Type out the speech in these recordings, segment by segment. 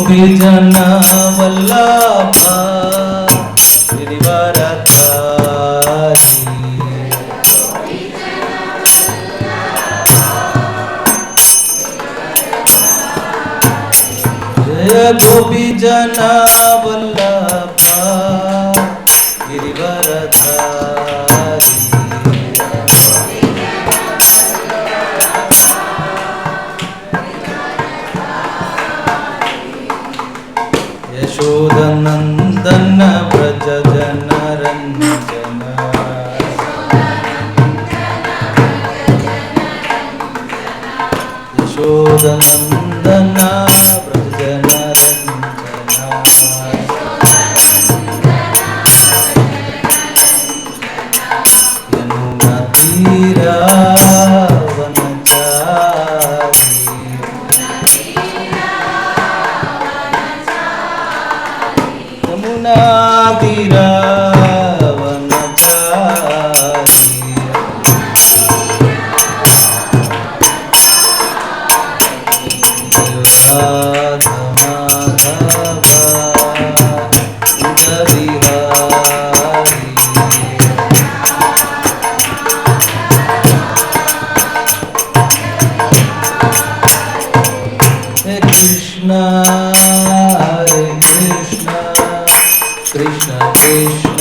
गोपीजन वल्लभ गिरिवरधारी। जय गोपीजन वल्लभ गिरिवरधारी। यशोदनंदन व्रज जन रंजन। यशोदनंदन व्रज जन रंजन। यमुना तीरा वनचारी। यमुना तीरा वनचारी। राधा माधव कुंज बिहारी। हे कृष्ण हरे कृष्ण कृष्ण कृष्ण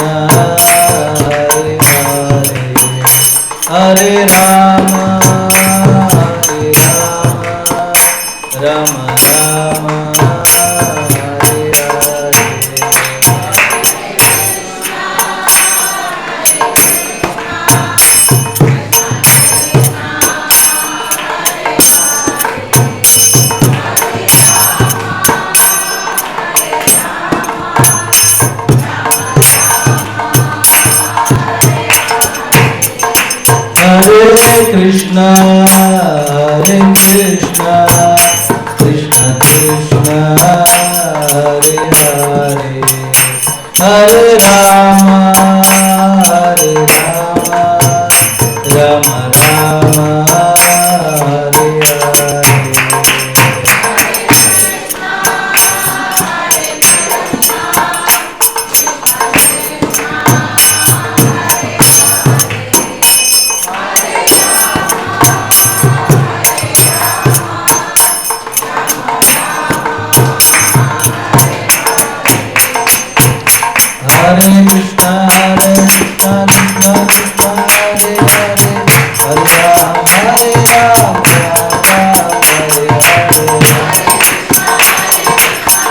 हरे हरे। हरे राम राम राम हरे हरे। हरे कृष्ण कृष्ण कृष्ण हरे हरे। हरे राम राम राम हरे हरे। हरे कृष्ण कृष्ण कृष्ण हरे हरे। हरे राम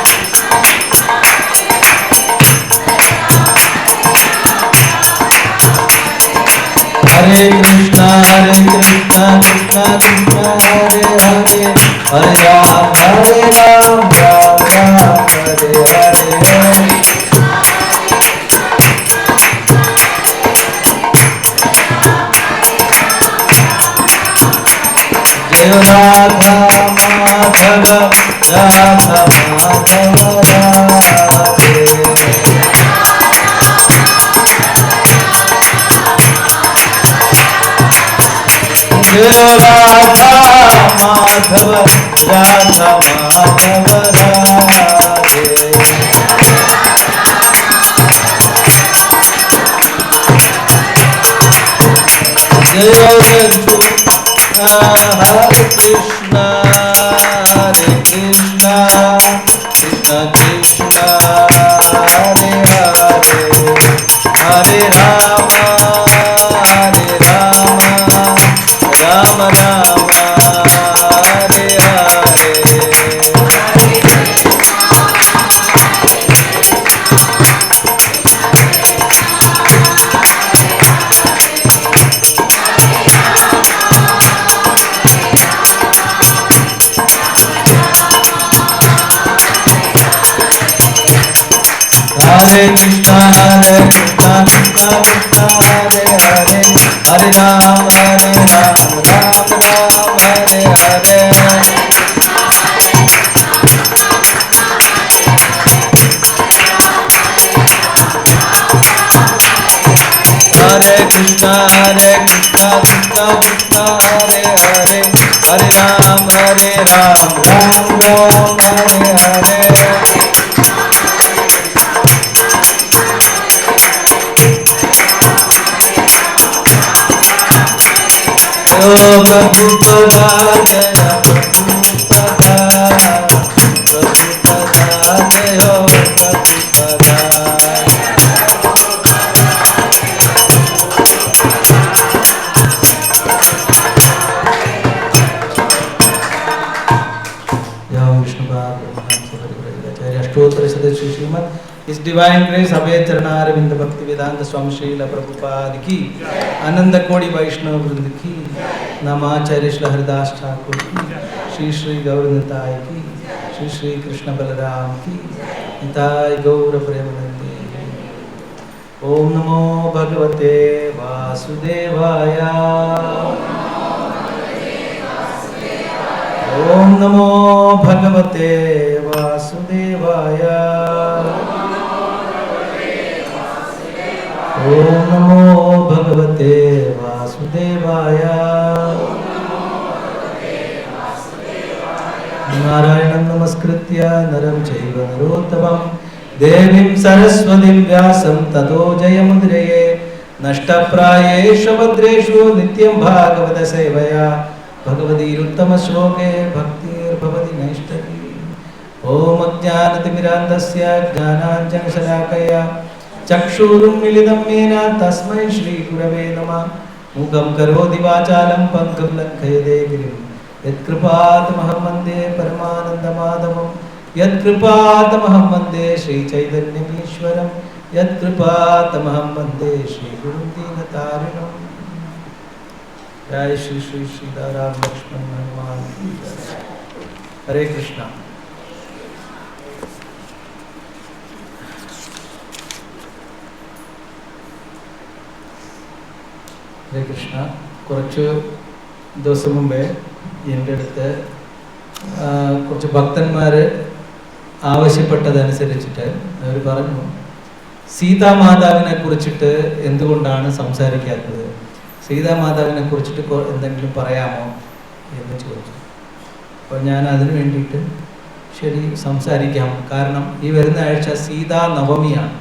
राम हरे हरे। हरे कृष्ण कृष्ण कृष्ण हरे हरे। हरे राम राम हरे हरे। जय राधा माधव राधा माधव राधे। जय राधा माधव राधा माधव राधे। जय हरे कृष्ण कृष्ण कृष्ण हरे हरे। हरे राम राम राम हरे हरे। हरे कृष्ण कृष्ण कृष्ण हरे हरे। हरे राम राम राम हरे हरे। हरे कृष्ण कृष्ण कृष्ण हरे हरे। हरे Ram Ram Ram Hare Hare. Prabhupada Jaya Prabhupada Prabhupada Jaya Prabhupada His Divine Grace Abhay Charanaaravinda Bhakti Vedanta Swami Srila Prabhupada ki Ananda Kodi Vaishnava Vrinda ki Namacharya Srila Haridas Thakur ki Shri Shri Gauranitai ki Shri Shri Krishna Balaram ki Nitai Gaura Premanande Om Namo Bhagavate Vasudevaya Om Namo Bhagavate Vasudevaya Om Namo Bhagavate Vasudevaya Narayanam Namaskritya Naram Chaiva Narottamam Devim Saraswatim Vyasam Tato Jayamudreye Nashtaprayeshu Vadreshu Nityam Bhagavata Sevaya Bhagavati Uttama Shloke Bhaktir Bhavati Naishtaki Om Ajnanatimirandasya Jnananjana Shalakaya Chakshurum Milidam Mena Tasmai Shri Gurave Namah Mukam Karoti Vachalam Pankam Lankhayade Girim Yat Kripatamaham Vande Paramananda Madhavam Yat Kripatamaham Vande Shri Chaitanyam Ishwaram Yat Kripatamaham Vande Shri Gurum Dinatarinam Jai Shri Shri Sita Ram Lakshman Hanuman Hare Krishna. Hare Krishna. കുറച്ച് ദിവസം മുമ്പേ എൻ്റെ അടുത്ത് കുറച്ച് ഭക്തന്മാർ ആവശ്യപ്പെട്ടതനുസരിച്ചിട്ട് അവർ പറഞ്ഞു, സീതാമാതാവിനെ കുറിച്ചിട്ട് എന്തുകൊണ്ടാണ് സംസാരിക്കാത്തത്, സീതാമാതാവിനെ കുറിച്ചിട്ട് എന്തെങ്കിലും പറയാമോ എന്ന് ചോദിച്ചു. അപ്പോൾ ഞാൻ അതിനു വേണ്ടിയിട്ട് ശരി സംസാരിക്കാം, കാരണം ഈ വരുന്ന ആഴ്ച സീതാ നവമിയാണ്.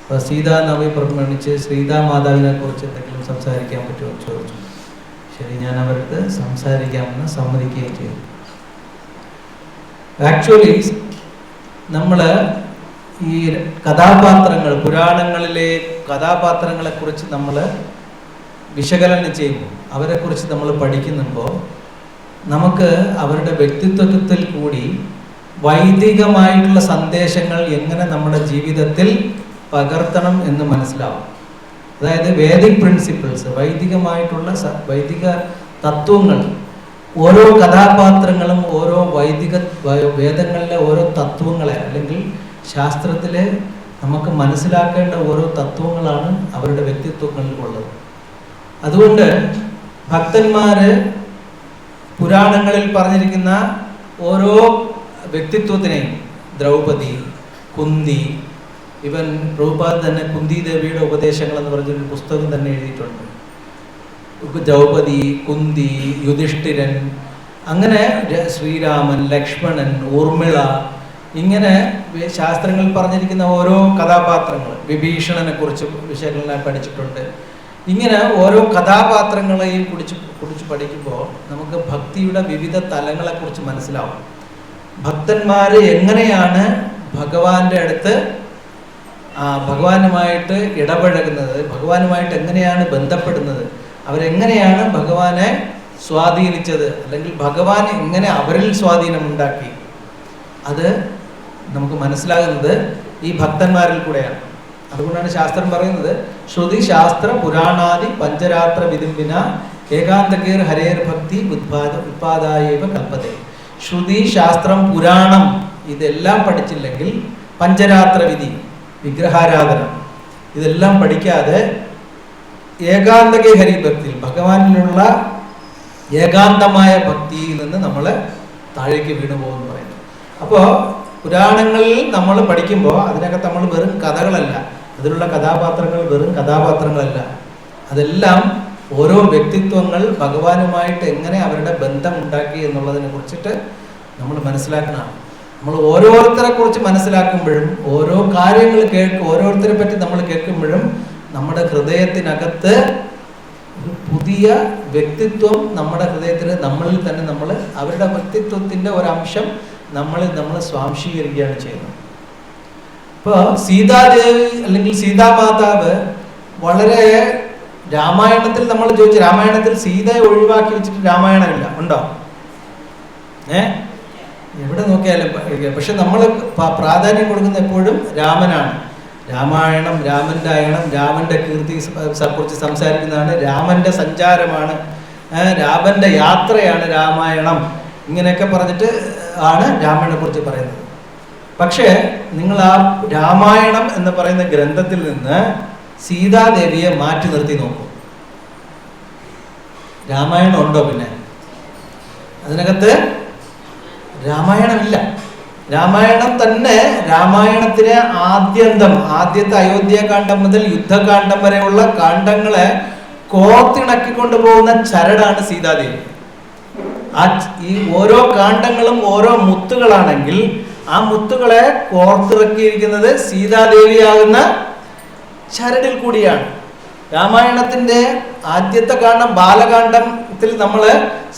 അപ്പോൾ സീതാ നവമി പ്രമാണിച്ച് സീതാമാതാവിനെ കുറിച്ച് എന്തെങ്കിലും സംസാരിക്കാൻ പറ്റുമോ എന്ന് ചോദിച്ചു. ശരി, ഞാൻ അവർക്ക് സംസാരിക്കാമെന്ന് സമ്മതിക്കുകയും ചെയ്തു. ആക്ച്വലി നമ്മൾ ഈ കഥാപാത്രങ്ങൾ, പുരാണങ്ങളിലെ കഥാപാത്രങ്ങളെക്കുറിച്ച് നമ്മൾ വിശകലനം ചെയ്യുമ്പോൾ, അവരെക്കുറിച്ച് നമ്മൾ പഠിക്കുമ്പോൾ നമുക്ക് അവരുടെ വ്യക്തിത്വത്തിൽ കൂടി വൈദികമായിട്ടുള്ള സന്ദേശങ്ങൾ എങ്ങനെ നമ്മുടെ ജീവിതത്തിൽ പകർത്തണം എന്ന് മനസ്സിലാവും. അതായത് വേദിക് പ്രിൻസിപ്പിൾസ്, വൈദികമായിട്ടുള്ള വൈദിക തത്വങ്ങൾ, ഓരോ കഥാപാത്രങ്ങളും ഓരോ വേദങ്ങളിലെ ഓരോ തത്വങ്ങളെ അല്ലെങ്കിൽ ശാസ്ത്രത്തിലെ നമുക്ക് മനസ്സിലാക്കേണ്ട ഓരോ തത്വങ്ങളാണ് അവരുടെ വ്യക്തിത്വങ്ങളിൽ ഉള്ളത്. അതുകൊണ്ട് ഭക്തന്മാര് പുരാണങ്ങളിൽ പറഞ്ഞിരിക്കുന്ന ഓരോ വ്യക്തിത്വത്തിനെയും, ദ്രൗപദി, കുന്തി, ഇവൻ പ്രഭുപാദ് തന്നെ കുന്തി ദേവിയുടെ ഉപദേശങ്ങൾ എന്ന് പറഞ്ഞൊരു പുസ്തകം തന്നെ എഴുതിയിട്ടുണ്ട്. ദ്രൗപദി, കുന്തി, യുധിഷ്ഠിരൻ, അങ്ങനെ ശ്രീരാമൻ, ലക്ഷ്മണൻ, ഊർമിള, ഇങ്ങനെ ശാസ്ത്രങ്ങളിൽ പറഞ്ഞിരിക്കുന്ന ഓരോ കഥാപാത്രങ്ങൾ, വിഭീഷണനെ കുറിച്ച് വിശകലനം പഠിച്ചിട്ടുണ്ട്. ഇങ്ങനെ ഓരോ കഥാപാത്രങ്ങളെയും കുറിച്ച് പഠിക്കുമ്പോൾ നമുക്ക് ഭക്തിയുടെ വിവിധ തലങ്ങളെക്കുറിച്ച് മനസ്സിലാവും. ഭക്തന്മാർ എങ്ങനെയാണ് ഭഗവാന്റെ അടുത്ത് ഭഗവാനുമായിട്ട് ഇടപഴകുന്നത്, ഭഗവാനുമായിട്ട് എങ്ങനെയാണ് ബന്ധപ്പെടുന്നത്, അവരെങ്ങനെയാണ് ഭഗവാനെ സ്വാധീനിച്ചത്, അല്ലെങ്കിൽ ഭഗവാൻ എങ്ങനെ അവരിൽ സ്വാധീനമുണ്ടാക്കി, അത് നമുക്ക് മനസ്സിലാകുന്നത് ഈ ഭക്തന്മാരിൽ കൂടെയാണ്. അതുകൊണ്ടാണ് ശാസ്ത്രം പറയുന്നത്, ശ്രുതി ശാസ്ത്ര പുരാണാദി പഞ്ചരാത്ര വിധിംബിന ഏകാന്തകേർ ഹരേർ ഭക്തി ഉത്പാദായേവ കൽപ്പതേ. ശ്രുതി, ശാസ്ത്രം, പുരാണം ഇതെല്ലാം പഠിച്ചില്ലെങ്കിൽ പഞ്ചരാത്ര വിധി, വിഗ്രഹാരാധന, ഇതെല്ലാം പഠിക്കാതെ ഏകാന്തകേ ഹരിഭക്തി, ഭഗവാനിലുള്ള ഏകാന്തമായ ഭക്തിയിൽ നിന്ന് നമ്മൾ താഴേക്ക് വീണു പോകുമെന്ന് പറയുന്നത്. അപ്പോൾ പുരാണങ്ങളിൽ നമ്മൾ പഠിക്കുമ്പോൾ അതിനകത്ത് നമ്മൾ വെറും കഥകളല്ല, അതിലുള്ള കഥാപാത്രങ്ങൾ വെറും കഥാപാത്രങ്ങളല്ല, അതെല്ലാം ഓരോ വ്യക്തിത്വങ്ങൾ ഭഗവാനുമായിട്ട് എങ്ങനെ അവരുടെ ബന്ധം ഉണ്ടാക്കി എന്നുള്ളതിനെ കുറിച്ചിട്ട് നമ്മൾ മനസ്സിലാക്കണം. നമ്മൾ ഓരോരുത്തരെ കുറിച്ച് മനസ്സിലാക്കുമ്പോഴും ഓരോ കാര്യങ്ങൾ ഓരോരുത്തരെ പറ്റി നമ്മൾ കേൾക്കുമ്പോഴും നമ്മുടെ ഹൃദയത്തിനകത്ത് ഒരു പുതിയ വ്യക്തിത്വം നമ്മുടെ ഹൃദയത്തിൽ, നമ്മളിൽ തന്നെ നമ്മൾ അവരുടെ വ്യക്തിത്വത്തിൻ്റെ ഒരംശം നമ്മൾ സ്വാംശീകരിക്കുകയാണ് ചെയ്യുന്നത്. ഇപ്പോൾ സീതാദേവി അല്ലെങ്കിൽ സീതാമാതാവ് വളരെ രാമായണത്തിൽ നമ്മൾ ചോദിച്ചു, രാമായണത്തിൽ സീതയെ ഒഴിവാക്കി വെച്ചിട്ട് രാമായണമില്ല, ഉണ്ടോ? എവിടെ നോക്കിയാലും. പക്ഷെ നമ്മൾ പ്രാധാന്യം കൊടുക്കുന്ന എപ്പോഴും രാമനാണ്. രാമായണം, രാമൻ്റെ അയണം, രാമൻ്റെ കീർത്തി കുറിച്ച് സംസാരിക്കുന്നതാണ്, രാമൻ്റെ സഞ്ചാരമാണ്, രാമൻ്റെ യാത്രയാണ് രാമായണം. ഇങ്ങനെയൊക്കെ പറഞ്ഞിട്ട് ആണ് രാമായണത്തെ കുറിച്ച് പറയുന്നത്. പക്ഷേ നിങ്ങൾ ആ രാമായണം എന്ന് പറയുന്ന ഗ്രന്ഥത്തിൽ നിന്ന് സീതാദേവിയെ മാറ്റി നിർത്തി നോക്കൂ. രാമായണം ഉണ്ടോ? പിന്നെ അതിനകത്ത് രാമായണമില്ല. രാമായണം തന്നെ, രാമായണത്തിലെ ആദ്യത്തെ അയോധ്യാകാന്ഡം മുതൽ യുദ്ധകാന്ഡം വരെയുള്ള കാണ്ഡങ്ങളെ കോർത്തിണക്കിക്കൊണ്ടു പോകുന്ന ചരടാണ് സീതാദേവി. ഈ ഓരോ കാണ്ഡങ്ങളും ഓരോ മുത്തുകളാണെങ്കിൽ ആ മുത്തുകളെ കോർത്തിറക്കിയിരിക്കുന്നത് സീതാദേവിയാകുന്ന ചരടിൽ കൂടിയാണ്. രാമായണത്തിന്റെ ആദ്യത്തെ കാണ്ഡം ബാലകാണ്ഡത്തിൽ നമ്മൾ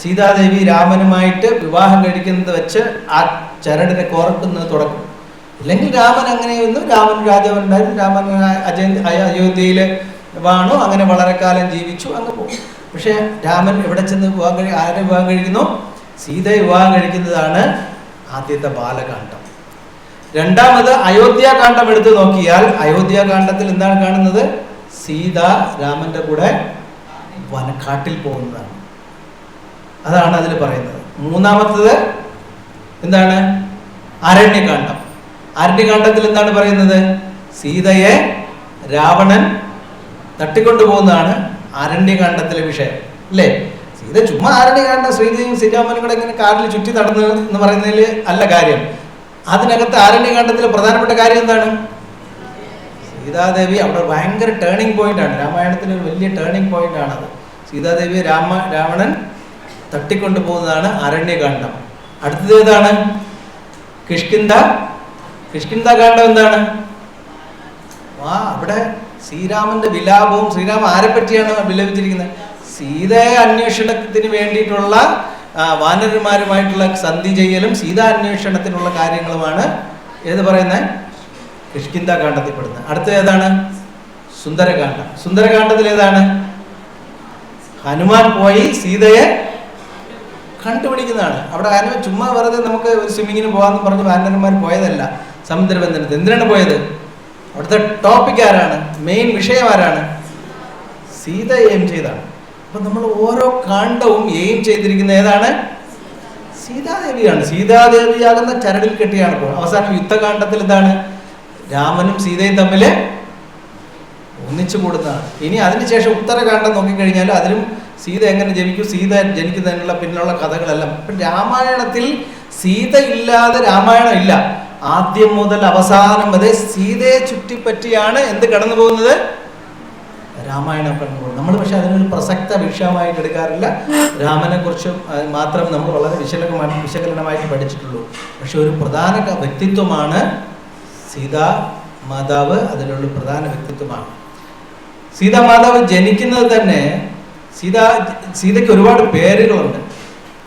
സീതാദേവി രാമനുമായിട്ട് വിവാഹം കഴിക്കുന്നത് വെച്ച് ആ ചരടിനെ കോർക്കുന്നത് തുടക്കം. ഇല്ലെങ്കിൽ രാമൻ അങ്ങനെയൊന്നും, രാമൻ രാജാവുണ്ടായിരുന്നു, രാമൻ അയോധ്യയിൽ വാണു, അങ്ങനെ വളരെ കാലം ജീവിച്ചു, അങ്ങ് പോകും. പക്ഷെ രാമൻ എവിടെ ചെന്ന് ആരെ വിവാഹം കഴിക്കുന്നു? സീതയെ വിവാഹം കഴിക്കുന്നതാണ് ആദ്യത്തെ ബാലകാണ്ഡം. രണ്ടാമത് അയോധ്യാകാന്ഡം എടുത്ത് നോക്കിയാൽ അയോധ്യാകാന്ഡത്തിൽ എന്താണ് കാണുന്നത്? സീത രാമന്റെ കൂടെ വനക്കാട്ടിൽ പോകുന്നതാണ്. അതാണ് അതിൽ പറയുന്നത്. മൂന്നാമത്തത് എന്താണ്? അരണ്യകാന്ഡം. അരണ്യകാന്ഡത്തിൽ എന്താണ് പറയുന്നത്? സീതയെ രാവണൻ തട്ടിക്കൊണ്ടുപോകുന്നതാണ് അരണ്യകാന്ഡത്തിലെ വിഷയം, അല്ലേ? സീത ചുമ്മാ അരണ്യകാന്ഡം ശ്രീദേവിയും ശ്രീരാമനും കൂടെ ഇങ്ങനെ കാറിൽ ചുറ്റി നടന്നു എന്ന് പറയുന്നതിൽ അല്ല കാര്യം. അതിനകത്ത് അരണ്യകാന്ഡത്തിലെ പ്രധാനപ്പെട്ട കാര്യം എന്താണ്? സീതാദേവി അവിടെ ഭയങ്കര ടേണിംഗ് പോയിന്റ് ആണ്. രാമായണത്തിന് ഒരു വലിയ ടേണിംഗ് പോയിന്റ് ആണത്. സീതാദേവിയെ രാവണൻ തട്ടിക്കൊണ്ടു പോകുന്നതാണ് അരണ്യകാന്ഡം. അടുത്തത് ഏതാണ്? കിഷ്കിന്ധാകാന്ഡം. എന്താണ്? അവിടെ ശ്രീരാമന്റെ വിലാപവും, ശ്രീരാമൻ ആരെ പറ്റിയാണ് വിലപിച്ചിരിക്കുന്നത്? സീതയെ അന്വേഷണത്തിന് വേണ്ടിയിട്ടുള്ള വാനരന്മാരുമായിട്ടുള്ള സന്ധി ചെയ്യലും സീതാന്വേഷണത്തിനുള്ള കാര്യങ്ങളുമാണ് ഏത് പറയുന്നത്? കിഷ്കിന്ധാകാന്ഡത്തിൽ പെടുന്നത്. അടുത്ത ഏതാണ്? സുന്ദരകാന്ഡം. സുന്ദരകാന്ഡത്തിൽ ഏതാണ്? ഹനുമാൻ പോയി സീതയെ കണ്ടുപിടിക്കുന്നതാണ്. അവിടെ ഹനുമാൻ ചുമ്മാ വെറുതെ നമുക്ക് ഒരു സ്വിമ്മിങ്ങിന് പോകാമെന്ന് പറഞ്ഞ് വാനരന്മാർ പോയതല്ല സമുദ്രബന്ധനത്തിൽ. എന്തിനാണ് പോയത്? അവിടുത്തെ ടോപ്പിക് ആരാണ്? മെയിൻ വിഷയം ആരാണ്? സീത എയിം ചെയ്താണ്. അപ്പൊ നമ്മൾ ഓരോ കാണ്ഡവും എയിം ചെയ്തിരിക്കുന്ന ഏതാണ്? സീതാദേവിയാണ്. സീതാദേവിയാകുന്ന ചരടിൽ കെട്ടിയാണ് ഇപ്പോൾ. അവസാനം യുദ്ധകാന്ഡത്തിൽ എന്താണ്? രാമനും സീതയും തമ്മിൽ ഒന്നിച്ചു കൂടുന്നതാണ്. ഇനി അതിനുശേഷം ഉത്തരകാന്ഡം നോക്കിക്കഴിഞ്ഞാൽ അതിലും സീത എങ്ങനെ ജനിക്കും, സീത ജനിക്കുന്നതിനുള്ള പിന്നിലുള്ള കഥകളെല്ലാം. ഇപ്പം രാമായണത്തിൽ സീത ഇല്ലാതെ രാമായണം ഇല്ല. ആദ്യം മുതൽ അവസാനം വരെ സീതയെ ചുറ്റിപ്പറ്റിയാണ് എന്ത് കടന്നു പോകുന്നത്? രാമായണം കടന്നു പോകുന്നത്. നമ്മൾ പക്ഷെ അതിനൊരു പ്രസക്ത വിഷയമായിട്ട് എടുക്കാറില്ല. രാമനെ കുറിച്ച് മാത്രം നമ്മൾ വളരെ വിശകലനമായിട്ട് പഠിച്ചിട്ടുള്ളൂ. പക്ഷെ ഒരു പ്രധാന വ്യക്തിത്വമാണ് സീതാ മാതാവ്. അതിലുള്ള പ്രധാന വ്യക്തിത്വമാണ് സീതാമാതാവ്. ജനിക്കുന്നത് തന്നെ സീതയ്ക്ക് ഒരുപാട് പേരുകളുണ്ട്.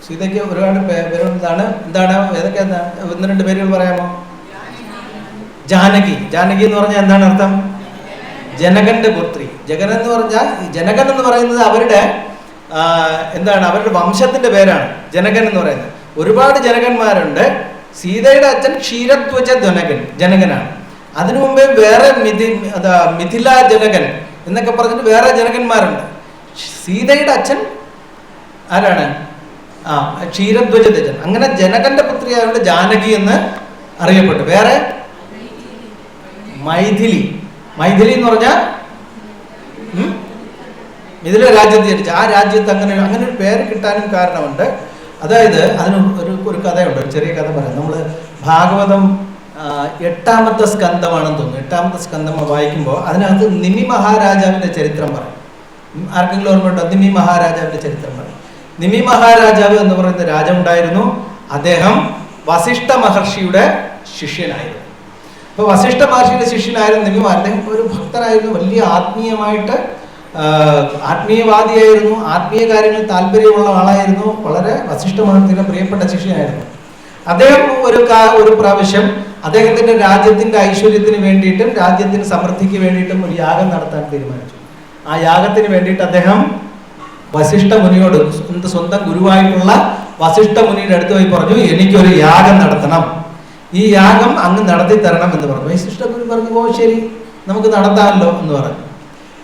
സീതയ്ക്ക് ഒരുപാട് പേരുകളാണ്. എന്താണ്? ഏതൊക്കെ? ഒന്ന് രണ്ട് പേരുകൾ പറയാമോ? ജാനകി. ജാനകി എന്ന് പറഞ്ഞാൽ എന്താണ് അർത്ഥം? ജനകന്റെ പുത്രി. ജനകൻ എന്ന് പറഞ്ഞാൽ, ജനകൻ എന്ന് പറയുന്നത് അവരുടെ എന്താണ്? അവരുടെ വംശത്തിന്റെ പേരാണ് ജനകൻ എന്ന് പറയുന്നത്. ഒരുപാട് ജനകന്മാരുണ്ട്. സീതയുടെ അച്ഛൻ ക്ഷീരധ്വജ ജനകനാണ്. അതിനു മുമ്പേ വേറെ മിഥില ജനകൻ എന്നൊക്കെ പറഞ്ഞിട്ട് വേറെ ജനകന്മാരുണ്ട്. സീതയുടെ അച്ഛൻ ആരാണ്? ക്ഷീരധ്വജ ജനകൻ. അങ്ങനെ ജനകന്റെ പുത്രിയായതുകൊണ്ട് ജാനകി എന്ന് അറിയപ്പെട്ടു. വേറെ മൈഥിലി. മൈഥിലി എന്ന് പറഞ്ഞാൽ മിഥില രാജ്യത്ത് ജനിച്ച ആ രാജ്യത്ത് അങ്ങനെ ഒരു പേര് കിട്ടാനും കാരണമുണ്ട്. അതായത് അതിന് ഒരു കഥയുണ്ട്, ഒരു ചെറിയ കഥ പറയാം. നമ്മൾ ഭാഗവതം 8ാമത്തെ സ്കന്ധമാണെന്ന് തോന്നുന്നു. 8ാമത്തെ സ്കന്ധം വായിക്കുമ്പോൾ അതിനകത്ത് നിമി മഹാരാജാവിൻ്റെ ചരിത്രം പറയും. ആർക്കെങ്കിലും ഓർമ്മയുണ്ടോ? നിമി മഹാരാജാവിൻ്റെ ചരിത്രം പറയും. നിമി മഹാരാജാവ് എന്ന് പറയുന്ന രാജാവുണ്ടായിരുന്നു. അദ്ദേഹം വസിഷ്ഠ മഹർഷിയുടെ ശിഷ്യനായിരുന്നു. അപ്പോൾ വസിഷ്ഠ മഹർഷിയുടെ ശിഷ്യനായിരുന്നു നിമി. അദ്ദേഹം ഒരു ഭക്തനായിരുന്നു. വലിയ ആത്മീയമായിട്ട് ആത്മീയവാദിയായിരുന്നു, ആത്മീയ കാര്യങ്ങളിൽ താല്പര്യമുള്ള ആളായിരുന്നു, വളരെ വസിഷ്ഠ മഹർഷിയുടെ പ്രിയപ്പെട്ട ശിഷ്യനായിരുന്നു. അദ്ദേഹം ഒരു പ്രാവശ്യം അദ്ദേഹത്തിന്റെ രാജ്യത്തിന്റെ ഐശ്വര്യത്തിന് വേണ്ടിയിട്ടും രാജ്യത്തിന് സമൃദ്ധിക്ക് വേണ്ടിയിട്ടും ഒരു യാഗം നടത്താൻ തീരുമാനിച്ചു. ആ യാഗത്തിന് വേണ്ടിയിട്ട് അദ്ദേഹം വസിഷ്ഠ മുനിയോട്, സ്വന്തം ഗുരുവായിട്ടുള്ള വസിഷ്ഠ മുനിയുടെ അടുത്ത് പോയി പറഞ്ഞു, എനിക്കൊരു യാഗം നടത്തണം, ഈ യാഗം അങ്ങ് നടത്തി തരണം എന്ന് പറഞ്ഞു. വസിഷ്ഠ മുനി പറഞ്ഞു, ഓ ശരി, നമുക്ക് നടത്താമല്ലോ എന്ന് പറഞ്ഞു.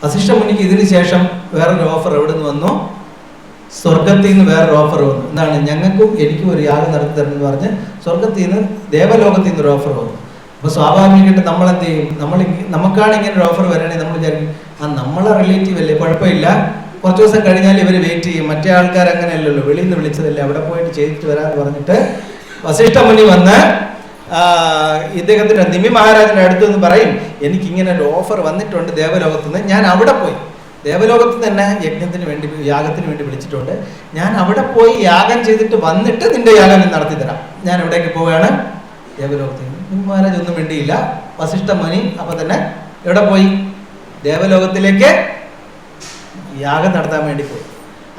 വസിഷ്ഠ മുനിക്ക് ഇതിന് ശേഷം വേറൊരു ഓഫർ എവിടെ നിന്ന് വന്നു? സ്വർഗത്തിൽ നിന്ന് വേറൊരു ഓഫർ വന്നു. എന്താണ്? ഞങ്ങൾക്കും എനിക്കും ഒരു യാഗം നടത്തി തരണം എന്ന് പറഞ്ഞ് സ്വർഗത്തിൽ നിന്ന്, ദേവലോകത്തിൽ നിന്ന് ഒരു ഓഫർ വന്നു. അപ്പൊ സ്വാഭാവികമായിട്ട് നമ്മൾ എന്ത് ചെയ്യും? നമുക്കാണ് ഇങ്ങനെ ഒരു ഓഫർ വരണമെങ്കിൽ നമ്മൾ വിചാരിക്കും, നമ്മളെ റിലേറ്റീവ് അല്ലേ, കുഴപ്പമില്ല, കുറച്ച് ദിവസം കഴിഞ്ഞാൽ ഇവർ വെയിറ്റ് ചെയ്യും, മറ്റേ ആൾക്കാർ അങ്ങനെയല്ലല്ലോ, വെളിയിൽ നിന്ന് വിളിച്ചതല്ലേ, അവിടെ പോയിട്ട് ചെയ്തിട്ട് വരാമെന്ന് പറഞ്ഞിട്ട് വസിഷ്ഠ മുനി വന്ന് ഇദ്ദേഹത്തിന്റെ നിമി മഹാരാജന്റെ അടുത്ത് നിന്ന് പറയും, എനിക്കിങ്ങനെ ഒരു ഓഫർ വന്നിട്ടുണ്ട് ദേവലോകത്ത് നിന്ന്, ഞാൻ അവിടെ പോയി, ദേവലോകത്ത് തന്നെ യജ്ഞത്തിന് വേണ്ടി, യാഗത്തിന് വേണ്ടി വിളിച്ചിട്ടുണ്ട്, ഞാൻ അവിടെ പോയി യാഗം ചെയ്തിട്ട് വന്നിട്ട് നിന്റെ യാഗം നടത്തി തരാം, ഞാൻ എവിടേക്ക് പോവുകയാണ്? ദേവലോകത്തിൽ. നിമി മഹാരാജ് ഒന്നും വേണ്ടിയില്ല. വസിഷ്ഠ മുനി അപ്പൊ തന്നെ എവിടെ പോയി? ദേവലോകത്തിലേക്ക് യാഗം നടത്താൻ വേണ്ടി പോയി.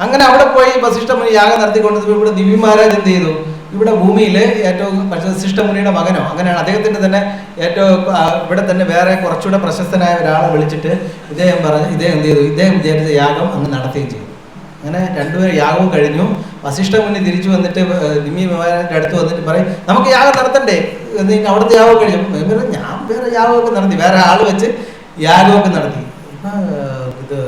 അങ്ങനെ അവിടെ പോയി വസിഷ്ഠ മുനി യാഗം നടത്തിക്കൊണ്ടത്. ഇവിടെ നിമി മഹാരാജ് എന്ത് ചെയ്തു? ഇവിടെ ഭൂമിയിൽ ഏറ്റവും വസിഷ്ഠ മുനിയുടെ മകനോ അങ്ങനെയാണ്, അദ്ദേഹത്തിന്റെ തന്നെ ഏറ്റവും ഇവിടെ തന്നെ വേറെ കുറച്ചുകൂടെ പ്രശസ്തനായ ഒരാളെ വിളിച്ചിട്ട് ഇദ്ദേഹം എന്ത് ചെയ്തു? ഇദ്ദേഹം വിചാരിച്ച യാഗം അങ്ങ് നടത്തുകയും ചെയ്തു. അങ്ങനെ രണ്ടുപേരും യാഗവും കഴിഞ്ഞു. വസിഷ്ഠ മുനി തിരിച്ചു വന്നിട്ട് നിമി മഹാരാജന്റെ അടുത്ത് വന്നിട്ട് പറയും, നമുക്ക് യാഗം നടത്തണ്ടേ, അവിടുത്തെ യാഗം കഴിഞ്ഞു. ഞാൻ വേറെ യാഗമൊക്കെ നടത്തി, വേറെ ആള് വെച്ച് യാഗമൊക്കെ നടത്തി. ഇത്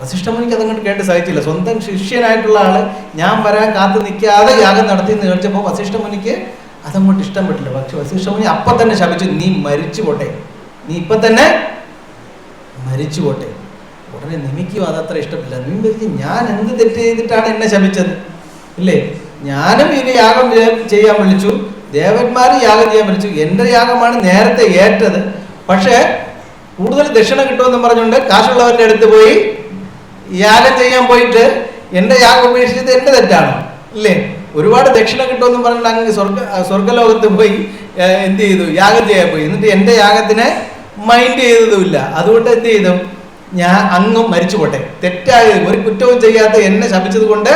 വസിഷ്ഠ മുനിക്ക് അതങ്ങോട്ട് കേട്ട് സഹിച്ചില്ല. സ്വന്തം ശിഷ്യനായിട്ടുള്ള ആള് ഞാൻ വരാൻ കാത്തു നിൽക്കാതെ യാഗം നടത്തി എന്ന് ചോദിച്ചപ്പോൾ വസിഷ്ഠ മുനിക്ക് അതങ്ങോട്ട് ഇഷ്ടപ്പെട്ടില്ല. പക്ഷെ വസിഷ്ഠ മുനി അപ്പൊ തന്നെ ശപിച്ചു, നീ മരിച്ചു പോട്ടെ, നീ ഇപ്പൊ തന്നെ മരിച്ചു പോട്ടെ. ഉടനെ നിമിക്കും അതത്ര ഇഷ്ടപ്പെട്ടില്ല. നീ വിചാരിച്ചു, ഞാൻ എന്ത് തെറ്റ് ചെയ്തിട്ടാണ് എന്നെ ശപിച്ചത്? ഇല്ലേ, ഞാനും ഇനി യാഗം ചെയ്യാൻ വിളിച്ചു, ദേവന്മാരും യാഗം ചെയ്യാൻ വിളിച്ചു, എൻ്റെ യാഗമാണ് നേരത്തെ ഏറ്റത്, പക്ഷേ കൂടുതൽ ദക്ഷിണ കിട്ടുമെന്ന് പറഞ്ഞുകൊണ്ട് കാശുള്ളവരുടെ അടുത്ത് പോയി യാഗം ചെയ്യാൻ പോയിട്ട് എൻ്റെ യാഗം ഉപേക്ഷിച്ചത് എൻ്റെ തെറ്റാണോ? ഇല്ലേ, ഒരുപാട് ദക്ഷിണ കിട്ടുമെന്ന് പറഞ്ഞിട്ട് അങ്ങ് സ്വർഗലോകത്ത് പോയി എന്ത് ചെയ്തു? യാഗം ചെയ്യാൻ പോയി. എന്നിട്ട് എൻ്റെ യാഗത്തിനെ മൈൻഡ് ചെയ്തതുമില്ല. അതുകൊണ്ട് എന്ത് ചെയ്തു? ഞാൻ അങ്ങും മരിച്ചു പോട്ടെ, തെറ്റായ ഒരു കുറ്റവും ചെയ്യാത്ത എന്നെ ശപിച്ചത് കൊണ്ട്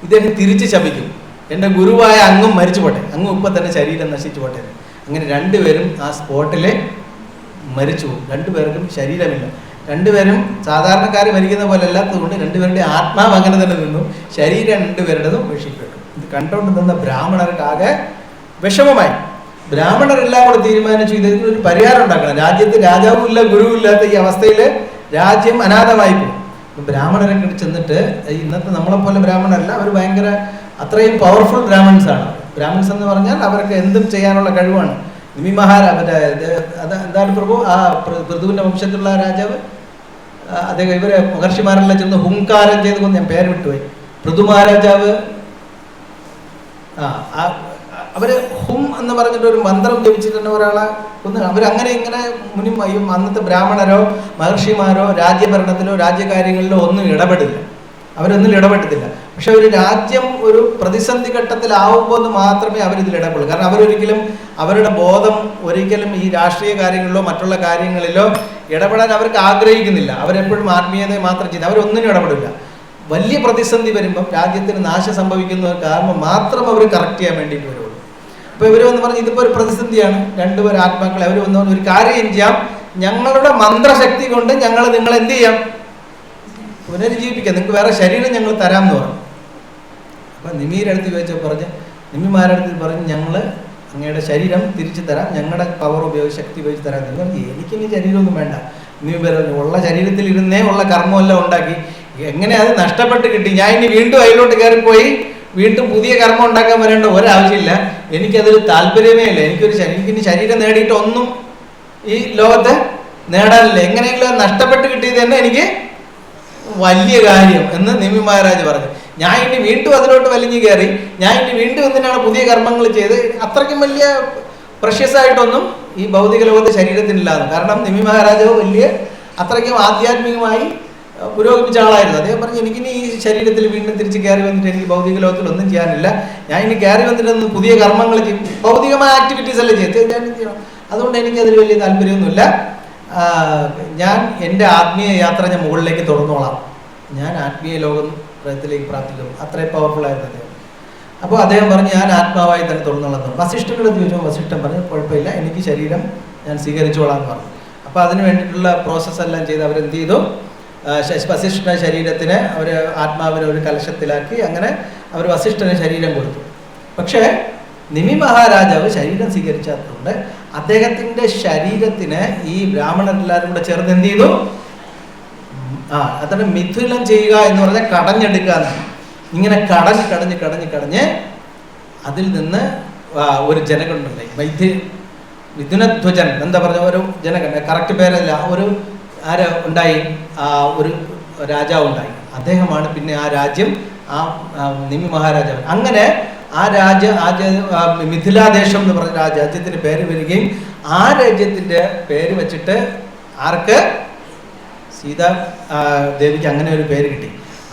ഇദ്ദേഹം തിരിച്ച് ശപിക്കും, എൻ്റെ ഗുരുവായ അങ്ങും മരിച്ചു പോട്ടെ, അങ്ങും ഇപ്പം തന്നെ ശരീരം നശിച്ചു പോട്ടെ. അങ്ങനെ രണ്ടുപേരും ആ സ്പോട്ടിലെ മരിച്ചു. രണ്ടുപേർക്കും ശരീരമില്ല. രണ്ടുപേരും സാധാരണക്കാർ മരിക്കുന്ന പോലെ അല്ലാത്തതുകൊണ്ട് രണ്ടുപേരുടെ ആത്മാവ് അങ്ങനെ തന്നെ നിന്നു, ശരീരം രണ്ടുപേരുടേതും ഉപേക്ഷിക്കപ്പെട്ടു. ഇത് കണ്ടുകൊണ്ട് നിന്ന ബ്രാഹ്മണർക്ക് ആകെ വിഷമമായി. ബ്രാഹ്മണരെല്ലാം കൂടെ തീരുമാനിച്ചു, ഇതിനൊരു പരിഹാരം ഉണ്ടാക്കണം. രാജ്യത്ത് രാജാവും ഇല്ല, ഗുരുവും ഇല്ലാത്ത ഈ അവസ്ഥയിൽ രാജ്യം അനാഥമായി പോകും. ബ്രാഹ്മണരൊക്കെ ചെന്നിട്ട്, ഇന്നത്തെ നമ്മളെപ്പോലെ ബ്രാഹ്മണരല്ല, അവർ ഭയങ്കര അത്രയും പവർഫുൾ ബ്രാഹ്മൺസ് ആണ്. ബ്രാഹ്മൺസ് എന്ന് പറഞ്ഞാൽ അവർക്ക് എന്തും ചെയ്യാനുള്ള കഴിവാണ്. നിമി മറ്റേ എന്താണ് പ്രഭു, ആ പൃഥുവിന്റെ വംശത്തിലുള്ള രാജാവ്, അദ്ദേഹം ഇവരെ മഹർഷിമാരെല്ലാം ചെന്ന് ഹുങ്കാരം ചെയ്ത് കൊന്ന്, ഞാൻ പേര് വിട്ടുപോയി, പൃഥു മഹാരാജാവ്. അവര് ഹും എന്ന് പറഞ്ഞിട്ട് ഒരു മന്ത്രം ജപിച്ചിട്ടുണ്ട് ഒരാളെ കൊന്ന്. അവരങ്ങനെ ഇങ്ങനെ അന്നത്തെ ബ്രാഹ്മണരോ മഹർഷിമാരോ രാജ്യഭരണത്തിലോ രാജ്യകാര്യങ്ങളിലോ ഒന്നും ഇടപെടില്ല, അവരൊന്നും ഇടപെട്ടില്ല. പക്ഷെ ഒരു രാജ്യം ഒരു പ്രതിസന്ധി ഘട്ടത്തിലാവുമ്പോൾ മാത്രമേ അവരിതിൽ ഇടപെടൂ. കാരണം അവരൊരിക്കലും അവരുടെ ബോധം ഒരിക്കലും ഈ രാഷ്ട്രീയ കാര്യങ്ങളിലോ മറ്റുള്ള കാര്യങ്ങളിലോ ഇടപെടാൻ അവർക്ക് ആഗ്രഹിക്കുന്നില്ല. അവരെപ്പോഴും ആത്മീയതയെ മാത്രം ചെയ്ത് അവരൊന്നിനും ഇടപെടില്ല. വലിയ പ്രതിസന്ധി വരുമ്പം രാജ്യത്തിന് നാശം സംഭവിക്കുന്ന കാരണം മാത്രം അവർ കറക്റ്റ് ചെയ്യാൻ വേണ്ടിയിട്ട് വരുള്ളൂ. അപ്പോൾ ഇവർ വന്ന് പറഞ്ഞ്, ഇതിപ്പോൾ ഒരു പ്രതിസന്ധിയാണ്, രണ്ടുപേരും ആത്മാക്കളെ അവർ വന്ന് ഒരു കാര്യം ചെയ്യാം, ഞങ്ങളുടെ മന്ത്രശക്തി കൊണ്ട് ഞങ്ങൾ നിങ്ങളെ എന്ത് ചെയ്യാം, പുനരുജ്ജീവിപ്പിക്കാം, നിങ്ങൾക്ക് വേറെ ശരീരം ഞങ്ങൾ തരാമെന്ന് പറഞ്ഞു. അപ്പം നിമിയുടെ അടുത്ത് ചോദിച്ചപ്പോൾ പറഞ്ഞ്, നിമിമാരടുത്ത് പറഞ്ഞ്, ഞങ്ങൾ അങ്ങയുടെ ശരീരം തിരിച്ചു തരാം, ഞങ്ങളുടെ പവർ ഉപയോഗിച്ച് ശക്തി ഉപയോഗിച്ച് തരാം. നിങ്ങൾ പറഞ്ഞു, എനിക്കിനി ശരീരമൊന്നും വേണ്ട. നിമി പറഞ്ഞു, ഉള്ള ശരീരത്തിൽ ഇരുന്നേ ഉള്ള കർമ്മമെല്ലാം ഉണ്ടാക്കി, എങ്ങനെ അത് നഷ്ടപ്പെട്ട് കിട്ടി, ഞാൻ ഇനി വീണ്ടും അതിലോട്ട് കയറിപ്പോയി വീണ്ടും പുതിയ കർമ്മം ഉണ്ടാക്കാൻ വരേണ്ട ഒരാവശ്യമില്ല, എനിക്കതൊരു താല്പര്യമേ ഇല്ല, എനിക്കിനി ശരീരം നേടിയിട്ട് ഒന്നും ഈ ലോകത്ത് നേടാനില്ല, എങ്ങനെയെങ്കിലും നഷ്ടപ്പെട്ട് കിട്ടിയത് തന്നെ എനിക്ക് വലിയ കാര്യം എന്ന് നിമി മഹാരാജ് പറഞ്ഞു. ഞാൻ ഇനി വീണ്ടും അതിലോട്ട് വലിഞ്ഞു കയറി, ഞാൻ ഇനി വീണ്ടും എന്തിനാണ് പുതിയ കർമ്മങ്ങൾ ചെയ്ത്, അത്രയ്ക്കും വലിയ പ്രഷ്യസ് ആയിട്ടൊന്നും ഈ ഭൗതിക ലോകത്ത് ശരീരത്തിനില്ലാന്ന്. കാരണം നിമി മഹാരാജാവ് വലിയ അത്രയ്ക്കും ആധ്യാത്മികമായി പുരോഗമിച്ച ആളായിരുന്നു. അദ്ദേഹം പറഞ്ഞു, എനിക്കിനി ഈ ശരീരത്തിൽ വീണ്ടും തിരിച്ച് കയറി വന്നിട്ട് എനിക്ക് ഭൗതിക ലോകത്തിൽ ഒന്നും ചെയ്യാനില്ല, ഞാൻ ഇനി കയറി വന്നിട്ടൊന്ന് പുതിയ കർമ്മങ്ങൾ ചെയ്യും, ഭൗതികമായ ആക്ടിവിറ്റീസ് അല്ലേ ചെയ്യണം, അതുകൊണ്ട് എനിക്ക് അതിൽ വലിയ താല്പര്യമൊന്നുമില്ല, ഞാൻ എൻ്റെ ആത്മീയ യാത്ര ഞാൻ മുകളിലേക്ക് തുറന്നോളാം, ഞാൻ ആത്മീയ ലോകത്തിലേക്ക് പ്രാപ്തിക്കും. അത്രയും പവർഫുൾ ആയിരുന്നു അദ്ദേഹം. അപ്പോൾ അദ്ദേഹം പറഞ്ഞു ഞാൻ ആത്മാവായി തന്നെ തുറന്നോളാം. വസിഷ്ഠനോട് ചോദിച്ചപ്പോൾ വസിഷ്ഠൻ പറഞ്ഞു കുഴപ്പമില്ല, എനിക്ക് ശരീരം ഞാൻ സ്വീകരിച്ചോളാം എന്ന് പറഞ്ഞു. അപ്പോൾ അതിന് വേണ്ടിയിട്ടുള്ള പ്രോസസ്സ് എല്ലാം ചെയ്ത് അവരെന്ത് ചെയ്തു, വസിഷ്ഠ ശരീരത്തിന് അവർ ആത്മാവിനെ ഒരു കലശത്തിലാക്കി അങ്ങനെ അവർ വസിഷ്ഠന് ശരീരം കൊടുത്തു. പക്ഷേ നിമി മഹാരാജാവ് ശരീരം സ്വീകരിച്ചതുകൊണ്ട് അദ്ദേഹത്തിൻ്റെ ശരീരത്തിന് ഈ ബ്രാഹ്മണരെല്ലാവരും കൂടെ ചേർന്ന് എന്ത് ചെയ്തു, അതാണ് മിഥുനം ചെയ്യുക എന്ന് പറഞ്ഞാൽ കടഞ്ഞെടുക്കുക എന്നാണ്. ഇങ്ങനെ കടഞ്ഞ് അതിൽ നിന്ന് ഒരു ജനകനുണ്ടായി, മിഥുനധ്വജൻ എന്താ പറഞ്ഞ ഒരു ജനകൻ, കറക്റ്റ് പേരല്ല, ഒരു ആര് ഉണ്ടായി, ഒരു രാജാവ് ഉണ്ടായി. അദ്ദേഹമാണ് പിന്നെ ആ രാജ്യം, ആ നിമി മഹാരാജാവ്. അങ്ങനെ ആ മിഥിലാദേശം എന്ന് പറഞ്ഞ രാജ്യത്തിന് പേര് വരികയും ആ രാജ്യത്തിൻ്റെ പേര് വെച്ചിട്ട് ആർക്ക്, സീതാ ദേവിക്ക് അങ്ങനെ ഒരു പേര് കിട്ടി.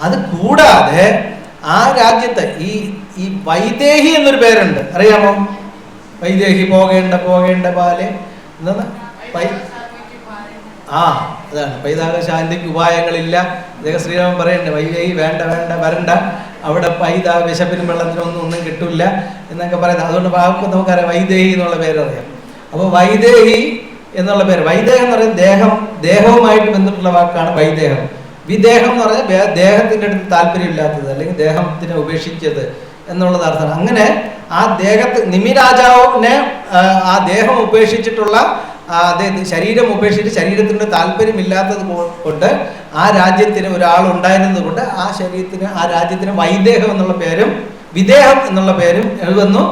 അത് കൂടാതെ ആ രാജ്യത്ത് ഈ വൈദേഹി എന്നൊരു പേരുണ്ട്, അറിയാമോ? വൈദേഹി പോകേണ്ട ബാലെ എന്താണ് അതാണ് പൈതാക ശാന്തിക്ക് ഉപായങ്ങളില്ല. അദ്ദേഹം ശ്രീരാമൻ പറയണ്ടേ, വൈദേഹി വേണ്ട വരണ്ട, അവിടെ പൈതാ വിശപ്പിനും വെള്ളത്തിനൊന്നും കിട്ടില്ല എന്നൊക്കെ പറയുന്നത്. അതുകൊണ്ട് നമുക്കറിയാം വൈദേഹി എന്നുള്ള പേരറിയാം. അപ്പോൾ വൈദേഹി എന്നുള്ള പേര്, വൈദേഹം എന്ന് പറയുന്നത് ദേഹവുമായിട്ട് ബന്ധപ്പെട്ടുള്ള വാക്കാണ് വൈദേഹം. വിദേഹം എന്ന് പറഞ്ഞാൽ ദേഹത്തിൻ്റെ അടുത്ത് താല്പര്യമില്ലാത്തത് അല്ലെങ്കിൽ ദേഹത്തിനെ ഉപേക്ഷിച്ചത് എന്നുള്ളത് അർത്ഥമാണ്. അങ്ങനെ ആ നിമി രാജാവിനെ ആ ദേഹം ഉപേക്ഷിച്ചിട്ടുള്ള ശരീരം ഉപേക്ഷിച്ച് ശരീരത്തിന് താല്പര്യമില്ലാത്തത് കൊണ്ട് ആ രാജ്യത്തിന് ഒരാളുണ്ടായിരുന്നത് കൊണ്ട് ആ രാജ്യത്തിന് വൈദേഹം എന്നുള്ള പേരും വിദേഹം എന്നുള്ള പേരും വന്നു,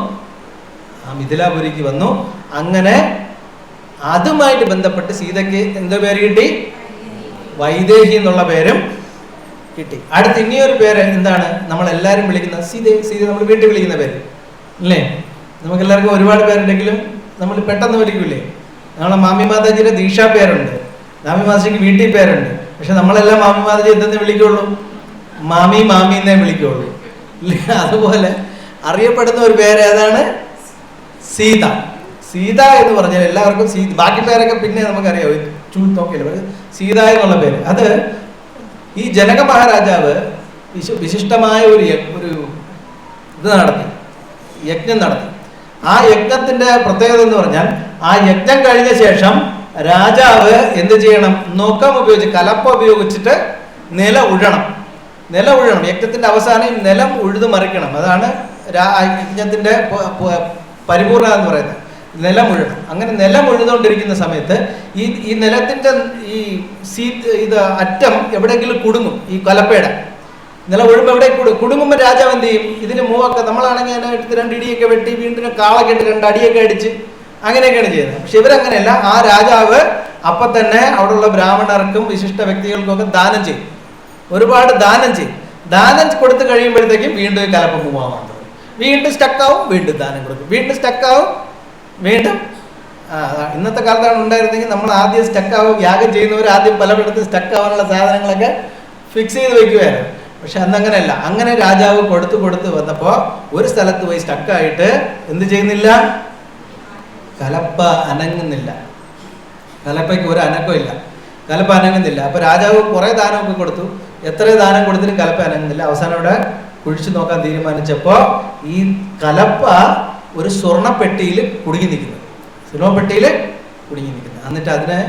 ആ മിഥിലാപുരിക്ക് വന്നു. അങ്ങനെ അതുമായിട്ട് ബന്ധപ്പെട്ട് സീതയ്ക്ക് എന്തോ പേര് കിട്ടി, വൈദേഹി എന്നുള്ള പേരും കിട്ടി. അടുത്ത് ഇനിയൊരു പേര് എന്താണ് നമ്മളെല്ലാവരും വിളിക്കുന്ന സീത നമ്മൾ വീട്ടിൽ വിളിക്കുന്ന പേര് അല്ലേ? നമുക്കെല്ലാവർക്കും ഒരുപാട് പേരുണ്ടെങ്കിലും നമ്മൾ പെട്ടെന്ന് വിളിക്കൂലേ? നമ്മളെ മാമി മാതാജിയുടെ ദീക്ഷാ പേരുണ്ട്, മാമി മാതാജിക്ക് വീട്ടിൽ പേരുണ്ട്. പക്ഷെ നമ്മളെല്ലാം മാമി മാതാജി എന്തെന്ന് വിളിക്കുള്ളൂ, മാമി എന്നേ വിളിക്കുള്ളൂ ഇല്ലേ? അതുപോലെ അറിയപ്പെടുന്ന ഒരു പേര് ഏതാണ്? സീത. സീത എന്ന് പറഞ്ഞാൽ എല്ലാവർക്കും ബാക്കി പേരൊക്കെ പിന്നെ നമുക്കറിയാം, നോക്കിയില്ല, സീത എന്നുള്ള പേര്. അത് ഈ ജനക മഹാരാജാവ് വിശിഷ്ടമായ ഒരു യജ്ഞം നടത്തി. ആ യജ്ഞത്തിന്റെ പ്രത്യേകത എന്ന് പറഞ്ഞാൽ ആ യജ്ഞം കഴിഞ്ഞ ശേഷം രാജാവ് എന്ത് ചെയ്യണം, നോക്കം ഉപയോഗിച്ച് കലപ്പ ഉപയോഗിച്ചിട്ട് നില ഉഴണം. യജ്ഞത്തിന്റെ അവസാനം നിലം ഉഴുതു മറിക്കണം. അതാണ് യജ്ഞത്തിന്റെ പരിപൂർണത എന്ന് പറയുന്നത്, നിലം ഉഴണം. അങ്ങനെ നിലം ഉഴുതുകൊണ്ടിരിക്കുന്ന സമയത്ത് ഈ നിലത്തിന്റെ ഇത് അറ്റം എവിടെയെങ്കിലും കുടുങ്ങും. ഈ കലപ്പയുടെ നിലം ഉഴുമ്പോൾ എവിടെ കുടുങ്ങുമ്പോൾ രാജാവ് എന്ത് ചെയ്യും, ഇതിന് മൂവൊക്കെ നമ്മളാണെങ്കിൽ അതിനെ എടുത്ത് 2 ഇടിയൊക്കെ വെട്ടി വീണ്ടും കാളൊക്കെ ഇട്ട് 2 അടിയൊക്കെ അടിച്ച് അങ്ങനെയൊക്കെയാണ് ചെയ്യുന്നത്. പക്ഷെ ഇവരങ്ങനെയല്ല. ആ രാജാവ് അപ്പം തന്നെ അവിടെയുള്ള ബ്രാഹ്മണർക്കും വിശിഷ്ട വ്യക്തികൾക്കും ഒക്കെ ദാനം ചെയ്യും, ഒരുപാട് ദാനം ചെയ്യും. ദാനം കൊടുത്തു കഴിയുമ്പോഴത്തേക്കും വീണ്ടും കലപ്പം മൂവാൻ തുടങ്ങും, വീണ്ടും സ്റ്റക്കാവും, വീണ്ടും ദാനം കൊടുക്കും, വീണ്ടും സ്റ്റക്കാവും, വീണ്ടും. ഇന്നത്തെ കാലത്താണ് ഉണ്ടായിരുന്നെങ്കിൽ നമ്മൾ ആദ്യം സ്റ്റക്കാവും, യാഗം ചെയ്യുന്നവർ ആദ്യം പലയിടത്തും സ്റ്റക്കാവാനുള്ള സാധനങ്ങളൊക്കെ ഫിക്സ് ചെയ്ത് വെക്കുമായിരുന്നു. പക്ഷെ അന്നങ്ങനെയല്ല. അങ്ങനെ രാജാവ് കൊടുത്ത് വന്നപ്പോൾ ഒരു സ്ഥലത്ത് പോയി സ്റ്റക്കായിട്ട് എന്ത് ചെയ്യുന്നില്ല, കലപ്പ അനങ്ങുന്നില്ല. കലപ്പയ്ക്ക് ഒരു അനക്കമില്ല, കലപ്പ അനങ്ങുന്നില്ല. അപ്പോൾ രാജാവ് കുറേ ദാനമൊക്കെ കൊടുത്തു, എത്ര ദാനം കൊടുത്തിട്ടും കലപ്പ അനങ്ങുന്നില്ല. അവസാനം അവിടെ കുഴിച്ചു നോക്കാൻ തീരുമാനിച്ചപ്പോൾ ഈ കലപ്പ ഒരു സ്വർണ്ണപ്പെട്ടിയിൽ കുടുങ്ങി നിൽക്കുന്നു. എന്നിട്ട് അതിനെ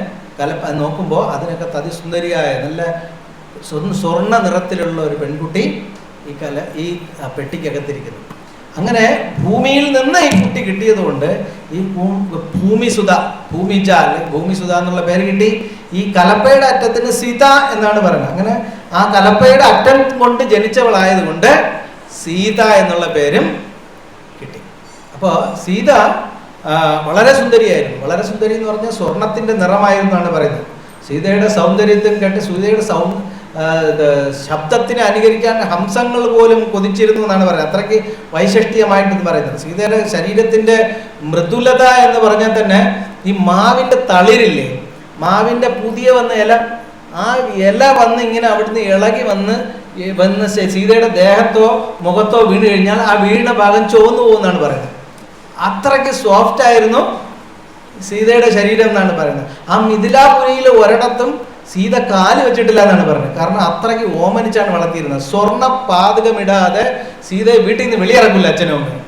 കലപ്പ നോക്കുമ്പോൾ അതിനൊക്കെ അതിസുന്ദരിയായ നല്ല സ്വർണ്ണ നിറത്തിലുള്ള ഒരു പെൺകുട്ടി ഈ പെട്ടിക്കകത്തിരിക്കുന്നു. അങ്ങനെ ഭൂമിയിൽ നിന്ന് ഈ കുട്ടി കിട്ടിയത് കൊണ്ട് ഈ ഭൂമിസുത എന്നുള്ള പേര് കിട്ടി. ഈ കലപ്പയുടെ അറ്റത്തിന് സീത എന്നാണ് പറയുന്നത്. അങ്ങനെ ആ കലപ്പയുടെ അറ്റം കൊണ്ട് ജനിച്ചവളായതുകൊണ്ട് സീത എന്നുള്ള പേരും കിട്ടി. അപ്പോൾ സീത വളരെ സുന്ദരിയായിരുന്നു. വളരെ സുന്ദരി എന്ന് പറഞ്ഞാൽ സ്വർണത്തിൻ്റെ നിറമായിരുന്നു എന്നാണ് പറയുന്നത്. സീതയുടെ സൗന്ദര്യത്തിൽ കേട്ട് സീതയുടെ ശബ്ദത്തിനെ അനുകരിക്കാൻ ഹംസങ്ങൾ പോലും കൊതിച്ചിരുന്നു എന്നാണ് പറയുന്നത്. അത്രയ്ക്ക് വൈശിഷ്ട്യമായിട്ടെന്ന് പറയുന്നത്. സീതയുടെ ശരീരത്തിൻ്റെ മൃദുലത എന്ന് പറഞ്ഞാൽ തന്നെ ഈ മാവിൻ്റെ തളിരില്ലേ, മാവിൻ്റെ പുതിയ വന്ന ഇല, ആ ഇല വന്ന് ഇങ്ങനെ അവിടുന്ന് ഇളകി വന്ന് സീതയുടെ ദേഹത്തോ മുഖത്തോ വീണ് കഴിഞ്ഞാൽ ആ വീണ ഭാഗം ചുവന്നു പോകുമെന്നാണ് പറയുന്നത്. അത്രയ്ക്ക് സോഫ്റ്റ് ആയിരുന്നു സീതയുടെ ശരീരം എന്നാണ് പറയുന്നത്. ആ മിഥിലാപുരിയിൽ ഒരിടത്തും സീത കാല് വെച്ചിട്ടില്ല എന്നാണ് പറയുന്നത്. കാരണം അത്രയ്ക്ക് ഓമനിച്ചാണ് വളർത്തിയിരുന്നത്. സ്വർണ്ണ പാതകമിടാതെ സീതയെ വീട്ടിൽ നിന്ന് വെളിയിറക്കില്ല അച്ഛനും അമ്മയും.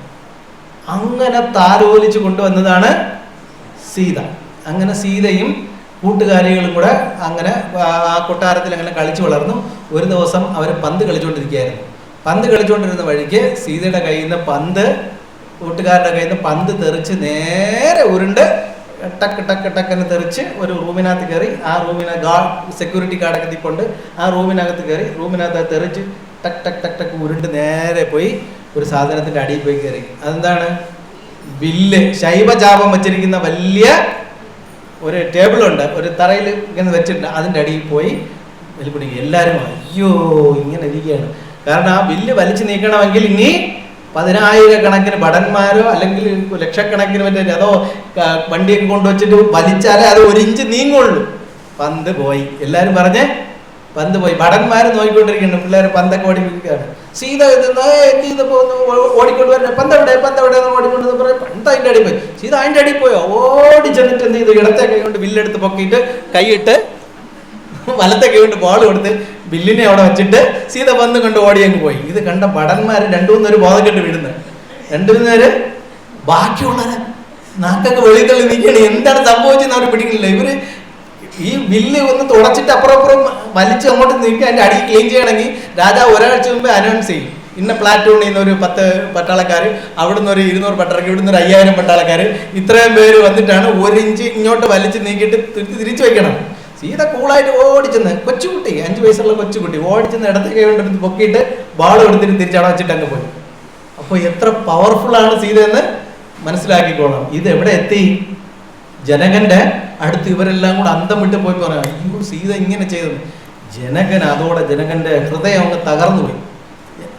അങ്ങനെ താലോലിച്ച് കൊണ്ടുവന്നതാണ് സീത. അങ്ങനെ സീതയും കൂട്ടുകാരികളും കൂടെ അങ്ങനെ ആ കൊട്ടാരത്തിൽ അങ്ങനെ കളിച്ചു വളർന്നു. ഒരു ദിവസം അവർ പന്ത് കളിച്ചുകൊണ്ടിരിക്കുകയായിരുന്നു. പന്ത് കളിച്ചുകൊണ്ടിരുന്ന വഴിക്ക് സീതയുടെ കയ്യിൽ നിന്ന് പന്ത്, കൂട്ടുകാരുടെ കയ്യിൽ നിന്ന് പന്ത് തെറിച്ച് നേരെ ഉരുണ്ട് ടക്ക് ടക്ക് ടക്കെന്ന് തെറിച്ച് ഒരു റൂമിനകത്ത് കയറി. ആ സെക്യൂരിറ്റി ഗാർഡൊക്കെ തിക്കൊണ്ട് ആ റൂമിനകത്ത് കയറി. റൂമിനകത്ത് തെറിച്ച് ടക്ക് ടക്ക് ടക്ക് ടക്ക് ഉരുണ്ട് നേരെ പോയി ഒരു സാധനത്തിൻ്റെ അടിയിൽ പോയി കയറി. അതെന്താണ്? വില്ല്, ശൈവചാപം വെച്ചിരിക്കുന്ന വലിയ ഒരു ടേബിളുണ്ട്, ഒരു തറയിൽ ഇങ്ങനെ വെച്ചിട്ടുണ്ട്. അതിൻ്റെ അടിയിൽ പോയി വലിപ്പിടിക്കുക. എല്ലാവരും അയ്യോ ഇങ്ങനെ ഇരിക്കുകയാണ്. കാരണം ആ വില്ല് വലിച്ചു നീക്കണമെങ്കിൽ ഇനി 10,000 ഭടന്മാരോ അല്ലെങ്കിൽ ലക്ഷക്കണക്കിന് മറ്റേ അതോ വണ്ടിയൊക്കെ കൊണ്ടുവച്ചിട്ട് വലിച്ചാലേ അത് 1 ഇഞ്ച് നീങ്ങുള്ളൂ. പന്ത് പോയി. എല്ലാവരും പറഞ്ഞ് പന്ത് പോയി. ഭടന്മാർ നോക്കിക്കൊണ്ടിരിക്കുന്നു. പിള്ളേർ പന്തൊക്കെ ഓടിപ്പിക്കുകയാണ്. സീത ഓടിക്കൊണ്ട് വരണേ, പന്തെവിടെ പന്തെവിടെ ഓടിക്കൊണ്ട് പറയും. പന്ത് അതിൻ്റെ അടിയിൽ പോയി. സീത അതിൻ്റെ അടിയിൽ പോയോ? ഓടി ചെന്നിട്ട് എന്ത് ചെയ്തു? ഇടത്തെ കൈ കൊണ്ട് വില്ലെടുത്ത് പൊക്കിയിട്ട് കൈയിട്ട് വലത്തെ കൈ കൊണ്ട് ബോൾ കൊടുത്ത് ബില്ലിനെ അവിടെ വെച്ചിട്ട് സീത പന്ത് കൊണ്ട് ഓടിയങ്ങ് പോയി. ഇത് കണ്ട ഭടന്മാർ 2-3 ബോധം കെട്ട് വിടുന്നത്. 2-3 ബാക്കിയുള്ളവരെ നാക്കൊക്കെ വെളിയിൽ തള്ളി നിൽക്കുകയാണ്. എന്താണ് സംഭവിച്ചെന്ന് അവർ പിടിക്കുന്നില്ല. ഇവര് ഈ ബില്ല് ഒന്ന് തുടച്ചിട്ട് അപ്പുറം വലിച്ച് അങ്ങോട്ട് നീക്കി അതിൻ്റെ അടി ക്ലീൻ ചെയ്യണമെങ്കിൽ രാജാവ് ഒരാഴ്ച മുമ്പ് അനൗൺസ് ചെയ്യും. ഇന്ന പ്ലാറ്റൂണിൽ നിന്ന് ഒരു 10 പട്ടാളക്കാർ, അവിടുന്ന് ഒരു 200 പട്ടാളക്കാർ, ഇവിടുന്ന് ഒരു 5000 പട്ടാളക്കാർ, ഇത്രയും പേര് വന്നിട്ടാണ് 1 ഇഞ്ച് ഇങ്ങോട്ട് വലിച്ച് നീക്കിയിട്ട് തിരിച്ചു വെക്കണം. സീത കൂളായിട്ട് ഓടിച്ചെന്ന്, കൊച്ചുകുട്ടി 5 വയസ്സുള്ള കൊച്ചുകുട്ടി ഓടിച്ചെന്ന് ഇടത്തെ കൈ കൊണ്ട് പൊക്കിയിട്ട് ബാൾ കൊടുത്തിട്ട് തിരിച്ചവിടെ വെച്ചിട്ട് അങ്ങ് പോയി. അപ്പോൾ എത്ര പവർഫുള്ളാണ് സീത എന്ന് മനസ്സിലാക്കിക്കോളാം. ഇത് എവിടെ എത്തി? ജനകന്റെ അടുത്ത് ഇവരെല്ലാം കൂടെ അന്തം വിട്ട് പോയി പറയാം, അയ്യോ സീത ഇങ്ങനെ ചെയ്തത്. അതോടെ ജനകന്റെ ഹൃദയം അങ്ങ് തകർന്നു പോയി.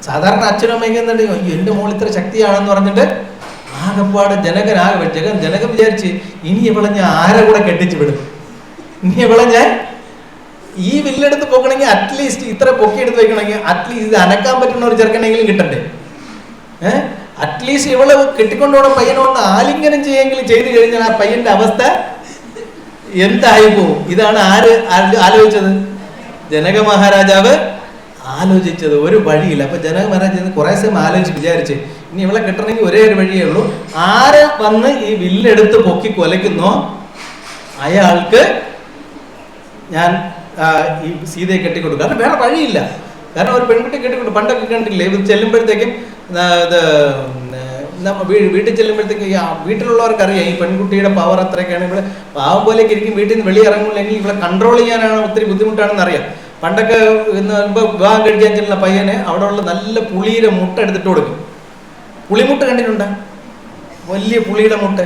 സാധാരണ അച്ഛനും അമ്മയ്ക്ക് എന്തുണ്ടെങ്കിൽ അയ്യോ എൻ്റെ മോൾ ഇത്ര ശക്തിയാണെന്ന് പറഞ്ഞിട്ട് ആകെപ്പാട് ജനകൻ വിചാരിച്ച് ഇനി ഇവളെ ഞാൻ ആരെ കൂടെ കെട്ടിച്ചു വിടും, ഇനി ഇവളെ ഞാൻ ഈ വില്ലെടുത്ത് പോക്കണമെങ്കിൽ അറ്റ്ലീസ്റ്റ് ഇത്ര പൊക്കിയെടുത്ത് വെക്കണമെങ്കിൽ അറ്റ്ലീസ്റ്റ് ഇത് അനക്കാൻ പറ്റുന്ന ഒരു ചെറുക്കനെങ്കിലും കിട്ടണ്ടേ. അറ്റ്ലീസ്റ്റ് ഇവള് കെട്ടിക്കൊണ്ടോടെ പയ്യനോട് ആലിംഗനം ചെയ്യെങ്കിലും ചെയ്തു കഴിഞ്ഞാൽ ആ പയ്യന്റെ അവസ്ഥ എന്തായി പോവും. ഇതാണ് ആര് ആലോചിച്ചത്? ജനക മഹാരാജാവ് ആലോചിച്ചത്. ഒരു വഴിയില്ല. അപ്പൊ ജനക മഹാരാജാവ് കുറെ സമയം ആലോചിച്ച് വിചാരിച്ച് ഇനി ഇവളെ കിട്ടണമെങ്കിൽ ഒരേ ഒരു വഴിയേ ഉള്ളൂ. ആര് വന്ന് ഈ വില്ലെടുത്ത് പൊക്കി കൊലയ്ക്കുന്നോ അയാൾക്ക് ഞാൻ ഈ സീതയെ കെട്ടിക്കൊടുക്കും. കാരണം വേറെ വഴിയില്ല. കാരണം ഒരു പെൺകുട്ടി കെട്ടിക്കൊടുക്കും. പണ്ടൊക്കെ കണ്ടില്ലേ, ഇത് ചെല്ലുമ്പോഴത്തേക്കും വീട്ടിൽ ചെല്ലുമ്പോഴത്തേക്ക് വീട്ടിലുള്ളവർക്കറിയാം ഈ പെൺകുട്ടിയുടെ പവർ അത്രയൊക്കെയാണ്. ഇവിടെ പാവം പോലെയൊക്കെ ഇരിക്കും. വീട്ടിൽ നിന്ന് വെളിയിറങ്ങില്ലെങ്കിൽ ഇവിടെ കൺട്രോൾ ചെയ്യാനാണ് ഒത്തിരി ബുദ്ധിമുട്ടാണെന്ന് അറിയാം. പണ്ടൊക്കെ ഇന്ന് വിവാഹം കഴിക്കാൻ ചെല്ലുന്ന പയ്യന് അവിടെ ഉള്ള നല്ല പുളിയുടെ മുട്ട എടുത്തിട്ട് കൊടുക്കും. പുളിമുട്ട കണ്ടിട്ടുണ്ടോ? വലിയ പുളിയുടെ മുട്ട.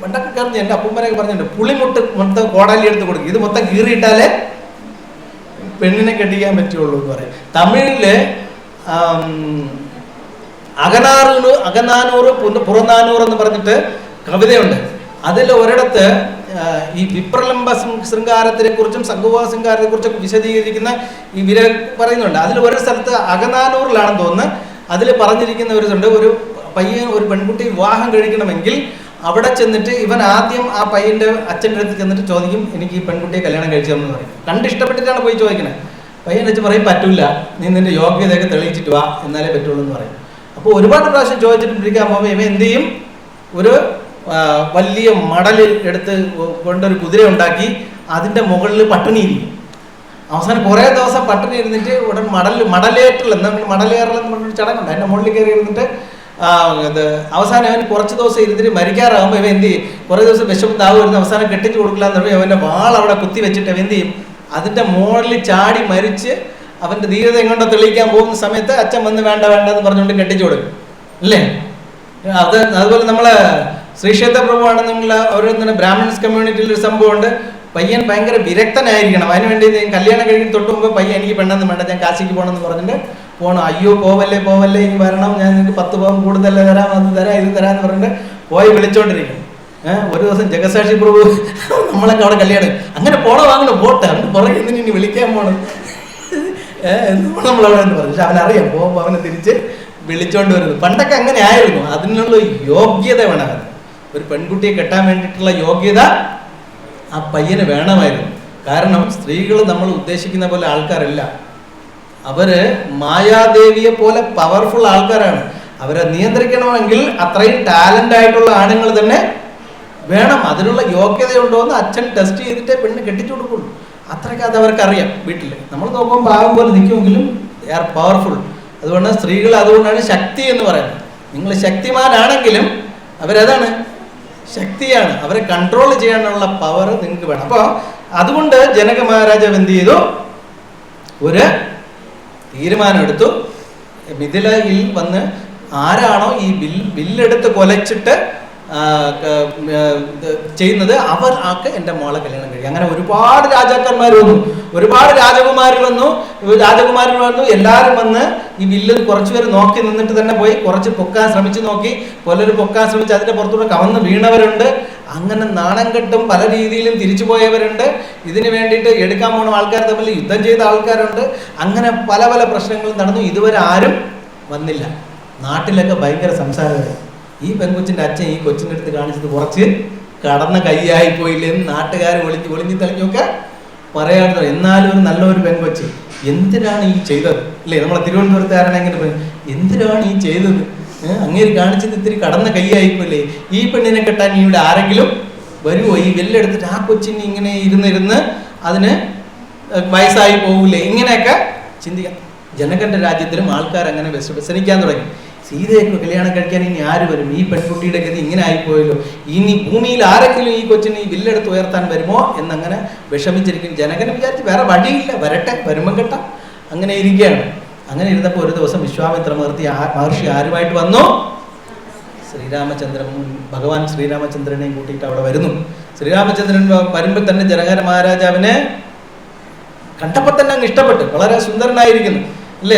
പണ്ടൊക്കെ കറിഞ്ഞു എൻ്റെ അപ്പൂപ്പനൊക്കെ പറഞ്ഞിട്ടുണ്ട്, പുളിമുട്ട് മൊത്തം കോടാലി എടുത്ത് കൊടുക്കും. ഇത് മൊത്തം കീറിയിട്ടാലേ പെണ്ണിനെ കെട്ടിക്കാൻ പറ്റുള്ളൂ എന്ന് പറയും. തമിഴില് അകനാനൂറ് പുറനാനൂറ് എന്ന് പറഞ്ഞിട്ട് കവിതയുണ്ട്. അതിൽ ഒരിടത്ത് ഈ വിപ്രലംബ ശൃംഗാരത്തിനെ കുറിച്ചും സംഗമ ശൃംഗാരത്തെ കുറിച്ചൊക്കെ വിശദീകരിക്കുന്ന ഈ പറയുന്നുണ്ട്. അതിൽ ഒരു സ്ഥലത്ത് അകനാനൂറിലാണെന്ന് തോന്നുന്നു. അതിൽ പറഞ്ഞിരിക്കുന്ന ഒരു പയ്യൻ ഒരു പെൺകുട്ടി വിവാഹം കഴിക്കണമെങ്കിൽ അവിടെ ചെന്നിട്ട് ഇവൻ ആദ്യം ആ പയ്യന്റെ അച്ഛൻ്റെ അടുത്ത് ചെന്നിട്ട് ചോദിക്കും, എനിക്ക് ഈ പെൺകുട്ടിയെ കല്യാണം കഴിച്ചതെന്ന് പറയും. കണ്ടിഷ്ടപ്പെട്ടിട്ടാണ് പോയി ചോദിക്കണേ. പയ്യൻ വെച്ച് പറയും, പറ്റൂല, നീ നിന്റെ യോഗ്യതയൊക്കെ തെളിയിച്ചിട്ട് വാ, എന്നാലേ പറ്റുള്ളൂ എന്ന് പറയും. അപ്പോൾ ഒരുപാട് പ്രാവശ്യം ചോദിച്ചിട്ട് പിടിക്കാൻ പോകുമ്പോൾ ഇവ എന്ത് ചെയ്യും? ഒരു വലിയ മടൽ എടുത്ത് കൊണ്ടൊരു കുതിര ഉണ്ടാക്കി അതിൻ്റെ മുകളിൽ പട്ടിണി ഇരിക്കും. അവസാനം കുറേ ദിവസം പട്ടിണി ഇരുന്നിട്ട് ഉടൻ മടലേറ്റൽ മടലേറലെന്ന് പറഞ്ഞൊരു ചടങ്ങുണ്ട്. അതിൻ്റെ മുകളിൽ കയറി ഇരുന്നിട്ട് അവസാനം അവന് കുറച്ച് ദിവസം ഇരുന്നിട്ട് മരിക്കാറാകുമ്പോൾ ഇവ എന്ത് ചെയ്യും? കുറേ ദിവസം വിശപ്പ് താവ് വരുന്ന അവസാനം കെട്ടിച്ച് കൊടുക്കില്ല എന്ന് പറയും. അവൻ്റെ വാൾ അവിടെ കുത്തി വെച്ചിട്ട് അവ എന്ത് ചെയ്യും? അതിൻ്റെ മുകളിൽ ചാടി മരിച്ച് അവൻ്റെ ധീരത എങ്ങോട്ടോ തെളിയിക്കാൻ പോകുന്ന സമയത്ത് അച്ഛൻ വന്ന് വേണ്ട എന്ന് പറഞ്ഞുകൊണ്ട് കെട്ടിച്ചു കൊടുക്കും അല്ലേ? അതുപോലെ നമ്മളെ ശ്രീക്ഷേത്ര പ്രഭുവാണെന്നുള്ള ഒരു ബ്രാഹ്മിൺസ് കമ്മ്യൂണിറ്റിയിൽ ഒരു സംഭവമുണ്ട്. പയ്യൻ ഭയങ്കര വിരക്തനായിരിക്കണം. അതിനുവേണ്ടി കല്യാണം കഴിഞ്ഞ് തൊട്ട് മുമ്പ് പയ്യൻ എനിക്ക് പെണ്ണെന്ന് വേണ്ട, ഞാൻ കാശിക്ക് പോകണമെന്ന് പറഞ്ഞിട്ട് പോകണം. അയ്യോ പോവല്ലേ ഇനി വരണം, ഞാൻ നിങ്ങൾക്ക് 10 പവൻ കൂടുതൽ തരാം, അത് തരാം ഇത് തരാമെന്ന് പറഞ്ഞിട്ട് പോയി വിളിച്ചോണ്ടിരിക്കും. ഒരു ദിവസം ജഗസാക്ഷി പ്രഭു നമ്മളൊക്കെ അവിടെ കല്യാണം അങ്ങനെ വാങ്ങണം പോട്ടെ, അവന് പുറകെ എന്തിനു ഇനി വിളിക്കാൻ പോകണം നമ്മളവിടെ എന്ന് പറഞ്ഞു. പക്ഷെ അവനറിയാം പോകുമ്പോൾ അവനെ തിരിച്ച് വിളിച്ചോണ്ട് വരുന്നത്. പണ്ടൊക്കെ അങ്ങനെ ആയിരുന്നു. അതിനുള്ള യോഗ്യത വേണം. ഒരു പെൺകുട്ടിയെ കെട്ടാൻ വേണ്ടിയിട്ടുള്ള യോഗ്യത ആ പയ്യന് വേണമായിരുന്നു. കാരണം സ്ത്രീകൾ നമ്മൾ ഉദ്ദേശിക്കുന്ന പോലെ ആൾക്കാരല്ല. അവര് മായാദേവിയെ പോലെ പവർഫുൾ ആൾക്കാരാണ്. അവരെ നിയന്ത്രിക്കണമെങ്കിൽ അത്രയും ടാലന്റ് ആയിട്ടുള്ള ആണുങ്ങൾ തന്നെ വേണം. അതിനുള്ള യോഗ്യതയുണ്ടോ എന്ന് അച്ഛൻ ടെസ്റ്റ് ചെയ്തിട്ടേ പെണ്ണ് കെട്ടിച്ചു കൊടുക്കുള്ളൂ. അത്രയ്ക്ക് അത് അവർക്കറിയാം. വീട്ടിൽ നമ്മൾ നോക്കുമ്പോൾ പാവം പോലെ നിൽക്കുമെങ്കിലും ദേ ആർ പവർഫുൾ. അതുകൊണ്ട് സ്ത്രീകൾ അതുകൊണ്ടാണ് ശക്തി എന്ന് പറയുന്നത്. നിങ്ങൾ ശക്തിമാനാണെങ്കിലും അവരതാണ്, ശക്തിയാണ്. അവരെ കൺട്രോൾ ചെയ്യാനുള്ള പവർ നിങ്ങൾക്ക് വേണം. അപ്പോൾ അതുകൊണ്ട് ജനക മഹാരാജാവ് എന്ത് ചെയ്തു? ഒരു തീരുമാനം എടുത്തു. മിഥിലയിൽ വന്ന് ആരാണോ ഈ ബില്ലെടുത്ത് കൊലച്ചിട്ട് ചെയ്യുന്നത് അവർ ആക്ക് എൻ്റെ മോളെ കല്യാണം കഴിയും. അങ്ങനെ ഒരുപാട് രാജാക്കന്മാർ വന്നു, ഒരുപാട് രാജകുമാരികൾ വന്നു. എല്ലാവരും വന്ന് ഈ ബില്ല് കുറച്ചുപേര് നോക്കി നിന്നിട്ട് തന്നെ പോയി കുറച്ച് പൊക്കാൻ ശ്രമിച്ചു നോക്കി. പലരും പൊക്കാൻ ശ്രമിച്ച് അതിൻ്റെ പുറത്തൂടെ കവന്ന് വീണവരുണ്ട്. അങ്ങനെ നാണം കെട്ടും പല രീതിയിലും തിരിച്ചു പോയവരുണ്ട്. ഇതിനു വേണ്ടിയിട്ട് എടുക്കാൻ പോകുന്ന ആൾക്കാർ തമ്മിൽ യുദ്ധം ചെയ്ത ആൾക്കാരുണ്ട്. അങ്ങനെ പല പല പ്രശ്നങ്ങളും നടന്നു. ഇതുവരെ ആരും വന്നില്ല. നാട്ടിലൊക്കെ ഭയങ്കര സംസാരമായി. ഈ പെൺകൊച്ചിൻ്റെ അച്ഛൻ ഈ കൊച്ചിൻ്റെ അടുത്ത് കാണിച്ചത് കുറച്ച് കടന്ന കൈയായി പോയില്ലെന്ന് നാട്ടുകാർ ഒളിഞ്ഞു തെളിഞ്ഞൊക്കെ പറയാൻ തുടങ്ങി. എന്നാലും ഒരു നല്ലൊരു പെൺകൊച്ച് എന്തിനാണ് ഈ ചെയ്തത് അല്ലേ? നമ്മളെ തിരുവനന്തപുരത്തുകാരനെ എങ്ങനെ പറയും, എന്തിനാണ് ഈ ചെയ്തത്? അങ്ങേര് കാണിച്ചത് ഇത്തിരി കടന്ന കൈയായിപ്പോയില്ലേ? ഈ പെണ്ണിനെ കെട്ടാൻ ഇവിടെ ആരെങ്കിലും വരുമോ? ഈ വെല്ലെടുത്തിട്ട് ആ കൊച്ചിന് ഇങ്ങനെ ഇരുന്ന് അതിന് വയസ്സായി പോകില്ലേ? ഇങ്ങനെയൊക്കെ ചിന്തിക്കാം. ജനകന്റെ രാജ്യത്തിലും ആൾക്കാർ അങ്ങനെ വ്യസനിക്കാൻ തുടങ്ങി. സീതയൊക്കെ കല്യാണം കഴിക്കാൻ ഇനി ആര് വരും? ഈ പെൺകുട്ടിയുടെ ഗതി ഇങ്ങനെ ആയിപ്പോയല്ലോ. ഇനി ഭൂമിയിൽ ആരെങ്കിലും ഈ കൊച്ചിന് ഈ വില്ലെടുത്ത് ഉയർത്താൻ വരുമോ എന്നങ്ങനെ വിഷമിച്ചിരിക്കും. ജനകനെ വിചാരിച്ച് വേറെ വഴിയില്ല, വരട്ടെ, വരുമ്പം കെട്ടാം. അങ്ങനെ ഇരിക്കുകയാണ്. അങ്ങനെ ഇരുന്നപ്പോൾ ഒരു ദിവസം വിശ്വാമിത്ര മഹർഷി ആരുമായിട്ട് വന്നു? ശ്രീരാമചന്ദ്രൻ, ഭഗവാൻ ശ്രീരാമചന്ദ്രനെയും കൂട്ടിയിട്ട് അവിടെ വരുന്നു. ശ്രീരാമചന്ദ്രൻ വരുമ്പോൾ തന്നെ ജനകര മഹാരാജാവിനെ കണ്ടപ്പോൾ തന്നെ അങ്ങ് ഇഷ്ടപ്പെട്ടു. വളരെ സുന്ദരനായിരിക്കുന്നു അല്ലേ?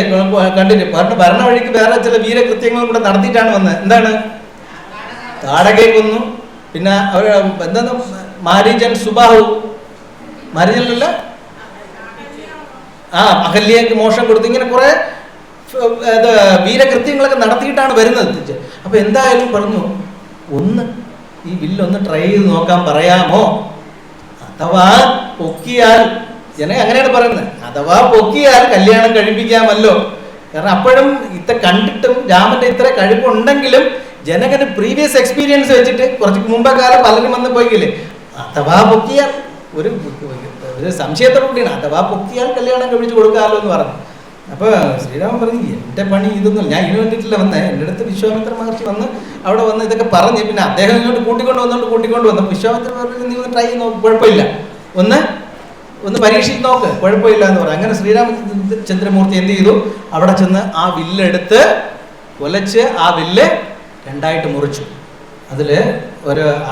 കണ്ടിട്ട് ഭരണ വഴിക്ക് വേറെ ചില വീരകൃത്യങ്ങളും കൂടെ നടത്തിയിട്ടാണ് വന്നത്. എന്താണ്? താടകയെ കൊന്നു. പിന്നെ അവർ എന്താണ് മാരീചൻ സുബാഹു, മാരീചനല്ല അഹല്യക്ക് മോഷം കൊടുത്തു. ഇങ്ങനെ കുറെ വീരകൃത്യങ്ങളൊക്കെ നടത്തിയിട്ടാണ് വരുന്നത്. അപ്പൊ എന്തായാലും പറഞ്ഞു, ഒന്ന് ഈ ബില്ലൊന്ന് ട്രൈ ചെയ്ത് നോക്കാൻ പറയാമോ? അഥവാ പൊക്കിയാൽ, ജനക അങ്ങനെയാണ് പറയുന്നത്, അഥവാ പൊക്കിയാൽ കല്യാണം കഴിപ്പിക്കാമല്ലോ. കാരണം അപ്പോഴും കണ്ടിട്ടും രാമന്റെ ഇത്ര കഴിവുണ്ടെങ്കിലും ജനകന് പ്രീവിയസ് എക്സ്പീരിയൻസ് വെച്ചിട്ട് കുറച്ച് മുമ്പേ കാലം പലരും വന്ന് പോയില്ലേ, അഥവാ പൊക്കിയാൽ ഒരു സംശയത്തോടു കൂടിയാണ്, അഥവാ പൊക്കിയാൽ കല്യാണം കഴിപ്പിച്ച് കൊടുക്കാമല്ലോ എന്ന് പറഞ്ഞു. അപ്പോൾ ശ്രീരാമൻ പറഞ്ഞു, എൻ്റെ പണി ഇതൊന്നും, ഞാൻ ഇതിന് വേണ്ടിയിട്ടില്ല വന്നേ. എൻ്റെ അടുത്ത് വിശ്വാമിത്ര മഹർഷി വന്ന് അവിടെ വന്ന് ഇതൊക്കെ പറഞ്ഞ് പിന്നെ അദ്ദേഹം ഇങ്ങോട്ട് കൂട്ടിക്കൊണ്ട് വന്നു. വിശ്വാമിത്ര മഹർഷി നീ ഒന്ന് ട്രൈ ചെയ്ത് നോക്ക്, കുഴപ്പമില്ല, ഒന്ന് പരീക്ഷിച്ച് നോക്ക്, കുഴപ്പമില്ല എന്ന് പറഞ്ഞു. അങ്ങനെ ശ്രീരാമചന്ദ്രമൂർത്തി എന്ത് ചെയ്തു? അവിടെ ചെന്ന് ആ വില്ലെടുത്ത് കൊലച്ച് ആ വില്ല് രണ്ടായിട്ട് മുറിച്ചു. അതിൽ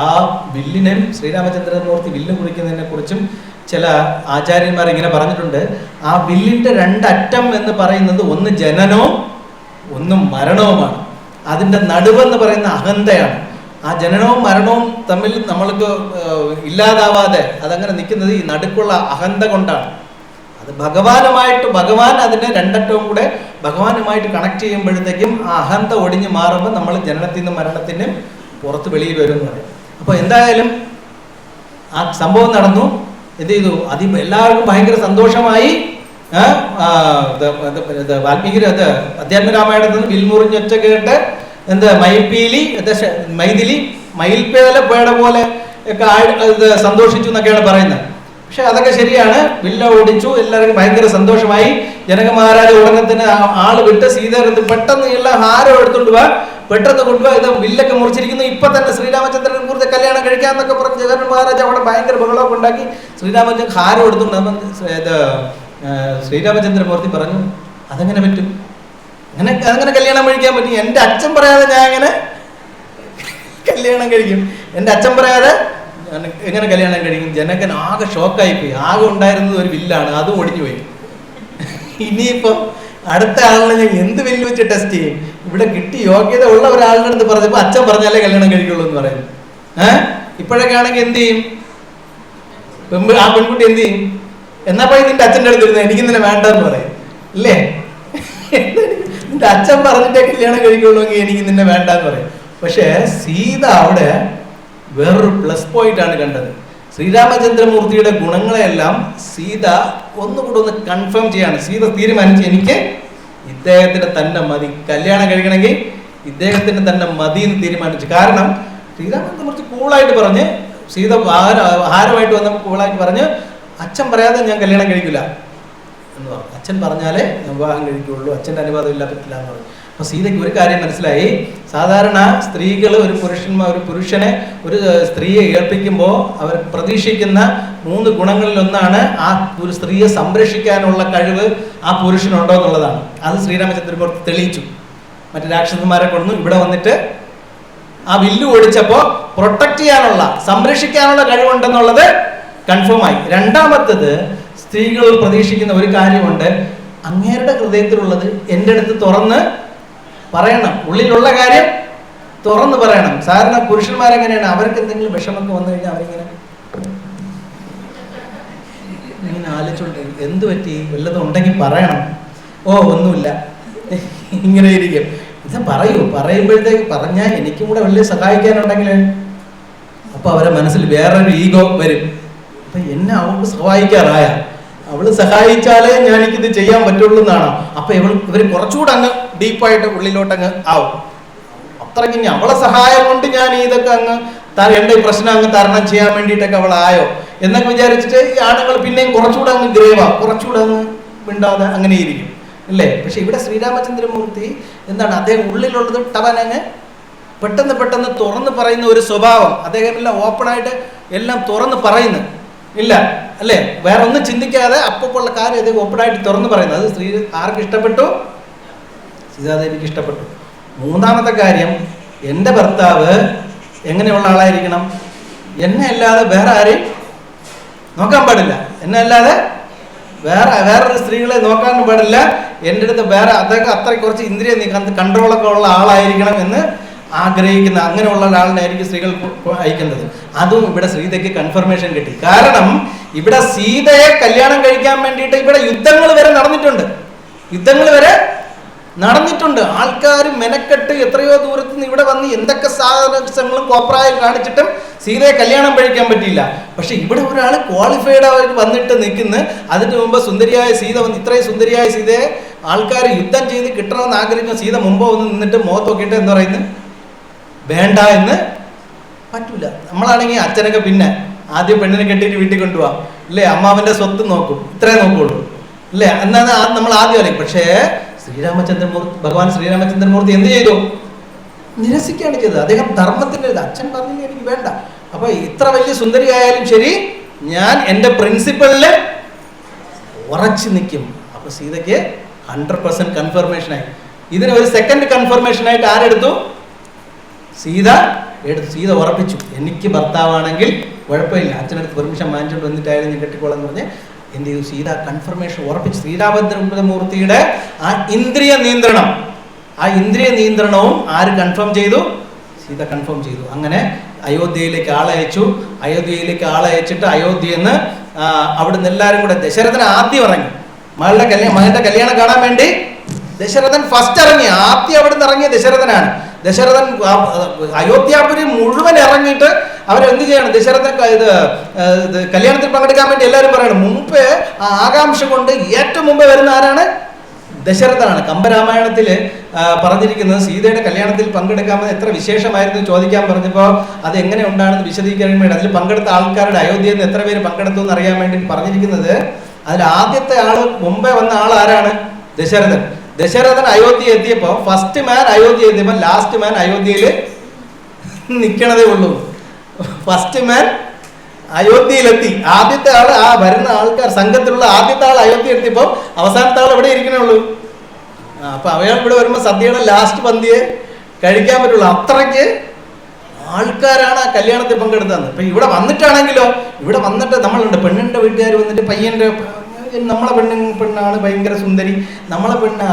ആ വില്ലിനും ശ്രീരാമചന്ദ്രമൂർത്തി വില്ല് മുറിക്കുന്നതിനെ കുറിച്ചും ചില ആചാര്യന്മാർ ഇങ്ങനെ പറഞ്ഞിട്ടുണ്ട്. ആ വില്ലിൻ്റെ രണ്ടറ്റം എന്ന് പറയുന്നത് ഒന്ന് ജനനവും ഒന്നും മരണവുമാണ്. അതിൻ്റെ നടുവെന്ന് പറയുന്ന അഹന്തയാണ്. ആ ജനനവും മരണവും തമ്മിൽ നമ്മൾക്ക് ഇല്ലാതാവാതെ അതങ്ങനെ നിൽക്കുന്നത് ഈ നടുക്കുള്ള അഹന്ത കൊണ്ടാണ്. അത് ഭഗവാൻ അതിൻ്റെ രണ്ടറ്റവും കൂടെ ഭഗവാനുമായിട്ട് കണക്ട് ചെയ്യുമ്പോഴത്തേക്കും ആ അഹന്ത ഒടിഞ്ഞ് മാറുമ്പോൾ നമ്മൾ ജനനത്തിൽ നിന്നും മരണത്തിനും പുറത്ത് വെളിയിൽ വരും എന്ന് പറയും. അപ്പോൾ എന്തായാലും ആ സംഭവം നടന്നു. എന്ത് ചെയ്തു? എല്ലാവർക്കും ഭയങ്കര സന്തോഷമായി. വാൽമീകി അധ്യാത്മരാമായണത്തിൽ നിന്ന് വിൽമുറിഞ്ഞൊച്ച കേട്ട് മൈഥിലി മയിൽപ്പേല പേട പോലെ ഒക്കെ സന്തോഷിച്ചു എന്നൊക്കെയാണ് പറയുന്നത്. പക്ഷെ അതൊക്കെ ശരിയാണ്. വില്ല ഓടിച്ചു, എല്ലാവർക്കും ഭയങ്കര സന്തോഷമായി. ജനക മഹാരാജ ഉടനെ തന്നെ ആള് വിട്ട് സീതയെടുത്ത് പെട്ടെന്ന് എല്ലാം ഹാരം എടുത്തോണ്ട് പോവാ, പെട്ടെന്ന് കൊണ്ടുപോവാ, ഇത് വില്ലൊക്കെ മുറിച്ചിരിക്കുന്നു, ഇപ്പൊ തന്നെ ശ്രീരാമചന്ദ്രനെ കുറിച്ച് കല്യാണം കഴിക്കാന്നൊക്കെ പറഞ്ഞ് ജനക മഹാരാജ അവിടെ ഭയങ്കര ബഹളമൊക്കെ ഉണ്ടാക്കി. ശ്രീരാമചന്ദ്രൻ ഹാരം എടുത്തുകൊണ്ട് ശ്രീരാമചന്ദ്രമൂർത്തി പറഞ്ഞു, അതെങ്ങനെ പറ്റും? അങ്ങനെ കല്യാണം കഴിക്കാൻ പറ്റും? എൻ്റെ അച്ഛൻ പറയാതെ ഞാൻ അങ്ങനെ കല്യാണം കഴിക്കും? എൻ്റെ അച്ഛൻ പറയാതെ എങ്ങനെ കല്യാണം കഴിക്കും? ജനകൻ ആകെ ഷോക്കായിപ്പോയി. ആകെ ഉണ്ടായിരുന്നത് ഒരു വില്ലാണ്, അതും ഒടിഞ്ഞു പോയി. ഇനിയിപ്പം അടുത്ത ആളിനെ ഞാൻ എന്ത് വില്ല് വെച്ച് ടെസ്റ്റ് ചെയ്യും? ഇവിടെ കിട്ടി യോഗ്യത ഉള്ള ഒരാളുടെ അടുത്ത് പറഞ്ഞപ്പോൾ അച്ഛൻ പറഞ്ഞാലേ കല്യാണം കഴിക്കുള്ളൂ എന്ന് പറയും. ഇപ്പോഴൊക്കെ ആണെങ്കിൽ എന്ത് ചെയ്യും? ആ പെൺകുട്ടി എന്ത് ചെയ്യും? എന്നാ പോയി നിന്റെ അച്ഛൻ്റെ അടുത്ത് വരുന്നത്, എനിക്ക് നിന്നെ വേണ്ടെന്ന് പറയും അല്ലേ? നിന്റെ അച്ഛൻ പറഞ്ഞിട്ടേ കല്യാണം കഴിക്കുള്ളൂ എങ്കിൽ എനിക്ക് നിന്നെ വേണ്ടെന്ന് പറയും. പക്ഷേ സീത അവിടെ വേറൊരു പ്ലസ് പോയിന്റ് ആണ് കണ്ടത്. ശ്രീരാമചന്ദ്രമൂർത്തിയുടെ ഗുണങ്ങളെല്ലാം സീത ഒന്നുകൂടെ ഒന്ന് കൺഫേം ചെയ്യാണ്. സീത തീരുമാനിച്ച് എനിക്ക് ഇദ്ദേഹത്തിന് തന്നെ മതി, കല്യാണം കഴിക്കണമെങ്കിൽ ഇദ്ദേഹത്തിന് തന്നെ മതി എന്ന് തീരുമാനിച്ചു. കാരണം ശ്രീരാമചന്ദ്രമൂർത്തി കൂളായിട്ട് പറഞ്ഞ്, സീത ഹാരമായിട്ട് വന്നപ്പോൾ കൂളായിട്ട് പറഞ്ഞ്, അച്ഛൻ പറയാതെ ഞാൻ കല്യാണം കഴിക്കില്ല എന്ന് പറഞ്ഞു. അച്ഛൻ പറഞ്ഞാലേ ഞാൻ വിവാഹം കഴിക്കുകയുള്ളൂ, അച്ഛൻ്റെ അനുവാദം ഇല്ല പറ്റില്ല എന്ന് പറഞ്ഞു. അപ്പോൾ സീതയ്ക്ക് ഒരു കാര്യം മനസ്സിലായി. സാധാരണ സ്ത്രീകൾ ഒരു പുരുഷനെ ഒരു സ്ത്രീയെ ഏൽപ്പിക്കുമ്പോൾ അവർ പ്രതീക്ഷിക്കുന്ന 3 ഗുണങ്ങളിലൊന്നാണ് ആ ഒരു സ്ത്രീയെ സംരക്ഷിക്കാനുള്ള കഴിവ് ആ പുരുഷനുണ്ടോ എന്നുള്ളതാണ്. അത് ശ്രീരാമചന്ദ്രമൂർത്തി തെളിയിച്ചു. മറ്റു രാക്ഷസന്മാരെ കൊണ്ടു ഇവിടെ വന്നിട്ട് ആ വില്ലു ഓടിച്ചപ്പോൾ പ്രൊട്ടക്ട് ചെയ്യാനുള്ള, സംരക്ഷിക്കാനുള്ള കഴിവുണ്ടെന്നുള്ളത് കൺഫേം ആയി. രണ്ടാമത്തത്, സ്ത്രീകൾ പ്രതീക്ഷിക്കുന്ന ഒരു കാര്യമുണ്ട്, അങ്ങേരുടെ ഹൃദയത്തിലുള്ളത് എൻ്റെ അടുത്ത് തുറന്ന് പറയണം, ഉള്ളിലുള്ള കാര്യം തുറന്ന് പറയണം. സാധാരണ പുരുഷന്മാരെങ്ങനെയാണ്, അവർക്ക് എന്തെങ്കിലും വിഷമൊക്കെ വന്നു കഴിഞ്ഞാൽ അവരിങ്ങനെ ആലോചിച്ചോണ്ട് എന്ത് പറ്റി, വല്ലതും ഉണ്ടെങ്കിൽ പറയണം, ഓ ഒന്നുമില്ല, ഇങ്ങനെ ഇരിക്കും. ഇത് പറയുമ്പോഴത്തേക്ക് പറഞ്ഞാൽ എനിക്കും കൂടെ വലിയ സഹായിക്കാനുണ്ടെങ്കിൽ അപ്പൊ അവരെ മനസ്സിൽ വേറൊരു ഈഗോ വരും. അപ്പൊ എന്നെ അവൾക്ക് സഹായിക്കാറായ, അവള് സഹായിച്ചാലേ ഞാൻ എനിക്കിത് ചെയ്യാൻ പറ്റുള്ളൂ എന്നാണോ? അപ്പൊ ഇവർ കുറച്ചുകൂടെ അങ്ങ് ഡീപ്പായിട്ട് ഉള്ളിലോട്ടങ്ങ് ആവും. അത്രയ്ക്ക് ഇനി അവളെ സഹായം കൊണ്ട് ഞാൻ ഇതൊക്കെ അങ്ങ് എൻ്റെ പ്രശ്നം അങ്ങ് തരണം ചെയ്യാൻ വേണ്ടിയിട്ടൊക്കെ അവളായോ എന്നൊക്കെ വിചാരിച്ചിട്ട് ഈ ആണുങ്ങൾ പിന്നെയും കുറച്ചുകൂടെ അങ്ങ് ഗ്രേവാ, കുറച്ചുകൂടെ അങ്ങ് മിണ്ടാതെ അങ്ങനെ ഇരിക്കും അല്ലേ? പക്ഷെ ഇവിടെ ശ്രീരാമചന്ദ്രമൂർത്തി എന്താണ്, അദ്ദേഹം ഉള്ളിലുള്ളത് ടവനങ്ങ് പെട്ടെന്ന് തുറന്ന് പറയുന്ന ഒരു സ്വഭാവം. അദ്ദേഹം എല്ലാം ഓപ്പണായിട്ട് എല്ലാം തുറന്ന് പറയുന്നു ഇല്ല അല്ലേ? വേറെ ഒന്നും ചിന്തിക്കാതെ അപ്പുള്ള കാര്യം ഇത് ഓപ്പണായിട്ട് തുറന്ന് പറയുന്നത്. അത് ആർക്ക് ഇഷ്ടപ്പെട്ടു? സീതാദേവിക്ക് ഇഷ്ടപ്പെട്ടു. മൂന്നാമത്തെ കാര്യം, എൻ്റെ ഭർത്താവ് എങ്ങനെയുള്ള ആളായിരിക്കണം? എന്നെ അല്ലാതെ വേറെ ആരെയും നോക്കാൻ പാടില്ല, എന്നെ അല്ലാതെ വേറൊരു സ്ത്രീകളെ നോക്കാനും പാടില്ല. എൻ്റെ അടുത്ത് വേറെ അദ്ദേഹം അത്ര കുറച്ച് ഇന്ദ്രിയ കൺട്രോളൊക്കെ ഉള്ള ആളായിരിക്കണം എന്ന് ആഗ്രഹിക്കുന്ന അങ്ങനെയുള്ള ഒരാളിനായിരിക്കും സ്ത്രീകൾ അയക്കുന്നത്. അതും ഇവിടെ സീതയ്ക്ക് കൺഫർമേഷൻ കിട്ടി. കാരണം ഇവിടെ സീതയെ കല്യാണം കഴിക്കാൻ വേണ്ടിയിട്ട് ഇവിടെ യുദ്ധങ്ങൾ വരെ നടന്നിട്ടുണ്ട്. ആൾക്കാർ മെനക്കെട്ട് എത്രയോ ദൂരത്ത് നിന്ന് ഇവിടെ വന്ന് എന്തൊക്കെ സാഹചര്യങ്ങളും കോപ്രായം കാണിച്ചിട്ടും സീതയെ കല്യാണം കഴിക്കാൻ പറ്റിയില്ല. പക്ഷെ ഇവിടെ ഒരാൾ ക്വാളിഫൈഡ് ആയിട്ട് വന്നിട്ട് നിൽക്കുന്നു. അതിന് മുമ്പ് സുന്ദരിയായ സീത വന്ന്, ഇത്രയും സുന്ദരിയായ സീതയെ ആൾക്കാർ യുദ്ധം ചെയ്ത് കിട്ടണമെന്ന് ആഗ്രഹിക്കുന്ന സീത മുമ്പ് വന്ന് നിന്നിട്ട് മുഖത്ത് നോക്കിയിട്ട് എന്താ പറയുന്നത്, വേണ്ട എന്ന് പറ്റൂല. നമ്മളാണെങ്കിൽ അച്ഛനൊക്കെ പിന്നെ ആദ്യം പെണ്ണിനെ കെട്ടിയിട്ട് വീട്ടിൽ കൊണ്ടുപോവാം അല്ലേ, അമ്മാവന്റെ സ്വത്ത് നോക്കും, ഇത്രേ നോക്കുള്ളൂ അല്ലേ, എന്നാണ് നമ്മൾ ആദ്യം അറിയും. പക്ഷേ ഭഗവാൻ ശ്രീരാമചന്ദ്രമൂർത്തി എന്ത് ചെയ്തു? നിരസിക്കുകയാണ് ചെയ്തത്. അദ്ദേഹം ധർമ്മത്തിന്റെ അച്ഛൻ പറഞ്ഞില്ല എനിക്ക് വേണ്ട, അപ്പൊ ഇത്ര വലിയ സുന്ദരിയായാലും ശരി ഞാൻ എൻ്റെ പ്രിൻസിപ്പളില് ഉറച്ചു നിൽക്കും. അപ്പൊ സീതയ്ക്ക് 100% കൺഫർമേഷനായി. ഇതിന് ഒരു സെക്കൻഡ് കൺഫർമേഷനായിട്ട് ആരെടുത്തു? സീത എടുത്തു. സീത ഉറപ്പിച്ചു, എനിക്ക് ഭർത്താവാണെങ്കിൽ കുഴപ്പമില്ല, അച്ഛനടുത്ത് പെർമിഷൻ വാങ്ങിച്ചുകൊണ്ട് വന്നിട്ടായാലും ഞാൻ കെട്ടിക്കോളാം എന്ന് പറഞ്ഞ് എന്ത് ചെയ്തു? സീത കൺഫർമേഷൻ ഉറപ്പിച്ചു. ശ്രീരാമചന്ദ്രമൂർത്തിയുടെ ആ ഇന്ദ്രിയ നിയന്ത്രണവും ആര് കൺഫേം ചെയ്തു? സീത കൺഫേം ചെയ്തു. അങ്ങനെ അയോധ്യയിലേക്ക് ആളയച്ചിട്ട് അയോധ്യയിൽ നിന്ന് അവിടുന്ന് എല്ലാവരും കൂടെ, ദശരഥൻ ആദ്യം ഇറങ്ങി മകളുടെ കല്യാണം കാണാൻ വേണ്ടി. ദശരഥൻ ഫസ്റ്റ് ഇറങ്ങി, ആദ്യം അവിടുന്ന് ഇറങ്ങിയ ദശരഥനാണ്. ദശരഥൻ അയോധ്യാപുരി മുഴുവൻ ഇറങ്ങിയിട്ട് അവരെന്ത് ചെയ്യണം? ദശരഥൻ കല്യാണത്തിൽ പങ്കെടുക്കാൻ വേണ്ടി എല്ലാവരും പറയണം. മുമ്പേ ആ ആകാംക്ഷ കൊണ്ട് ഏറ്റവും മുമ്പേ വരുന്ന ആരാണ്? ദശരഥനാണ്. കമ്പരാമായണത്തിൽ പറഞ്ഞിരിക്കുന്നത് സീതയുടെ കല്യാണത്തിൽ പങ്കെടുക്കാമെന്ന് എത്ര വിശേഷമായിരുന്നു ചോദിക്കാൻ പറഞ്ഞപ്പോൾ അത് എങ്ങനെ ഉണ്ടാണെന്ന് വിശദീകരിക്കാൻ വേണ്ടി, അതിൽ പങ്കെടുത്ത ആൾക്കാരുടെ അയോധ്യയിൽ നിന്ന് എത്ര പേര് പങ്കെടുത്തു എന്ന് അറിയാൻ വേണ്ടി പറഞ്ഞിരിക്കുന്നത്, അതിൽ ആദ്യത്തെ ആള് മുമ്പേ വന്ന ആൾ ആരാണ്? ദശരഥൻ അയോധ്യ എത്തിയപ്പോൾ ഫസ്റ്റ് മാൻ അയോധ്യ എത്തിയപ്പോൾ ലാസ്റ്റ് മാൻ അയോധ്യയിൽ നിൽക്കണതേ ഉള്ളൂ. ഫസ്റ്റ് മാൻ അയോധ്യയിലെത്തി. ആദ്യത്തെ ആൾ, ആ വരുന്ന ആൾക്കാർ സംഘത്തിലുള്ള ആദ്യത്തെ ആൾ അയോധ്യ എത്തിയപ്പോൾ അവസാനത്തെ ആൾ എവിടെ ഇരിക്കണേ ഉള്ളൂ. അപ്പൊ അയാൾ ഇവിടെ വരുമ്പോൾ സദ്യയുടെ ലാസ്റ്റ് പന്തിയെ കഴിക്കാൻ പറ്റുള്ളൂ. അത്രയ്ക്ക് ആൾക്കാരാണ് ആ കല്യാണത്തിൽ പങ്കെടുത്തത്. ഇപ്പൊ ഇവിടെ വന്നിട്ടാണെങ്കിലോ, ഇവിടെ വന്നിട്ട് നമ്മളുണ്ട് പെണ്ണിന്റെ വീട്ടുകാർ വന്നിട്ട് പയ്യന്റെ നമ്മളെ പെണ്ണാണ് ഭയങ്കര സുന്ദരി, നമ്മളെ പെണ്ണ്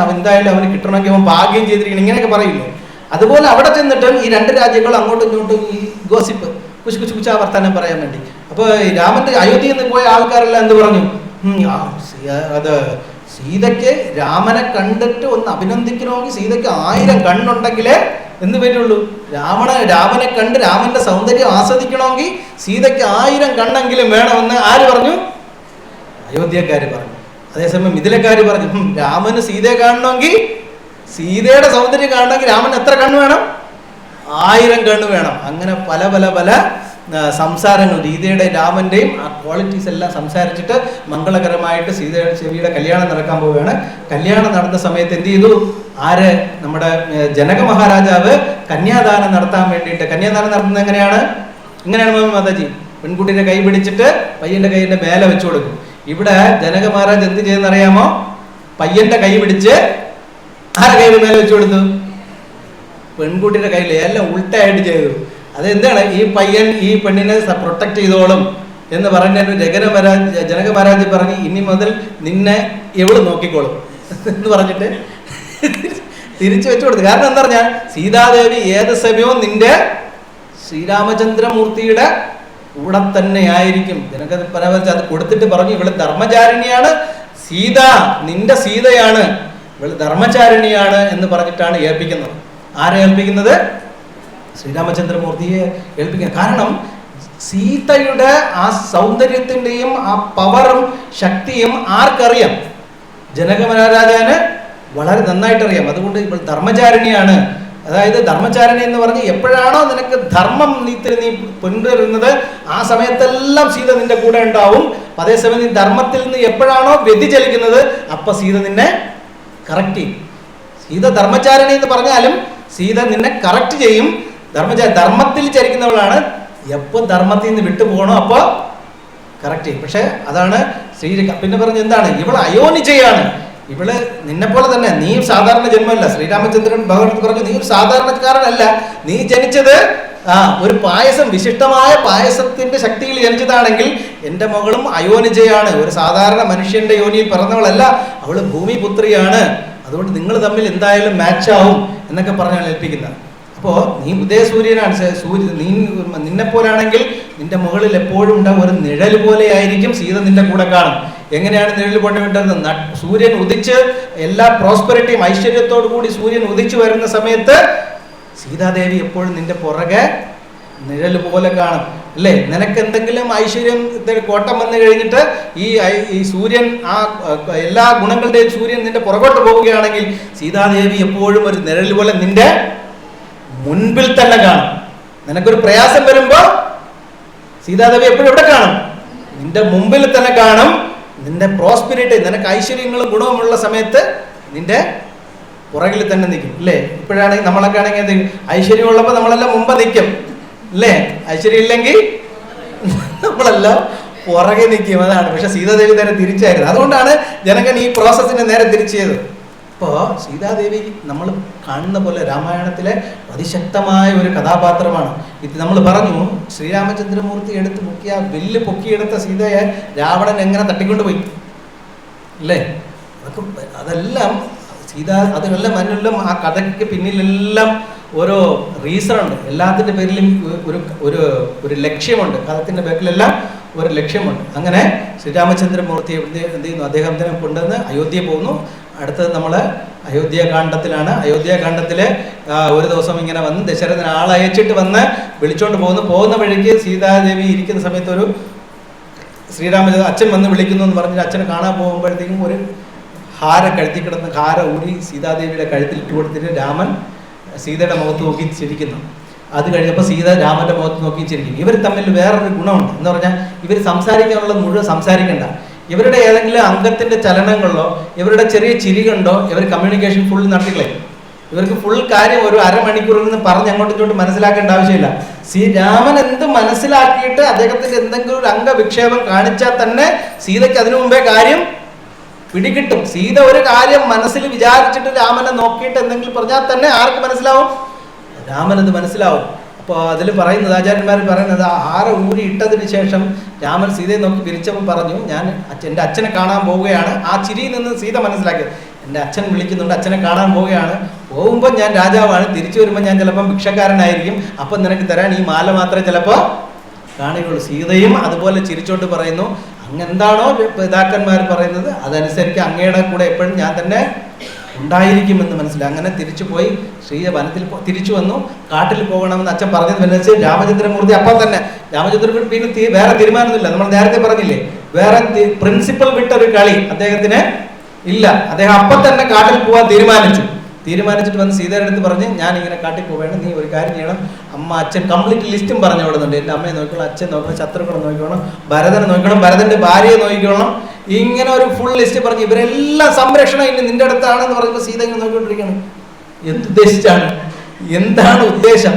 അവൻ എന്തായാലും അവന് കിട്ടണമെങ്കിൽ അവൻ ഭാഗ്യം ചെയ്തിരിക്കണം, ഇങ്ങനെയൊക്കെ പറയില്ലേ. അതുപോലെ അവിടെ ചെന്നിട്ടും ഈ രണ്ട് രാജ്യങ്ങളും അങ്ങോട്ടും ഇങ്ങോട്ടും ഈ ഗോസിപ്പ് കുശുകുശാ വർത്താനം പറയാൻ വേണ്ടി. അപ്പൊ രാമന്റെ അയോധ്യയിൽ നിന്ന് പോയ ആൾക്കാരെല്ലാം എന്ത് പറഞ്ഞു? അത് സീതയ്ക്ക് രാമനെ കണ്ടിട്ട് ഒന്ന് അഭിനന്ദിക്കണമെങ്കിൽ സീതയ്ക്ക് 1000 കണ്ണുണ്ടെങ്കിലേ എന്ത് പറ്റുള്ളൂ. രാമനെ കണ്ട് രാമന്റെ സൗന്ദര്യം ആസ്വദിക്കണമെങ്കിൽ സീതയ്ക്ക് 1000 കണ്ണെങ്കിലും വേണമെന്ന് ആര് പറഞ്ഞു? അയോധ്യക്കാര് പറഞ്ഞു. അതേസമയം മിഥിലക്കാര് പറഞ്ഞു രാമന് സീതയെ കാണണമെങ്കിൽ, സീതയുടെ സൗന്ദര്യം കാണണമെങ്കിൽ രാമന് എത്ര കണ്ണ് വേണം? 1000 കണ്ണ് വേണം. അങ്ങനെ പല പല പല സംസാരങ്ങൾ സീതയുടെയും രാമന്റെയും ആ ക്വാളിറ്റീസ് എല്ലാം സംസാരിച്ചിട്ട് മംഗളകരമായിട്ട് സീതയുടെ ചെവിയുടെ കല്യാണം നടക്കാൻ പോവുകയാണ്. കല്യാണം നടന്ന സമയത്ത് എന്ത് ചെയ്തു? ആര്? നമ്മുടെ ജനക മഹാരാജാവ് കന്യാദാനം നടത്താൻ വേണ്ടിയിട്ട്, കന്യാദാനം നടത്തുന്നത് എങ്ങനെയാണ്? മാതാജി പെൺകുട്ടിയുടെ കൈ പിടിച്ചിട്ട് പയ്യന്റെ കൈയിന്റെ മേലെ വെച്ചു കൊടുക്കും. ഇവിടെ ജനക മഹാരാജ് എന്ത് ചെയ്തെന്നറിയാമോ? പയ്യന്റെ കൈ പിടിച്ച് ആരെ കൈയുടെ മേലെ വെച്ചു കൊടുത്തു? പെൺകുട്ടിയുടെ കയ്യിൽ. എല്ലാം ഉൾട്ടായിട്ട് ചെയ്തു. അതെന്താണ്? ഈ പയ്യൻ ഈ പെണ്ണിനെ പ്രൊട്ടക്ട് ചെയ്തോളും എന്ന് പറഞ്ഞ ജനക മഹാരാജ് പറഞ്ഞ് ഇനി മുതൽ നിന്നെ എവള് നോക്കിക്കോളും എന്ന് പറഞ്ഞിട്ട് തിരിച്ചു വെച്ചു കൊടുത്തു. കാരണം എന്താ പറഞ്ഞാൽ സീതാദേവി ഏത് സമയവും നിന്റെ ശ്രീരാമചന്ദ്രമൂർത്തിയുടെ കൂടെ തന്നെ ആയിരിക്കും. ജനക മഹാരാജ് അത് കൊടുത്തിട്ട് പറഞ്ഞു ഇവള് ധർമ്മചാരിണിയാണ്, സീത നിന്റെ സീതയാണ്, ഇവള് ധർമ്മചാരിണിയാണ് എന്ന് പറഞ്ഞിട്ടാണ് ഏൽപ്പിക്കുന്നത്. ആരെ ഏൽപ്പിക്കുന്നത്? ശ്രീരാമചന്ദ്രമൂർത്തിയെ ഏൽപ്പിക്കുക. കാരണം സീതയുടെ ആ സൗന്ദര്യത്തിന്റെയും ആ പവറും ശക്തിയും ആർക്കറിയാം? ജനക മഹാരാജാന് വളരെ നന്നായിട്ടറിയാം. അതുകൊണ്ട് ഇപ്പോൾ ധർമ്മചാരിണിയാണ്. അതായത് ധർമ്മചാരിണി എന്ന് പറഞ്ഞ് എപ്പോഴാണോ നിനക്ക് ധർമ്മം നീ കൊണ്ടുവരുന്നത് ആ സമയത്തെല്ലാം സീത നിന്റെ കൂടെ ഉണ്ടാവും. അതേസമയം നീ ധർമ്മത്തിൽ നിന്ന് എപ്പോഴാണോ വ്യതിചലിക്കുന്നത് അപ്പൊ സീത നിന്നെ കറക്റ്റ് ചെയ്യും. സീത ധർമ്മചാരിണി എന്ന് പറഞ്ഞാലും സീത നിന്നെ കറക്റ്റ് ചെയ്യും. ധർമ്മത്തിൽ ചരിക്കുന്നവളാണ്. എപ്പോ ധർമ്മത്തിൽ നിന്ന് വിട്ടുപോകണോ അപ്പൊ കറക്റ്റ് ചെയ്യും. പക്ഷെ അതാണ് പിന്നെ പറഞ്ഞ എന്താണ്? ഇവള് അയോനിജയാണ്. ഇവള് നിന്നെ പോലെ തന്നെ, നീ സാധാരണ ജന്മമല്ല. ശ്രീരാമചന്ദ്രൻ ഭഗവത് പറഞ്ഞു നീ ഒരു സാധാരണക്കാരനല്ല, നീ ജനിച്ചത് ഒരു പായസം, വിശിഷ്ടമായ പായസത്തിന്റെ ശക്തിയിൽ ജനിച്ചതാണെങ്കിൽ എൻ്റെ മകളും അയോനിജയാണ്, ഒരു സാധാരണ മനുഷ്യന്റെ യോനിയിൽ പിറന്നവളല്ല, അവള് ഭൂമിപുത്രിയാണ്. അതുകൊണ്ട് നിങ്ങൾ തമ്മിൽ എന്തായാലും മാച്ച് ആവും എന്നൊക്കെ പറഞ്ഞാണ് ഏൽപ്പിക്കുന്നത്. അപ്പോൾ നീ ഉദയസൂര്യനാണ്. നിന്നെ പോലാണെങ്കിൽ നിന്റെ മുകളിൽ എപ്പോഴും ഉണ്ടാവും ഒരു നിഴൽ പോലെ ആയിരിക്കും സീത നിന്റെ കൂടെ കാണും. എങ്ങനെയാണ് നിഴൽ കൊണ്ടുവിട്ടത്? സൂര്യൻ ഉദിച്ച് എല്ലാ പ്രോസ്പെറിറ്റിയും ഐശ്വര്യത്തോടു കൂടി സൂര്യൻ ഉദിച്ചു വരുന്ന സമയത്ത് സീതാദേവി എപ്പോഴും നിന്റെ പുറകെ നിഴൽ പോലെ കാണും അല്ലേ? നിനക്ക് എന്തെങ്കിലും ഐശ്വര്യം കോട്ടം വന്നു കഴിഞ്ഞിട്ട് ഈ സൂര്യൻ ആ എല്ലാ ഗുണങ്ങളുടെയും സൂര്യൻ നിന്റെ പുറകോട്ട് പോവുകയാണെങ്കിൽ സീതാദേവി എപ്പോഴും ഒരു നിഴൽ പോലെ നിന്റെ മുൻപിൽ തന്നെ കാണും. നിനക്കൊരു പ്രയാസം വരുമ്പോ സീതാദേവി എപ്പോഴും എവിടെ കാണും? നിന്റെ മുമ്പിൽ തന്നെ കാണും. നിന്റെ പ്രോസ്പെരിറ്റി, നിനക്ക് ഐശ്വര്യങ്ങളും ഗുണവുമുള്ള സമയത്ത് നിന്റെ പുറകിൽ തന്നെ നിൽക്കും അല്ലേ? ഇപ്പോഴാണെങ്കിൽ നമ്മളൊക്കെ ആണെങ്കിൽ എന്തെങ്കിലും ഐശ്വര്യം ഉള്ളപ്പോൾ നമ്മളെല്ലാം മുമ്പ് നിൽക്കും അല്ലേ? ഐശ്വര്യം ഇല്ലെങ്കിൽ നമ്മളെല്ലാം പുറകെ നിൽക്കും. അതാണ്. പക്ഷെ സീതാദേവി നേരെ തിരിച്ചായിരുന്നു. അതുകൊണ്ടാണ് ജനകൻ ഈ പ്രോസസ്സിനെ നേരെ തിരിച്ചു ചെയ്തത്. അപ്പോൾ സീതാദേവി നമ്മൾ കാണുന്ന പോലെ രാമായണത്തിലെ അതിശക്തമായ ഒരു കഥാപാത്രമാണ്. ഇത് നമ്മൾ പറഞ്ഞു ശ്രീരാമചന്ദ്രമൂർത്തി എടുത്ത് പൊക്കിയ വില്ല് പൊക്കിയെടുത്ത സീതയെ രാവണൻ എങ്ങനെ തട്ടിക്കൊണ്ടുപോയി അല്ലേ? അതെല്ലാം അതിനെല്ലാം മഞ്ഞെല്ലാം ആ കഥയ്ക്ക് പിന്നിലെല്ലാം ഓരോ റീസൺ ഉണ്ട്. എല്ലാത്തിൻ്റെ പേരിലും ഒരു ലക്ഷ്യമുണ്ട്. കഥത്തിൻ്റെ പേരിലെല്ലാം ഒരു ലക്ഷ്യമുണ്ട്. അങ്ങനെ ശ്രീരാമചന്ദ്രമൂർത്തി എന്ത് ചെയ്യുന്നു? അദ്ദേഹത്തിനെ കൊണ്ടുവന്ന് അയോധ്യ പോകുന്നു. അടുത്തത് നമ്മൾ അയോധ്യാകാന്ഡത്തിലാണ്. അയോധ്യാകാന്ഡത്തിൽ ഒരു ദിവസം ഇങ്ങനെ വന്ന് ദശരഥൻ ആളയച്ചിട്ട് വന്ന് വിളിച്ചോണ്ട് പോകുന്ന വഴിക്ക് സീതാദേവി ഇരിക്കുന്ന സമയത്ത് ഒരു ശ്രീരാമചന്ദ്രൻ അച്ഛൻ വന്ന് വിളിക്കുന്നു എന്ന് പറഞ്ഞിട്ട് അച്ഛനെ കാണാൻ പോകുമ്പോഴത്തേക്കും ഒരു കഴുത്തി കിടന്ന് ഹാര ഊരി സീതാദേവിയുടെ കഴുത്തിൽ ഇട്ട് കൊടുത്തിട്ട് രാമൻ സീതയുടെ മുഖത്ത് നോക്കി ചിരിക്കുന്നു. അത് കഴിഞ്ഞപ്പോൾ സീത രാമന്റെ മുഖത്ത് നോക്കി ചിരിക്കും. ഇവർ തമ്മിൽ വേറൊരു ഗുണമുണ്ട് എന്ന് പറഞ്ഞാൽ ഇവർ സംസാരിക്കാനുള്ളത് മുഴുവൻ സംസാരിക്കണ്ട. ഇവരുടെ ഏതെങ്കിലും അംഗത്തിന്റെ ചലനങ്ങളോ ഇവരുടെ ചെറിയ ചിരി കണ്ടോ ഇവർ കമ്മ്യൂണിക്കേഷൻ ഫുൾ നടത്തിക്കളയും. ഇവർക്ക് ഫുൾ കാര്യം ഒരു അരമണിക്കൂറിൽ നിന്ന് പറഞ്ഞ് അങ്ങോട്ടും ഇങ്ങോട്ടും മനസ്സിലാക്കേണ്ട ആവശ്യമില്ല. രാമൻ എന്ത് മനസ്സിലാക്കിയിട്ട് അദ്ദേഹത്തിന്റെ എന്തെങ്കിലും ഒരു അംഗവിക്ഷേപം കാണിച്ചാൽ തന്നെ സീതയ്ക്ക് അതിനു മുമ്പേ കാര്യം പിടികിട്ടും. സീത ഒരു കാര്യം മനസ്സിൽ വിചാരിച്ചിട്ട് രാമനെ നോക്കിയിട്ട് എന്തെങ്കിലും പറഞ്ഞാൽ തന്നെ ആർക്ക് മനസ്സിലാവും? രാമനത് മനസ്സിലാവും. അപ്പോൾ അതിൽ പറയുന്നത്, ആചാര്യന്മാർ പറയുന്നത്, ആര ഊരി ഇട്ടതിന് ശേഷം രാമൻ സീതയെ നോക്കി പിരിച്ചപ്പോൾ പറഞ്ഞു, ഞാൻ എൻ്റെ അച്ഛനെ കാണാൻ പോവുകയാണ്. ആ ചിരിയിൽ നിന്ന് സീത മനസ്സിലാക്കിയത്, എൻ്റെ അച്ഛൻ വിളിക്കുന്നുണ്ട്, അച്ഛനെ കാണാൻ പോവുകയാണ്. പോകുമ്പോൾ ഞാൻ രാജാവാണ്, തിരിച്ചു വരുമ്പോൾ ഞാൻ ചിലപ്പം ഭിക്ഷക്കാരനായിരിക്കും, അപ്പം നിനക്ക് തരാൻ ഈ മാല മാത്രമേ ചിലപ്പോൾ കാണുകയുള്ളൂ. സീതയും അതുപോലെ ചിരിച്ചോണ്ട് പറയുന്നു, അങ്ങ് എന്താണോ പിതാക്കന്മാർ പറയുന്നത് അതനുസരിച്ച് അങ്ങയുടെ കൂടെ എപ്പോഴും ഞാൻ തന്നെ ഉണ്ടായിരിക്കുമെന്ന് മനസ്സിലായി. അങ്ങനെ തിരിച്ചു പോയി വനത്തിൽ തിരിച്ചു വന്നു. കാട്ടിൽ പോകണമെന്ന് അച്ഛൻ പറഞ്ഞത് രാമചന്ദ്രമൂർത്തി അപ്പം തന്നെ രാമചന്ദ്രമൂർത്തി പിന്നെ വേറെ തീരുമാനമൊന്നുമില്ല. നമ്മൾ നേരത്തെ പറഞ്ഞില്ലേ, വേറെ പ്രിൻസിപ്പൽ വിട്ടൊരു കളി അദ്ദേഹത്തിന് ഇല്ല. അദ്ദേഹം അപ്പം തന്നെ കാട്ടിൽ പോകാൻ തീരുമാനിച്ചിട്ട് വന്ന് സീതയുടെ അടുത്ത് പറഞ്ഞ് ഞാൻ ഇങ്ങനെ കാട്ടിൽ പോവേണ്ട, നീ ഒരു കാര്യം ചെയ്യണം. അമ്മ അച്ഛൻ കംപ്ലീറ്റ് ലിസ്റ്റും പറഞ്ഞു കൊടുക്കുന്നുണ്ട്. എൻ്റെ അമ്മയെ നോക്കണം, അച്ഛൻ നോക്കണം, ശത്രുക്കളെ നോക്കണം, ഭരതനെ നോക്കണം, ഭരതന്റെ ഭാര്യയെ നോക്കിക്കോണം, ഇങ്ങനെ ഒരു ഫുൾ ലിസ്റ്റ് പറഞ്ഞു. ഇവരെല്ലാം സംരക്ഷണം ഇല്ല നിന്റെ അടുത്താണെന്ന് പറഞ്ഞപ്പോൾ സീത ഇങ്ങനെ നോക്കിക്കൊണ്ടിരിക്കുകയാണ്. എന്തുദ്ദേശിച്ചാണ്, എന്താണ് ഉദ്ദേശം,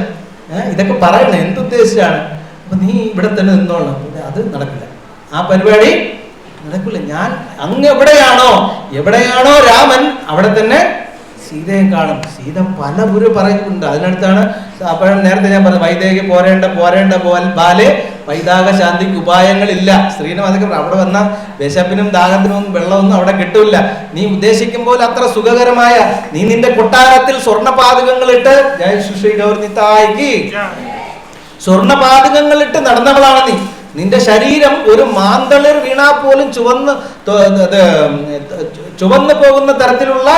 ഇതൊക്കെ പറയണം, എന്തുദ്ദേശിച്ചാണ്? അപ്പൊ നീ ഇവിടെ തന്നെ നിന്നോളണം. അത് നടക്കില്ല, ആ പരിപാടി നടക്കില്ല. ഞാൻ അങ്ങ് എവിടെയാണോ രാമൻ അവിടെ തന്നെ സീതയെ കാണും. സീത പല ഗുരു പറയുന്നുണ്ട്. അതിനടുത്താണ് അപ്പോഴും നേരത്തെ ഞാൻ പറഞ്ഞു, വൈദേഹി പോരേണ്ട ബാലെ വൈദാക ശാന്തിക്ക് ഉപായങ്ങളില്ല. സ്ത്രീനും അതൊക്കെ അവിടെ വന്ന വിശപ്പിനും ദാഹത്തിനും വെള്ളമൊന്നും അവിടെ കിട്ടൂല. നീ ഉദ്ദേശിക്കും പോലെ അത്ര സുഖകരമായ, നീ നിന്റെ കൊട്ടാരത്തിൽ സ്വർണ്ണപാതകങ്ങളിട്ട് ശ്രീ ഗൗർനിതായിക്ക് സ്വർണ്ണപാതകങ്ങളിട്ട് നടന്നവളാണ് നീ. നിന്റെ ശരീരം ഒരു മാന്തളിർ വീണാ പോലും ചുവന്നു പോകുന്ന തരത്തിലുള്ള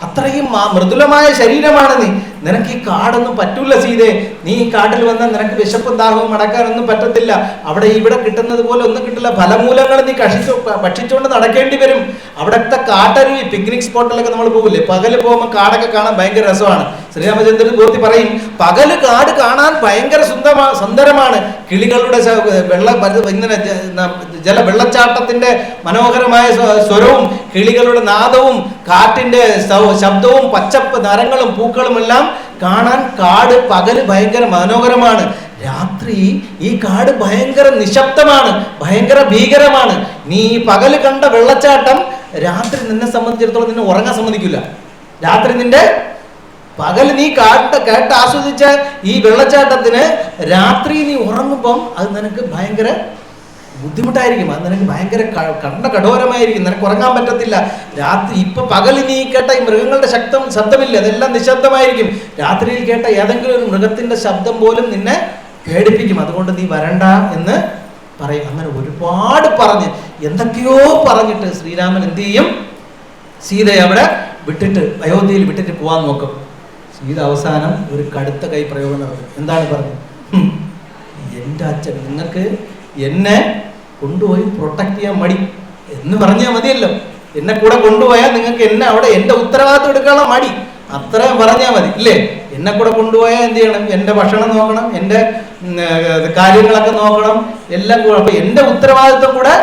അത്രയും മൃദുലമായ ശരീരമാണ് നീ. നിനക്ക് ഈ കാടൊന്നും പറ്റൂല സീതേ. നീ ഈ കാട്ടിൽ വന്നാൽ നിനക്ക് വിശപ്പും ദാഹവും അടക്കാനൊന്നും പറ്റത്തില്ല. അവിടെ ഇവിടെ കിട്ടുന്നത് പോലെ ഒന്നും കിട്ടില്ല. ഫലമൂലങ്ങൾ നീ ഭക്ഷിച്ചുകൊണ്ട് നടക്കേണ്ടി വരും. അവിടുത്തെ കാട്ടരുവി പിക്നിക് സ്പോട്ടിലൊക്കെ നമ്മൾ പോകില്ലേ, പകല് പോകുമ്പോൾ കാടൊക്കെ കാണാൻ ഭയങ്കര രസമാണ്. ശ്രീരാമചന്ദ്രൻ മൂർത്തി പറയും, പകല് കാട് കാണാൻ ഭയങ്കര സുന്ദരമാണ്. കിളികളുടെ ഇങ്ങനെ വെള്ളച്ചാട്ടത്തിന്റെ മനോഹരമായ സ്വരവും കിളികളുടെ നാദവും കാറ്റിന്റെ ശബ്ദവും പച്ചപ്പ് നരങ്ങളും പൂക്കളും എല്ലാം കാണാൻ കാട് പകല് ഭയങ്കര മനോഹരമാണ്. രാത്രി ഈ കാട് ഭയങ്കര നിശബ്ദമാണ്, ഭയങ്കര ഭീകരമാണ്. നീ ഈ പകല് കണ്ട വെള്ളച്ചാട്ടം രാത്രി നിന്നെ സംബന്ധിച്ചിടത്തോളം നിന്നെ ഉറങ്ങാൻ സമ്മതിക്കില്ല. രാത്രി നിന്റെ പകൽ നീ കേട്ട് ആസ്വദിച്ച ഈ വെള്ളച്ചാട്ടത്തിന് രാത്രി നീ ഉറങ്ങുമ്പം അത് നിനക്ക് ഭയങ്കര ബുദ്ധിമുട്ടായിരിക്കും. അത് നിനക്ക് ഭയങ്കര കഠോരമായിരിക്കും, നിനക്ക് ഉറങ്ങാൻ പറ്റത്തില്ല. രാത്രി ഇപ്പൊ പകൽ നീ കേട്ട ഈ മൃഗങ്ങളുടെ ശബ്ദമില്ല, അതെല്ലാം നിശബ്ദമായിരിക്കും. രാത്രിയിൽ കേട്ട ഏതെങ്കിലും ഒരു മൃഗത്തിന്റെ ശബ്ദം പോലും നിന്നെ പേടിപ്പിക്കും. അതുകൊണ്ട് നീ വരണ്ട എന്ന് പറയും. അങ്ങനെ ഒരുപാട് പറഞ്ഞ് എന്തൊക്കെയോ പറഞ്ഞിട്ട് ശ്രീരാമൻ എന്ത് ചെയ്യും, സീതയെ അവിടെ വിട്ടിട്ട് അയോധ്യയിൽ വിട്ടിട്ട് പോവാൻ നോക്കും. സീത അവസാനം ഒരു കടുത്ത കൈ പ്രയോഗം നടത്തും. എന്താണ് പറഞ്ഞത്? എൻ്റെ അച്ഛൻ നിങ്ങൾക്ക് എന്നെ കൊണ്ടുപോയി പ്രൊട്ടക്ട് ചെയ്യാൻ മടി എന്ന് പറഞ്ഞാൽ മതിയല്ലോ. എന്നെ കൂടെ കൊണ്ടുപോയാൽ നിങ്ങൾക്ക് എന്നെ അവിടെ എൻ്റെ ഉത്തരവാദിത്വം എടുക്കാനുള്ള മടി, അത്രയും പറഞ്ഞാൽ മതി ഇല്ലേ? എന്നെ കൂടെ കൊണ്ടുപോയാൽ എന്ത് ചെയ്യണം? എൻ്റെ ഭക്ഷണം നോക്കണം, എൻ്റെ കാര്യങ്ങളൊക്കെ നോക്കണം, എല്ലാം കൂടെ. അപ്പൊ എൻ്റെ ഉത്തരവാദിത്വം കൂടെ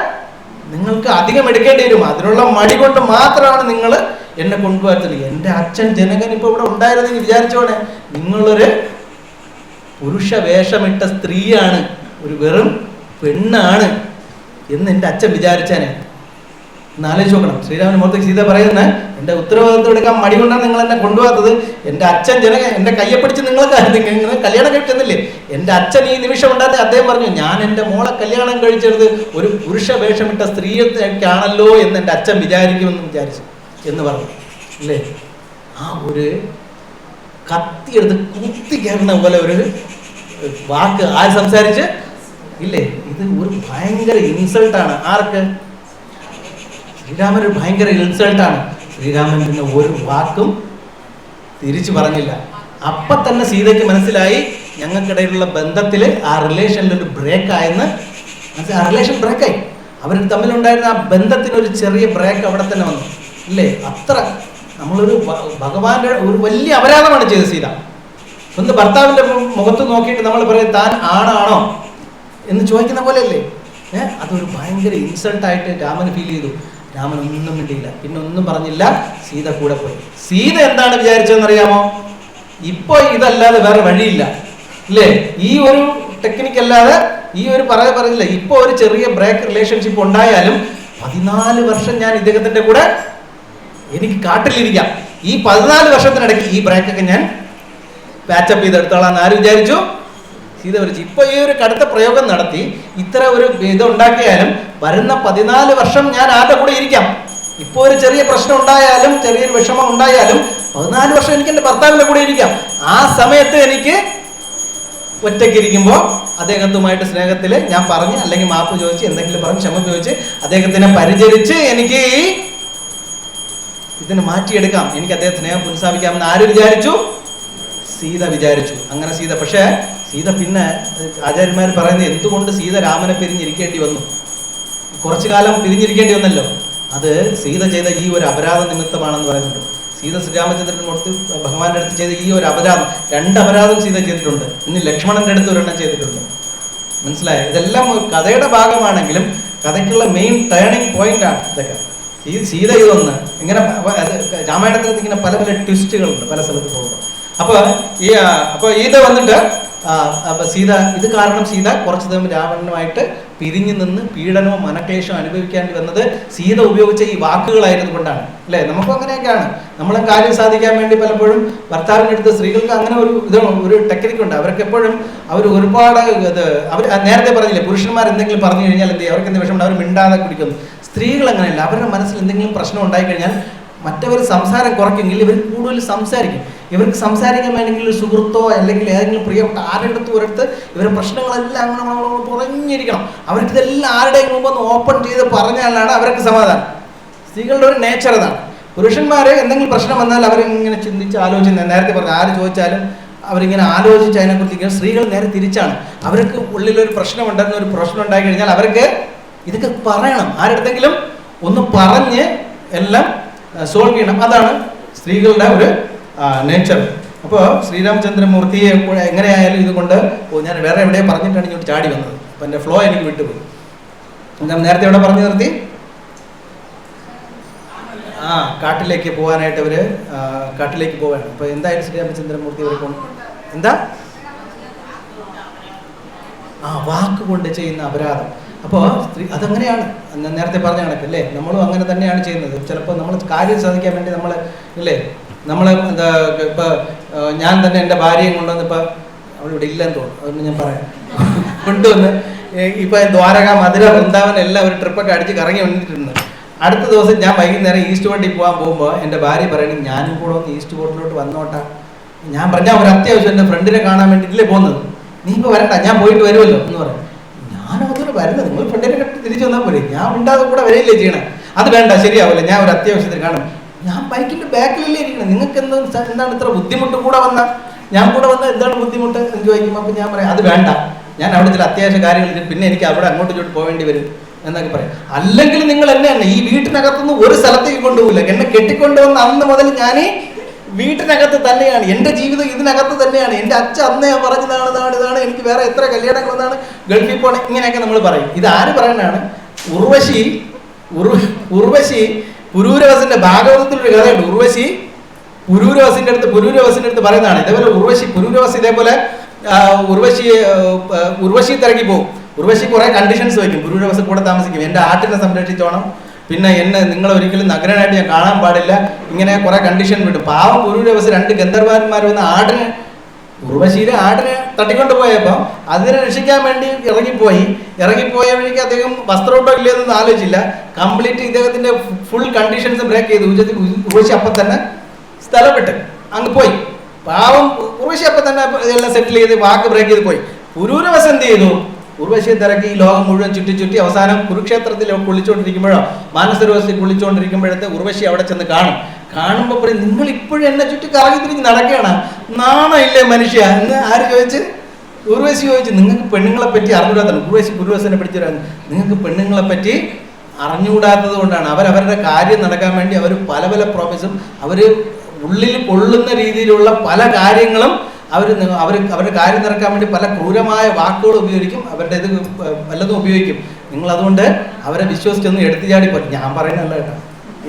നിങ്ങൾക്ക് അധികം എടുക്കേണ്ടി വരും. അതിനുള്ള മടി കൊണ്ട് മാത്രമാണ് നിങ്ങൾ എന്നെ കൊണ്ടുപോകത്തില്ല. എൻ്റെ അച്ഛൻ ജനകൻ ഇപ്പൊ ഇവിടെ ഉണ്ടായിരുന്നെങ്കിൽ വിചാരിച്ചോടെ, നിങ്ങളൊരു പുരുഷ വേഷമിട്ട സ്ത്രീയാണ്, ഒരു വെറും പെണ്ണാണ് എന്ന് എൻ്റെ അച്ഛൻ വിചാരിച്ചാനെ. എന്നാലോചിച്ച് നോക്കണം. ശ്രീരാമൻ മുഖത്തേക്ക് സീത പറയുന്നത്, എൻ്റെ ഉത്തരവാദിത്വം എടുക്കാൻ മടി കൊണ്ടാണ് നിങ്ങൾ എന്നെ കൊണ്ടുപോകാത്തത്. എൻ്റെ അച്ഛൻ ജനകൻ എൻ്റെ കയ്യെ പിടിച്ച് നിങ്ങൾ കല്യാണം കഴിച്ചെന്നില്ലേ? എൻ്റെ അച്ഛൻ ഈ നിമിഷം ഉണ്ടായിരുന്നെ അദ്ദേഹം പറഞ്ഞു, ഞാൻ എൻ്റെ മോളെ കല്യാണം കഴിച്ചത് ഒരു പുരുഷ വേഷമിട്ട സ്ത്രീയൊക്കെയാണല്ലോ എന്ന് എൻ്റെ അച്ഛൻ വിചാരിക്കുമെന്ന് വിചാരിച്ചു എന്ന് പറഞ്ഞു അല്ലേ? ആ ഒരു കത്തിയെടുത്ത് കുത്തി കയറുന്ന പോലെ ഒരു വാക്ക് ആര് സംസാരിച്ച് ഇല്ലേ? ഇത് ഒരു ഭയങ്കര ഇൻസൾട്ടാണ്. ആർക്ക്? ശ്രീരാമൻ ഒരു ഭയങ്കര ഇൻസൾട്ടാണ്. ശ്രീരാമൻ പിന്നെ ഒരു വാക്കും തിരിച്ചു പറഞ്ഞില്ല. അപ്പൊ തന്നെ സീതയ്ക്ക് മനസ്സിലായി ഞങ്ങൾക്കിടയിലുള്ള ബന്ധത്തിൽ ആ റിലേഷനിൽ ഒരു ബ്രേക്ക് ആയെന്ന്. ആ റിലേഷൻ ബ്രേക്കായി. അവർ തമ്മിലുണ്ടായിരുന്ന ആ ബന്ധത്തിനൊരു ചെറിയ ബ്രേക്ക് അവിടെ തന്നെ വന്നു ഇല്ലേ? അത്ര നമ്മളൊരു ഭഗവാന്റെ ഒരു വലിയ അപരാധമാണ് ചെയ്തത് സീത. ഒന്ന് ഭർത്താവിന്റെ മുഖത്ത് നോക്കിയിട്ട് നമ്മൾ പറയും താൻ ആണാണോ എന്ന് ചോദിക്കുന്ന പോലെയല്ലേ? അതൊരു ഭയങ്കര ഇൻസൾട്ടായിട്ട് രാമന് ഫീൽ ചെയ്തു. രാമൻ ഒന്നും മിണ്ടിയില്ല, പിന്നെ ഒന്നും പറഞ്ഞില്ല. സീത കൂടെ പോയി. സീത എന്താണ് വിചാരിച്ചതെന്നറിയാമോ? ഇപ്പൊ ഇതല്ലാതെ വേറെ വഴിയില്ല ഇല്ലേ? ഈ ഒരു ടെക്നിക്ക് അല്ലാതെ ഈ ഒരു പറഞ്ഞില്ല. ഇപ്പൊ ഒരു ചെറിയ ബ്രേക്ക് റിലേഷൻഷിപ്പ് ഉണ്ടായാലും 14 വർഷം ഞാൻ ഇദ്ദേഹത്തിന്റെ കൂടെ എനിക്ക് കാട്ടിലിരിക്കാം. ഈ 14 വർഷത്തിനിടയ്ക്ക് ഈ ബ്രേക്കൊക്കെ ഞാൻ പാച്ചപ്പ് ചെയ്തെടുത്തോളാം ആര് വിചാരിച്ചു? സീത വിളിച്ചു. ഇപ്പൊ ഈ ഒരു കടുത്ത പ്രയോഗം നടത്തി ഇത്ര ഒരു ഇതുണ്ടാക്കിയാലും വരുന്ന 14 വർഷം ഞാൻ ആരുടെ കൂടെ ഇരിക്കാം. ഇപ്പൊ ഒരു ചെറിയ പ്രശ്നം ഉണ്ടായാലും ചെറിയൊരു വിഷമം ഉണ്ടായാലും 14 വർഷം എനിക്ക് എൻ്റെ ഭർത്താവിൻ്റെ കൂടെ ഇരിക്കാം. ആ സമയത്ത് എനിക്ക് ഒറ്റയ്ക്ക് ഇരിക്കുമ്പോൾ അദ്ദേഹത്തുമായിട്ട് സ്നേഹത്തിൽ ഞാൻ പറഞ്ഞ് അല്ലെങ്കിൽ മാപ്പ് ചോദിച്ച് എന്തെങ്കിലും പറഞ്ഞ് ക്ഷമ ചോദിച്ച് അദ്ദേഹത്തിനെ പരിചരിച്ച് എനിക്ക് ഇതിനെ മാറ്റിയെടുക്കാം, എനിക്ക് അദ്ദേഹം സ്നേഹം പുനഃസ്ഥാപിക്കാമെന്ന് ആര് വിചാരിച്ചു? സീത വിചാരിച്ചു. അങ്ങനെ സീത, പക്ഷേ സീത പിന്നെ ആചാര്യന്മാർ പറയുന്നത് എന്തുകൊണ്ട് സീത രാമനെ പിരിഞ്ഞിരിക്കേണ്ടി വന്നു? കുറച്ചു കാലം പിരിഞ്ഞിരിക്കേണ്ടി വന്നല്ലോ. അത് സീത ചെയ്ത ഈ ഒരു അപരാധ നിമിത്തമാണെന്ന് പറയുന്നുണ്ട്. സീത ശ്രീരാമചന്ദ്രൻ്റെ അടുത്ത് ഭഗവാന്റെ അടുത്ത് ചെയ്ത ഈ ഒരു അപരാധം, 2 അപരാധം സീത ചെയ്തിട്ടുണ്ട്. ഇനി ലക്ഷ്മണന്റെ അടുത്ത് 1 ചെയ്തിട്ടുണ്ട്. മനസ്സിലായോ? ഇതെല്ലാം കഥയുടെ ഭാഗമാണെങ്കിലും കഥയ്ക്കുള്ള മെയിൻ ടേണിംഗ് പോയിന്റ് ആണ് ഇതൊക്കെ. ഈ സീത ഇതൊന്ന് ഇങ്ങനെ രാമായണത്തിനകത്ത് ഇങ്ങനെ പല പല ട്വിസ്റ്റുകളുണ്ട് പല സ്ഥലത്ത് പോകുമ്പോൾ. അപ്പോൾ ഇത് വന്നിട്ട് സീത, ഇത് കാരണം സീത കുറച്ച് ദിവസം രാവണനുമായിട്ട് പിരിഞ്ഞു നിന്ന് പീഡനവും മനക്ലേശവും അനുഭവിക്കേണ്ടി വന്നത് സീത ഉപയോഗിച്ച ഈ വാക്കുകളായിരുന്നു കൊണ്ടാണ്, അല്ലേ? നമുക്കും അങ്ങനെയൊക്കെയാണ്. നമ്മളെ കാര്യം സാധിക്കാൻ വേണ്ടി പലപ്പോഴും ഭർത്താവിൻ്റെ അടുത്ത് സ്ത്രീകൾക്ക് അങ്ങനെ ഒരു ടെക്നിക്കുണ്ട്. അവർക്ക് എപ്പോഴും അവർ ഒരുപാട് അവർ നേരത്തെ പറഞ്ഞില്ലേ, പുരുഷന്മാർ എന്തെങ്കിലും പറഞ്ഞു കഴിഞ്ഞാൽ എന്ത് ചെയ്യും? അവർക്ക് എന്ത് വിഷമമുണ്ട്? അവർ മിണ്ടാതെ കുടിക്കുന്നു. സ്ത്രീകൾ അങ്ങനെയല്ല. അവരുടെ മനസ്സിൽ എന്തെങ്കിലും പ്രശ്നം ഉണ്ടായിക്കഴിഞ്ഞാൽ മറ്റവർ സംസാരം കുറയ്ക്കുമെങ്കിൽ ഇവർ കൂടുതൽ സംസാരിക്കും. ഇവർക്ക് സംസാരിക്കാൻ വേണമെങ്കിൽ ഒരു സുഹൃത്തോ അല്ലെങ്കിൽ ഏതെങ്കിലും പ്രിയപ്പെട്ട ഒരിടത്ത് ഇവരുടെ പ്രശ്നങ്ങളെല്ലാം പുറഞ്ഞിരിക്കണം. അവർക്കിതെല്ലാം ആരുടെയും മുമ്പ് ഒന്ന് ഓപ്പൺ ചെയ്ത് പറഞ്ഞാലാണ് അവർക്ക് സമാധാനം. സ്ത്രീകളുടെ ഒരു നേച്ചർ അതാണ്. പുരുഷന്മാർ എന്തെങ്കിലും പ്രശ്നം വന്നാൽ അവരിങ്ങനെ ചിന്തിച്ച് ആലോചിച്ച്, നേരത്തെ പറഞ്ഞു ആര് ചോദിച്ചാലും അവരിങ്ങനെ ആലോചിച്ച് അതിനെക്കുറിച്ച്. സ്ത്രീകൾ നേരെ തിരിച്ചാണ്. അവർക്ക് ഉള്ളിലൊരു പ്രശ്നമുണ്ടെന്ന്, ഒരു പ്രശ്നം ഉണ്ടായി കഴിഞ്ഞാൽ അവർക്ക് ഇതൊക്കെ പറയണം, ആരുടെങ്കിലും ഒന്ന് പറഞ്ഞ് എല്ലാം സോൾവ് ചെയ്യണം. അതാണ് സ്ത്രീകളുടെ ഒരു നേച്ചർ. അപ്പോൾ ശ്രീരാമചന്ദ്രമൂർത്തിയെ എങ്ങനെയായാലും ഇതുകൊണ്ട് ഞാൻ വേറെ എവിടെയോ പറഞ്ഞിട്ടാണ് ഇങ്ങോട്ട് ചാടി വന്നത്. അപ്പം എൻ്റെ ഫ്ലോ എനിക്ക് വിട്ടുപോയി. ഞാൻ നേരത്തെ എവിടെ പറഞ്ഞു നിർത്തി? കാട്ടിലേക്ക് പോകാനായിട്ട് അവർ കാട്ടിലേക്ക് പോവാണ്. അപ്പോൾ എന്തായാലും ശ്രീരാമചന്ദ്രമൂർത്തി അവരെ കൊണ്ട് എന്താ വാക്കുകൊണ്ട് ചെയ്യുന്ന അപരാധം. അപ്പോൾ അതങ്ങനെയാണ് നേരത്തെ പറഞ്ഞ കണക്കല്ലേ, നമ്മളും അങ്ങനെ തന്നെയാണ് ചെയ്യുന്നത്. ചിലപ്പോൾ നമ്മൾ കാര്യം സാധിക്കാൻ വേണ്ടി നമ്മൾ എന്താ, ഇപ്പം ഞാൻ തന്നെ എൻ്റെ ഭാര്യയെ കൊണ്ടുവന്ന്, ഇപ്പം അവളിവിടെ ഇല്ലെന്ന് തോന്നുന്നു, അതുകൊണ്ട് ഞാൻ പറയാം, കൊണ്ടുവന്ന് ഇപ്പം ദ്വാരക, മധുര, വൃന്ദാവൻ എല്ലാം ഒരു ട്രിപ്പൊക്കെ അടിച്ച് കറങ്ങി വന്നിട്ടുണ്ട്. അടുത്ത ദിവസം ഞാൻ വൈകുന്നേരം ഈസ്റ്റ് കോട്ടിൽ പോകുമ്പോൾ എൻ്റെ ഭാര്യ പറയണേ ഞാനും കൂടെ ഒന്ന് ഈസ്റ്റ് കോട്ടിലോട്ട് വന്നോട്ടാ. ഞാൻ പറഞ്ഞാൽ ഒരു അത്യാവശ്യം എൻ്റെ ഫ്രണ്ടിനെ കാണാൻ വേണ്ടിയിട്ടില്ലേ പോകുന്നത്, നീ ഇപ്പോൾ വരണ്ട, ഞാൻ പോയിട്ട് വരുമല്ലോ എന്ന് പറയും. ഞാനതുപോലെ വരുന്നത്, നിങ്ങൾ ഫ്രണ്ടിനെ കെട്ടി തിരിച്ചു വന്നാൽ പോലെ, ഞാൻ ഉണ്ടാകും കൂടെ വരില്ലേ ചെയ്യണേ. അത് വേണ്ട, ശരിയാവില്ല, ഞാൻ ഒരു അത്യാവശ്യത്തിന് കാണും. ഞാൻ ബൈക്കിൻ്റെ ബാക്കിലല്ലേ ഇരിക്കണം, നിങ്ങൾക്ക് എന്താണ് ഇത്ര ബുദ്ധിമുട്ട്? കൂടെ വന്നാൽ ഞാൻ കൂടെ വന്നാൽ എന്താണ് ബുദ്ധിമുട്ട് എന്ന് ചോദിക്കുമ്പോൾ അപ്പം ഞാൻ പറയാം അത് വേണ്ട, ഞാൻ അവിടെ ചില അത്യാവശ്യ കാര്യങ്ങൾ, പിന്നെ എനിക്ക് അവിടെ അങ്ങോട്ട് ഇങ്ങോട്ട് പോകേണ്ടി വരും എന്നൊക്കെ പറയാം. അല്ലെങ്കിൽ നിങ്ങൾ എന്നെയാണ് ഈ വീട്ടിനകത്തുനിന്ന് ഒരു സ്ഥലത്തേക്ക് കൊണ്ടുപോകില്ല. എന്നെ കെട്ടിക്കൊണ്ടുവന്ന അന്ന് മുതൽ ഞാൻ വീട്ടിനകത്ത് തന്നെയാണ്, എൻ്റെ ജീവിതം ഇതിനകത്ത് തന്നെയാണ്. എൻ്റെ അച്ഛൻ അന്നേ പറഞ്ഞതാണ് ഇതാണ്, എനിക്ക് വേറെ എത്ര കല്യാണങ്ങൾ വന്നാണ്, ഗൾഫിൽ പോകണം, ഇങ്ങനെയൊക്കെ നമ്മൾ പറയും. ഇത് ആര് പറയുന്നതാണ്? ഉർവശി പുരൂരവസിന്റെ ഭാഗവതത്തിലൊരു കഥയുണ്ട്. ഉർവശി പുരൂരവസിന്റെ അടുത്ത് പറയുന്നതാണ്. ഇതേപോലെ പുരൂരവസ് ഇതേപോലെ ഉർവശി തിരക്കി പോകും. ഉർവശി കുറെ കണ്ടീഷൻസ് വയ്ക്കും. പുരൂരവസ് കൂടെ താമസിക്കും, എൻ്റെ ആട്ടിനെ സംരക്ഷിച്ചോണം, പിന്നെ നിങ്ങൾ ഒരിക്കലും നഗരനായിട്ട് ഞാൻ കാണാൻ പാടില്ല, ഇങ്ങനെ കുറെ കണ്ടീഷൻ വിടും. പാവം പുരൂരവസ് 2 ഗന്ധർവന്മാർ വന്ന് ഉർവശിയിലെ ആടിനെ തട്ടിക്കൊണ്ട് പോയപ്പോൾ അതിനെ രക്ഷിക്കാൻ വേണ്ടി ഇറങ്ങിപ്പോയ വഴിക്ക് അദ്ദേഹം വസ്ത്രമുണ്ടോ ഇല്ലയെന്നൊന്നും ആലോചിച്ചില്ല. കംപ്ലീറ്റ് ഇദ്ദേഹത്തിന്റെ ഫുൾ കണ്ടീഷൻസ് ബ്രേക്ക് ചെയ്തു. ഉർവശി അപ്പം തന്നെ സ്ഥലം വിട്ട് അങ്ങ് പോയി. പാവം ഉർവശി അപ്പം തന്നെ ഇതെല്ലാം സെറ്റിൽ ചെയ്ത് വാക്ക് ബ്രേക്ക് ചെയ്ത് പോയി. പുരൂരവസ് എന്ത് ചെയ്തു? ഉർവശിയെ തിരക്കി ഈ ലോകം മുഴുവൻ ചുറ്റി അവസാനം കുരുക്ഷേത്രത്തിൽ കുളിച്ചുകൊണ്ടിരിക്കുമ്പോഴോ മാനസരോവരത്തിൽ കുളിച്ചുകൊണ്ടിരിക്കുമ്പോഴത്തെ ഉർവശി അവിടെ ചെന്ന് കാണുമ്പോൾ പറയും, നിങ്ങൾ ഇപ്പോഴും എന്നെ ചുറ്റി കറങ്ങി തിരിഞ്ഞ് നടക്കുകയാണ്, നാണം ഇല്ലേ മനുഷ്യ എന്ന് ആര് ചോദിച്ച്? ഉർവശി ചോദിച്ചു. നിങ്ങൾക്ക് പെണ്ണുങ്ങളെ പറ്റി അറിഞ്ഞുകൂടാത്തതാണ്. ഉർവശി പുരൂരവസിനെ പിടിച്ചിരുന്നു. നിങ്ങൾക്ക് പെണ്ണുങ്ങളെ പറ്റി അറിഞ്ഞുകൂടാത്തത് കൊണ്ടാണ്. അവരവരുടെ കാര്യം നടക്കാൻ വേണ്ടി അവർ പല പ്രോമിസും അവർ ഉള്ളിൽ കൊള്ളുന്ന രീതിയിലുള്ള പല കാര്യങ്ങളും അവരുടെ കാര്യം നടക്കാൻ വേണ്ടി പല ക്രൂരമായ വാക്കുകൾ ഉപയോഗിക്കും, അവരുടെ ഇത് വല്ലതും ഉപയോഗിക്കും. നിങ്ങൾ അതുകൊണ്ട് അവരെ വിശ്വസിച്ചൊന്നും എടുത്തു ചാടി പോലും. ഞാൻ പറയുന്നതല്ല കേട്ടോ,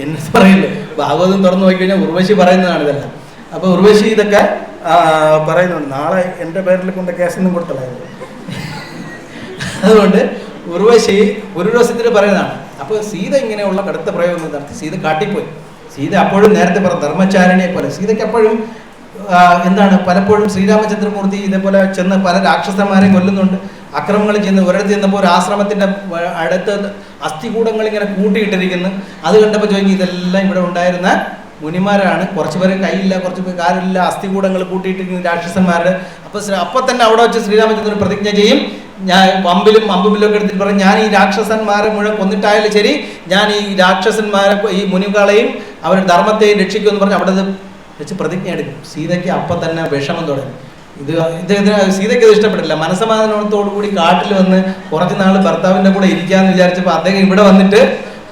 എന്നെ പറയില്ലേ, ഭാഗവതം തുറന്നു നോക്കി കഴിഞ്ഞാൽ ഉർവശി പറയുന്നതാണ് ഇതെല്ലാം. അപ്പോൾ ഉർവശി ഇതൊക്കെ പറയുന്നുണ്ട്. നാളെ എൻ്റെ പേരിൽ കൊണ്ട് കേസൊന്നും കൊടുത്തല്ലായിരുന്നു. അതുകൊണ്ട് ഉർവശി പുരൂരവസത്തിൽ പറയുന്നതാണ്. അപ്പോൾ സീത ഇങ്ങനെയുള്ള കടുത്ത പ്രയോഗങ്ങൾ നടത്തി സീത കാട്ടിപ്പോയി. സീത അപ്പോഴും നേരത്തെ പറഞ്ഞ ധർമ്മചാരിണിയെ പോലെ സീതയ്ക്ക് അപ്പോഴും പലപ്പോഴും ശ്രീരാമചന്ദ്രമൂർത്തി ഇതേപോലെ ചെന്ന് പല രാക്ഷസന്മാരെ കൊല്ലുന്നുണ്ട്, അക്രമങ്ങൾ ചെയ്യുന്നു. ഒരിടത്ത് ചെന്നപ്പോൾ ഒരു ആശ്രമത്തിൻ്റെ അടുത്ത് അസ്ഥികൂടങ്ങൾ ഇങ്ങനെ കൂട്ടിയിട്ടിരിക്കുന്നു. അത് കണ്ടപ്പോൾ ചോദിക്കും, ഇതെല്ലാം ഇവിടെ ഉണ്ടായിരുന്ന മുനിമാരാണ്. കുറച്ച് പേര് കൈയില്ല, കുറച്ച് പേര് കാലില്ല, അസ്ഥികൂടങ്ങൾ കൂട്ടിയിട്ടിരിക്കുന്ന രാക്ഷസന്മാരുടെ. അപ്പോൾ തന്നെ അവിടെ വെച്ച് ശ്രീരാമചന്ദ്രൻ പ്രതിജ്ഞ ചെയ്യും, ഞാൻ അമ്പും വില്ലൊക്കെ എടുത്തിട്ട് പറയും, ഞാൻ ഈ രാക്ഷസന്മാരെ മുഴുവൻ കൊന്നിട്ടായാലും ശരി, ഞാൻ ഈ രാക്ഷസന്മാരെ ഈ മുനികളെയും അവരുടെ ധർമ്മത്തെയും രക്ഷിക്കുമെന്ന് പറഞ്ഞ് അവിടെ വെച്ച് പ്രതിജ്ഞ എടുക്കും. സീതയ്ക്ക് അപ്പം തന്നെ വിഷമം തുടങ്ങി. സീതയ്ക്ക് ഇത് ഇഷ്ടപ്പെട്ടില്ല. മനസ്സമാധാനത്തോടു കൂടി കാട്ടിൽ വന്ന് കുറച്ച് നാൾ ഭർത്താവിൻ്റെ കൂടെ ഇരിക്കാമെന്ന് വിചാരിച്ചപ്പോൾ അദ്ദേഹം ഇവിടെ വന്നിട്ട്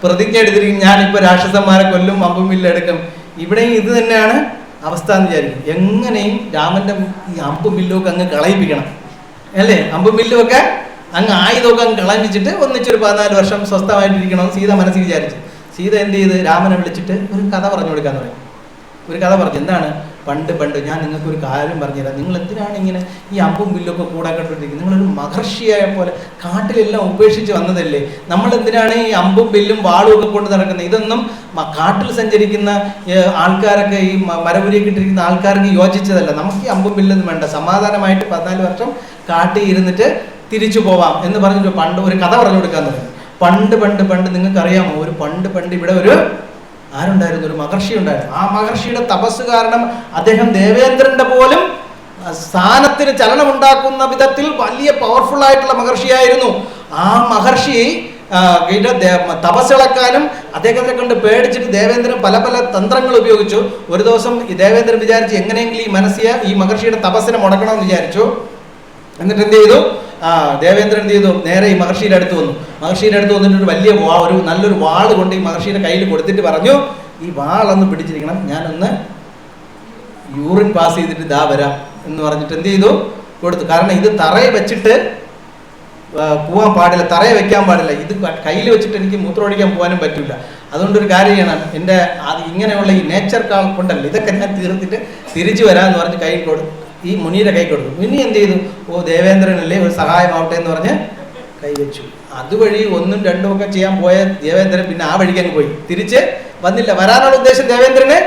പ്രതിജ്ഞ എടുത്തിരിക്കും, ഞാനിപ്പോൾ രാക്ഷസന്മാരെ കൊല്ലും, അമ്പും വില്ലും എടുക്കും. ഇവിടെയും ഇത് തന്നെയാണ് അവസ്ഥ എന്ന് വിചാരിക്കും. എങ്ങനെയും രാമൻ്റെ ഈ അമ്പും വില്ലും ഒക്കെ അങ്ങ് കളയിപ്പിക്കണം അല്ലേ? അമ്പും വില്ലും ഒക്കെ അങ്ങ് ആയുധമൊക്കെ അങ്ങ് കളഞ്ഞിച്ചിട്ട് ഒന്നിച്ചൊരു 14 വർഷം സ്വസ്ഥമായിട്ടിരിക്കണമെന്ന് സീത മനസ്സിൽ വിചാരിച്ചു. സീത എന്ത് ചെയ്ത് രാമനെ വിളിച്ചിട്ട് ഒരു കഥ പറഞ്ഞു കൊടുക്കാൻ തുടങ്ങി. ഒരു കഥ പറഞ്ഞു. എന്താണ്? പണ്ട് ഞാൻ നിങ്ങൾക്കൊരു കാര്യം പറഞ്ഞുതരാം. നിങ്ങൾ എന്തിനാണ് ഇങ്ങനെ ഈ അമ്പും വില്ലൊക്കെ കൂടാൻ കണ്ടിരിക്കുന്നത്? നിങ്ങളൊരു മഹർഷിയായ പോലെ കാട്ടിലെല്ലാം ഉപേക്ഷിച്ച് വന്നതല്ലേ? നമ്മൾ എന്തിനാണ് ഈ അമ്പും വില്ലും വാളും ഒക്കെ കൊണ്ട് നടക്കുന്നത്? ഇതൊന്നും കാട്ടിൽ സഞ്ചരിക്കുന്ന ആൾക്കാരൊക്കെ, ഈ മരപുരിയൊക്കെ ഇട്ടിരിക്കുന്ന ആൾക്കാർക്ക് യോജിച്ചതല്ല. നമുക്ക് ഈ അമ്പും വില്ലൊന്നും വേണ്ട, സമാധാനമായിട്ട് 14 വർഷം കാട്ടിൽ ഇരുന്നിട്ട് തിരിച്ചു പോവാം എന്ന് പറഞ്ഞിട്ട് പണ്ട് ഒരു കഥ പറഞ്ഞു കൊടുക്കാൻ തുടങ്ങി. പണ്ട് നിങ്ങൾക്കറിയാമോ, ഒരു പണ്ട് ഇവിടെ ഒരു ആരുണ്ടായിരുന്നു? ഒരു മഹർഷി ഉണ്ടായിരുന്നു. ആ മഹർഷിയുടെ തപസ് കാരണം അദ്ദേഹം ദേവേന്ദ്രന്റെ പോലും സ്ഥാനത്തിന് ചലനം ഉണ്ടാക്കുന്ന വിധത്തിൽ വലിയ പവർഫുൾ ആയിട്ടുള്ള മഹർഷിയായിരുന്നു. ആ മഹർഷി തപസ്സിളക്കാനും അദ്ദേഹത്തെ കൊണ്ട് പേടിച്ചിട്ട് ദേവേന്ദ്രൻ പല തന്ത്രങ്ങൾ ഉപയോഗിച്ചു. ഒരു ദിവസം ഈ ദേവേന്ദ്രൻ വിചാരിച്ചു എങ്ങനെയെങ്കിലും ഈ മഹർഷിയുടെ തപസ്സിനെ മുടക്കണമെന്ന് വിചാരിച്ചു. എന്നിട്ട് എന്ത് ചെയ്തു? ദേവേന്ദ്രൻ എന്ത് ചെയ്തു? നേരെ ഈ മഹർഷിയുടെ അടുത്ത് വന്നു. മഹർഷിയുടെ അടുത്ത് വന്നിട്ട് ഒരു നല്ലൊരു വാള് കൊണ്ട് ഈ മഹർഷിയുടെ കയ്യിൽ കൊടുത്തിട്ട് പറഞ്ഞു, ഈ വാളൊന്ന് പിടിച്ചിരിക്കണം, ഞാനൊന്ന് യൂറിൻ പാസ് ചെയ്തിട്ട് ഇതാ വരാം എന്ന് പറഞ്ഞിട്ട് എന്ത് ചെയ്തു? കൊടുത്തു. കാരണം ഇത് തറയെ വെച്ചിട്ട് പോകാൻ പാടില്ല, തറയെ വെക്കാൻ പാടില്ല. ഇത് കയ്യിൽ വെച്ചിട്ട് എനിക്ക് മൂത്രമൊഴിക്കാൻ പോകാനും പറ്റില്ല. അതുകൊണ്ടൊരു കാര്യം ചെയ്യണം, എൻ്റെ ഇങ്ങനെയുള്ള ഈ നേച്ചർ കൊണ്ടല്ല, ഇതൊക്കെ ഞാൻ തീർത്തിട്ട് തിരിച്ചു വരാമെന്ന് പറഞ്ഞ് ഈ മുനിയുടെ കൈ കൊടുത്തു. മുനി എന്ത് ചെയ്തു? ദേവേന്ദ്രനല്ലേ, ഒരു സഹായമാവട്ടെ എന്ന് പറഞ്ഞ് കൈവച്ചു. അതുവഴി 1ഉം 2ഉം ഒക്കെ ചെയ്യാൻ പോയ ദേവേന്ദ്രൻ പിന്നെ ആ വഴിക്ക് അങ്ങ് പോയി, തിരിച്ച് വന്നില്ല. വരാനുള്ള ഉദ്ദേശം ദേവേന്ദ്രന്